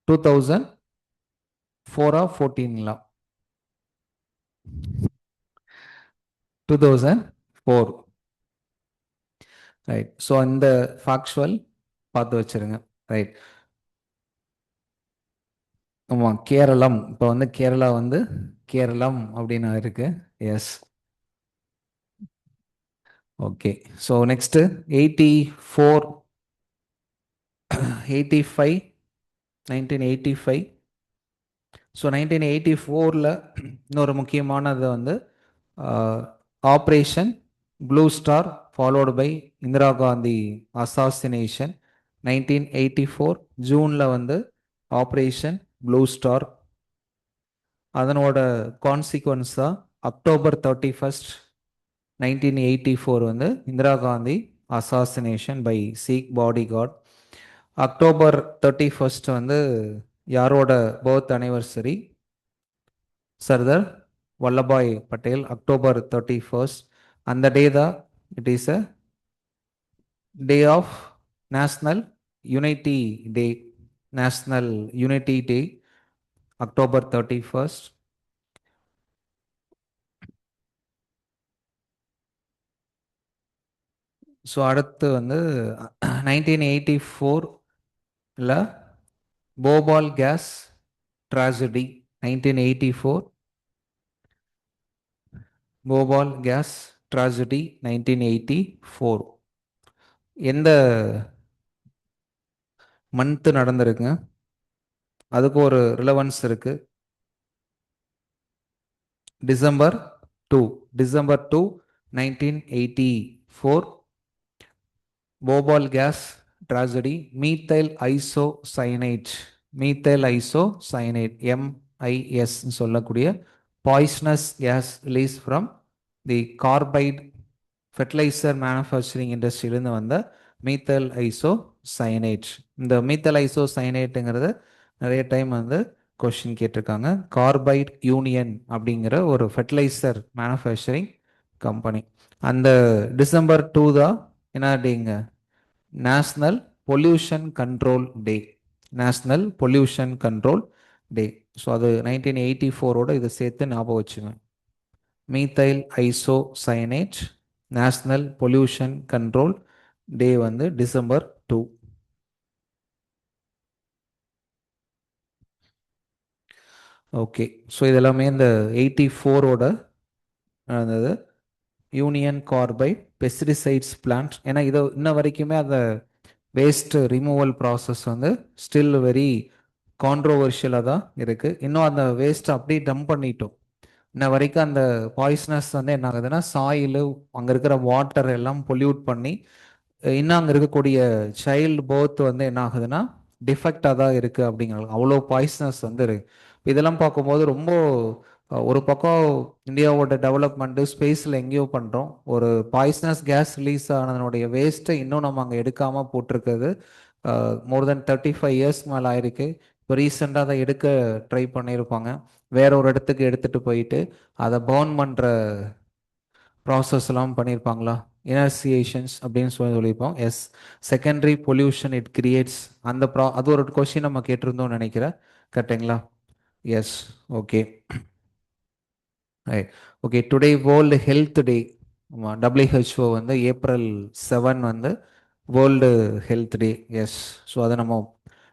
[SPEAKER 1] 2004 14ங்களா? 2004. ரைட். ஸோ இந்த ஃபேக்சுவல் பார்த்து வச்சுருங்க. ரைட். ஆமாம், கேரளம். இப்போ வந்து கேரளா வந்து கேரளம் அப்படின்னு இருக்கு. Yes. Okay. So next 84, 85, 1985. So 1984ல் இன்னொரு முக்கியமானது வந்து operation blue star followed by Indira Gandhi assassination. 1984 ஜூனில் வந்து ஆப்ரேஷன் ப்ளூ ஸ்டார். அதனோட கான்சிக்வன்ஸாக October 31, 1984 வந்து இந்திரா Gandhi assassination by Sikh bodyguard. October 31 வந்து யாரோட birth anniversary? Sardar Vallabhbhai Patel. October 31. அந்த டே தான் it is a day of national unity day. National unity day October 31. So அடுத்து வந்து 1984ல் Bhopal gas tragedy. 1984 Bhopal gas tragedy 1984 எந்த மந்த்து நடந்திருக்குங்க? அதுக்கு ஒரு ரிலவன்ஸ் இருக்கு. December 2. December 2, 1984 Bhopal gas tragedy. Methyl isocyanide. Methyl iso cyanide MIS சொல்லக்கூடிய poisonous gas release from the Carbide fertiliser manufacturing இண்டஸ்ட்ரியிலேருந்து வந்த மீத்தல் ஐசோ சைனைட். இந்த மீத்தல் ஐசோ சைனைட்டுங்கிறத நிறைய டைம் வந்து கொஷின் கேட்டிருக்காங்க. கார்பைட் யூனியன் அப்படிங்கிற ஒரு ஃபெர்டிலைசர் மேனுஃபேக்சரிங் கம்பெனி. அந்த டிசம்பர் 2 தான் என்ன டேங்க? National pollution control day. National pollution control day. So அது 1984ஓட இதை சேர்த்து ஞாபகம் வச்சுங்க. Methyl isocyanate national pollution control day வந்து டிசம்பர் 2. ஓகே. ஸோ இதெல்லாமே இந்த 84ஓட நடந்தது. Union Carbide pesticides plant. ஏன்னா இதை இன்ன வரைக்குமே அந்த வேஸ்ட் ரிமூவல் ப்ராசஸ் வந்து ஸ்டில் வெரி கான்ட்ரோவர்ஷியலாக தான் இருக்குது. இன்னும் அந்த வேஸ்ட்டை அப்படியே டம்ப் பண்ணிட்டோம். இன்ன வரைக்கும் அந்த பாய்ஸ்னஸ் வந்து என்ன ஆகுதுன்னா சாயிலு, அங்கே இருக்கிற வாட்டர் எல்லாம் பொல்யூட் பண்ணி இன்னும் அங்கே இருக்கக்கூடிய சைல்டு போத் வந்து என்ன ஆகுதுன்னா டிஃபெக்டாக தான் இருக்குது அப்படிங்கிறது. அவ்வளோ பாய்ஸ்னஸ் வந்து இருக்கு. இதெல்லாம் பார்க்கும்போது ரொம்ப ஒரு பக்கம் இந்தியாவோட டெவலப்மெண்ட்டு ஸ்பேஸில் எங்கேயோ பண்ணுறோம். ஒரு பாய்ஸ்னஸ் கேஸ் ரிலீஸ் ஆனதனுடைய வேஸ்ட்டை இன்னும் நம்ம அங்கே எடுக்காமல் போட்டிருக்கிறது. மோர் தென் 35 இயர்ஸ் மேலே ஆயிருக்கு. இப்போ ரீசெண்டாக அதை எடுக்க ட்ரை பண்ணியிருப்பாங்க. வேற ஒரு இடத்துக்கு எடுத்துகிட்டு போயிட்டு அதை பர்ன் பண்ணுற ப்ராசஸ் எல்லாம் பண்ணியிருப்பாங்களா? இனர்சியேஷன்ஸ் அப்படின்னு சொல்லியிருப்போம். Yes. Secondary pollution it creates. அந்த அது ஒரு கொஸ்டின் நம்ம கேட்டிருந்தோம்னு நினைக்கிறேன். கரெக்டுங்களா? Yes. Okay. Okay. Today world health day. WHO வந்து April 7 வந்து world health day. Yes. So அதை நம்ம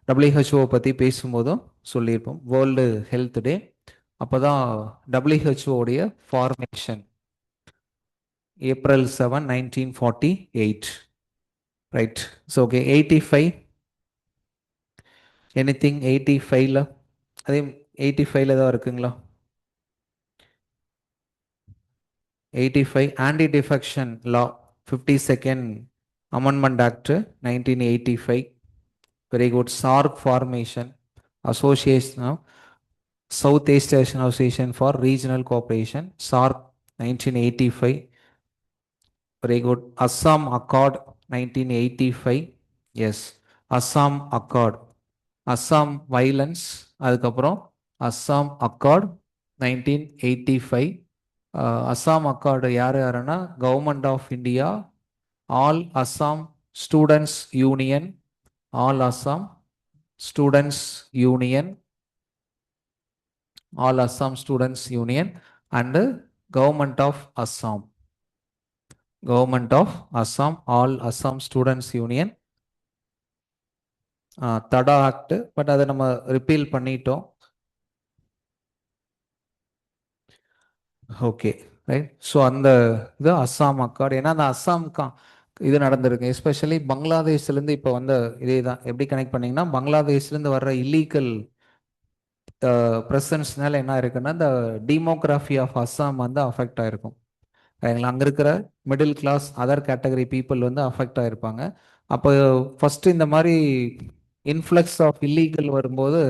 [SPEAKER 1] WHO பற்றி பேசும்போதும் சொல்லியிருப்போம், வேர்ல்டு ஹெல்த் டே. அப்போ தான் WHO உடைய formation April 7, 1948. Right. So okay, 85, anything 85ல, அதே 85ல தான் இருக்குங்களா? 85 anti defection law, 52nd amendment act 1985. Very good. SAARC formation, association of south east Asian association for regional cooperation, SAARC 1985. Very good. Assam accord 1985. Yes, Assam accord. Assam violence, அதுக்கப்புறம் Assam accord 1985. Assam accord யார் யாருன்னா, government of India, all Assam students union, all Assam students union, all Assam students union and government of Assam, government of Assam, all Assam students union. TADA act, but அதை நம்ம repeal பண்ணிட்டோம். Okay, right. So அந்த இது Assam Accord, ஏன்னா அந்த அஸ்ஸாம் இது நடந்திருக்கு. எஸ்பெஷலி பங்களாதேஷ்லேருந்து இப்போ வந்த இதே தான். எப்படி கனெக்ட் பண்ணிங்கன்னா, பங்களாதேஷ்லேருந்து வர்ற இல்லீகல் ப்ரெசன்ஸ்னால என்ன இருக்குன்னா, இந்த டீமோக்ராஃபி ஆஃப் அஸ்ஸாம் வந்து அஃபெக்ட் ஆகிருக்கும். அங்கே இருக்கிற middle class other category people வந்து அஃபெக்ட் ஆகிருப்பாங்க. அப்போ ஃபஸ்ட்டு இந்த மாதிரி இன்ஃப்ளக்ஸ் ஆஃப் இல்லீகல் வரும்போது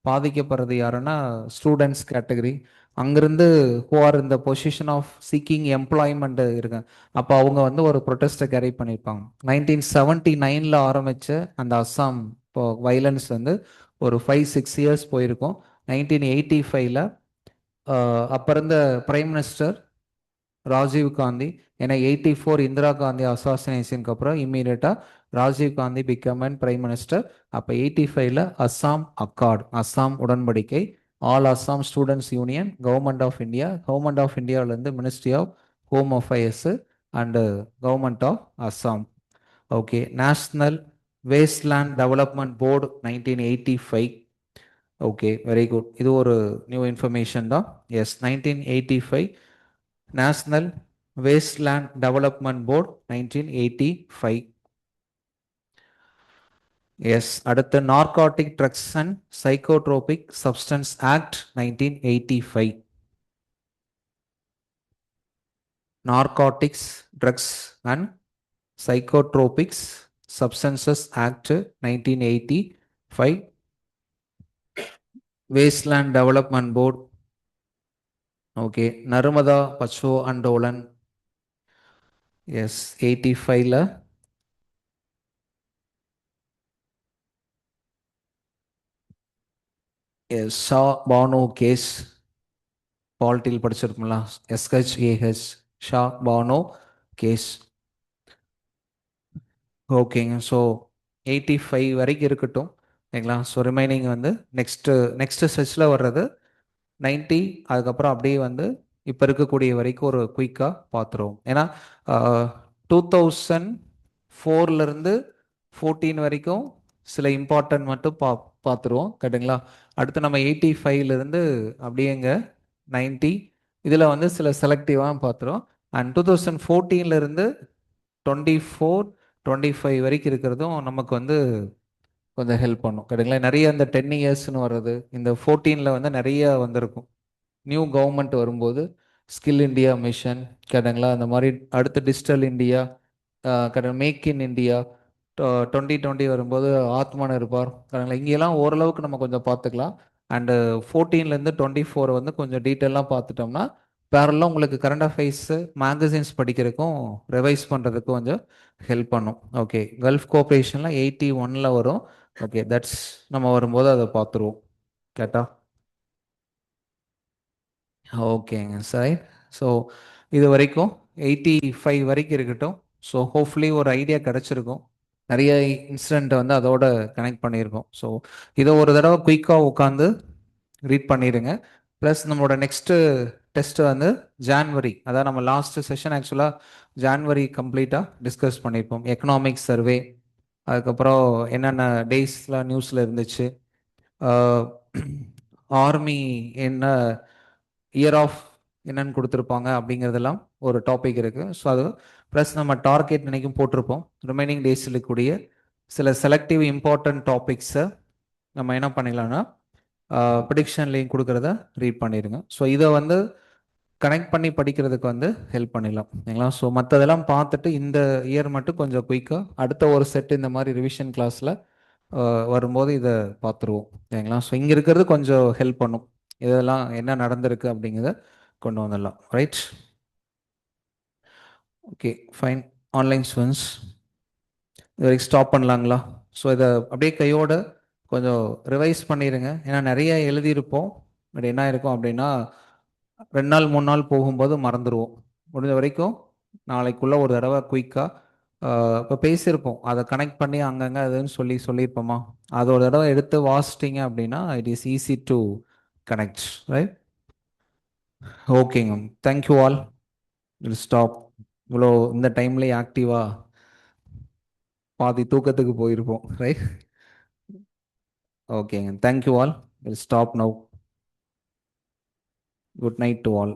[SPEAKER 1] பாதிக்கப்படுறது யாருன்னா, ஸ்டூடெண்ட்ஸ் கேட்டகரி. அங்கிருந்து ஹூ ஆர் இந்த பொசிஷன் ஆஃப் சீக்கிங் எம்ப்ளாய்மெண்ட் இருக்காங்க. அப்போ அவங்க வந்து ஒரு ப்ரொட்டஸ்ட்டை கேரி பண்ணியிருப்பாங்க. 1979 ஆரம்பித்த அந்த அஸ்ஸாம் இப்போ வைலன்ஸ் வந்து ஒரு 5-6 இயர்ஸ் போயிருக்கும். 1985 அப்போ இருந்த பிரைம் மினிஸ்டர் ராஜீவ் காந்தி, ஏன்னா 84 இந்திரா காந்தி அசாசினேஷனுக்கு அப்புறம் இம்மீடியட்டாக Rajiv Gandhi become and prime minister. அப்போ 85ல் அஸ்ஸாம் அக்கார்டு, அஸ்ஸாம் உடன்படிக்கை, all Assam students union, government of India, government of இந்தியாவிலேருந்து ministry of home affairs and government of Assam. Okay, national wasteland development board 1985. Okay, very good. இது ஒரு நியூ இன்ஃபர்மேஷன் தான். Yes, 1985 national wasteland development board 1985. Yes, அடுத்து narcotic drugs and psychotropic substance act 1985. Narcotics, drugs and psychotropics substances act 1985. Wasteland development board, okay, Narmada Bachao Andolan. Yes, 85ல் Shah Bano case, பாலிட்டியில் படிச்சிருக்கோம்ல, SHAH, Shah Bano case. ஓகேங்க. So 85 வரைக்கும் இருக்கட்டும், ஓகேங்களா. ஸோ ரிமைனிங் வந்து நெக்ஸ்ட்டு செஷனில் வர்றது 90, அதுக்கப்புறம் அப்படியே வந்து இப்போ இருக்கக்கூடிய வரைக்கும் ஒரு குயிக்காக பார்த்துருவோம். ஏன்னா 2004லேருந்து 14 வரைக்கும் சில இம்பார்ட்டன்ட் மட்டும் பார்த்துருவோம், கரெக்டுங்களா. அடுத்து நம்ம 85லேருந்து அப்படியேங்க 90, இதில் வந்து சில செலக்டிவாக பார்த்துருவோம். அண்ட் 2014லேருந்து 24, 25 வரைக்கும் இருக்கிறதும் நமக்கு வந்து கொஞ்சம் ஹெல்ப் பண்ணும், கரெக்டுங்களா. நிறைய இந்த 10 இயர்ஸ்னு வர்றது, இந்த 14ல் வந்து நிறைய வந்திருக்கும். நியூ கவர்மெண்ட் வரும்போது ஸ்கில் இந்தியா மிஷன், கேட்டுங்களா, அந்த மாதிரி அடுத்து டிஜிட்டல் இந்தியா, கேட்ட மேக் இன் இந்தியா, 2020 வரும்போது ஆத்மா நிர்பார், கேட்டுங்களா. இங்கெல்லாம் ஓரளவுக்கு நம்ம கொஞ்சம் பார்த்துக்கலாம். அண்டு 14லேருந்து 24 வந்து கொஞ்சம் டீட்டெயிலாக பார்த்துட்டோம்னா பேரலாம் உங்களுக்கு கரண்ட் அஃபேர்ஸு மேகசின்ஸ் படிக்கிறதுக்கும் ரிவைஸ் பண்ணுறதுக்கும் கொஞ்சம் ஹெல்ப் பண்ணும். ஓகே, கல்ஃப் கோஆப்ரேஷனில் 81ல் வரும். ஓகே, தட்ஸ் நம்ம வரும்போது அதை பார்த்துருவோம், கேட்டா. ஓகேங்க சார். ஸோ இது வரைக்கும் 85 வரைக்கும் இருக்கட்டும். ஸோ ஹோப்ஃபுல்லி ஒரு ஐடியா கிடச்சிருக்கும். நிறைய இன்சிடெண்ட்டை வந்து அதோட கனெக்ட் பண்ணியிருக்கோம். ஸோ இதை ஒரு தடவை குயிக்காக உட்காந்து ரீட் பண்ணிடுங்க. ப்ளஸ் நம்மளோட நெக்ஸ்ட்டு டெஸ்ட்டு வந்து ஜான்வரி, அதாவது நம்ம லாஸ்ட்டு செஷன் ஆக்சுவலாக ஜான்வரி கம்ப்ளீட்டாக டிஸ்கஸ் பண்ணியிருப்போம். எக்கனாமிக் சர்வே, அதுக்கப்புறம் என்னென்ன டேஸ்லாம் நியூஸில் இருந்துச்சு, ஆர்மி என்ன இயர் ஆஃப் என்னன்னு கொடுத்துருப்பாங்க அப்படிங்கிறதெல்லாம் ஒரு டாபிக் இருக்குது. ஸோ அது ப்ளஸ் நம்ம டார்கெட் நினைக்கும் போட்டிருப்போம். ரிமைனிங் டேஸில் இருக்கக்கூடிய சில செலக்டிவ் இம்பார்ட்டன்ட் டாபிக்ஸை நம்ம என்ன பண்ணிடலாம்னா ப்ரிடிக்ஷன்லேயும் கொடுக்குறத ரீட் பண்ணிடுங்க. ஸோ இதை வந்து கனெக்ட் பண்ணி படிக்கிறதுக்கு வந்து ஹெல்ப் பண்ணிடலாம் சரிங்களா. ஸோ மற்றதெல்லாம் பார்த்துட்டு இந்த இயர் மட்டும் கொஞ்சம் குயிக்காக அடுத்த ஒரு செட் இந்த மாதிரி ரிவிஷன் கிளாஸில் வரும்போது இதை பார்த்துருவோம் சரிங்களா. ஸோ இங்கே இருக்கிறது கொஞ்சம் ஹெல்ப் பண்ணும், இதெல்லாம் என்ன நடந்திருக்கு அப்படிங்கிறத கொண்டு வந்துடலாம். Right, okay fine. Online students இது வரைக்கும் ஸ்டாப் பண்ணலாங்களா? ஸோ இதை அப்படியே கையோட கொஞ்சம் ரிவைஸ் பண்ணிடுங்க. ஏன்னா நிறைய எழுதியிருப்போம், பட் என்ன இருக்கும் அப்படின்னா 2 நாள் 3 நாள் போகும்போது மறந்துடுவோம். முடிஞ்ச வரைக்கும் நாளைக்குள்ளே ஒரு தடவை குயிக்காக இப்போ பேசியிருப்போம், அதை கனெக்ட் பண்ணி அங்கங்கே அதுன்னு சொல்லியிருப்போமா, அதை ஒரு தடவை எடுத்து வாசிச்சிட்டிங்க அப்படின்னா it is easy to connect. Right, ஓகேங்க. Thank you all. Will stop. இவ்வளோ இந்த டைம்லேயே ஆக்டிவாக பாதி தூக்கத்துக்கு போயிருப்போம். ரைட், ஓகேங்க. Thank you all. Will stop now. Good night to all.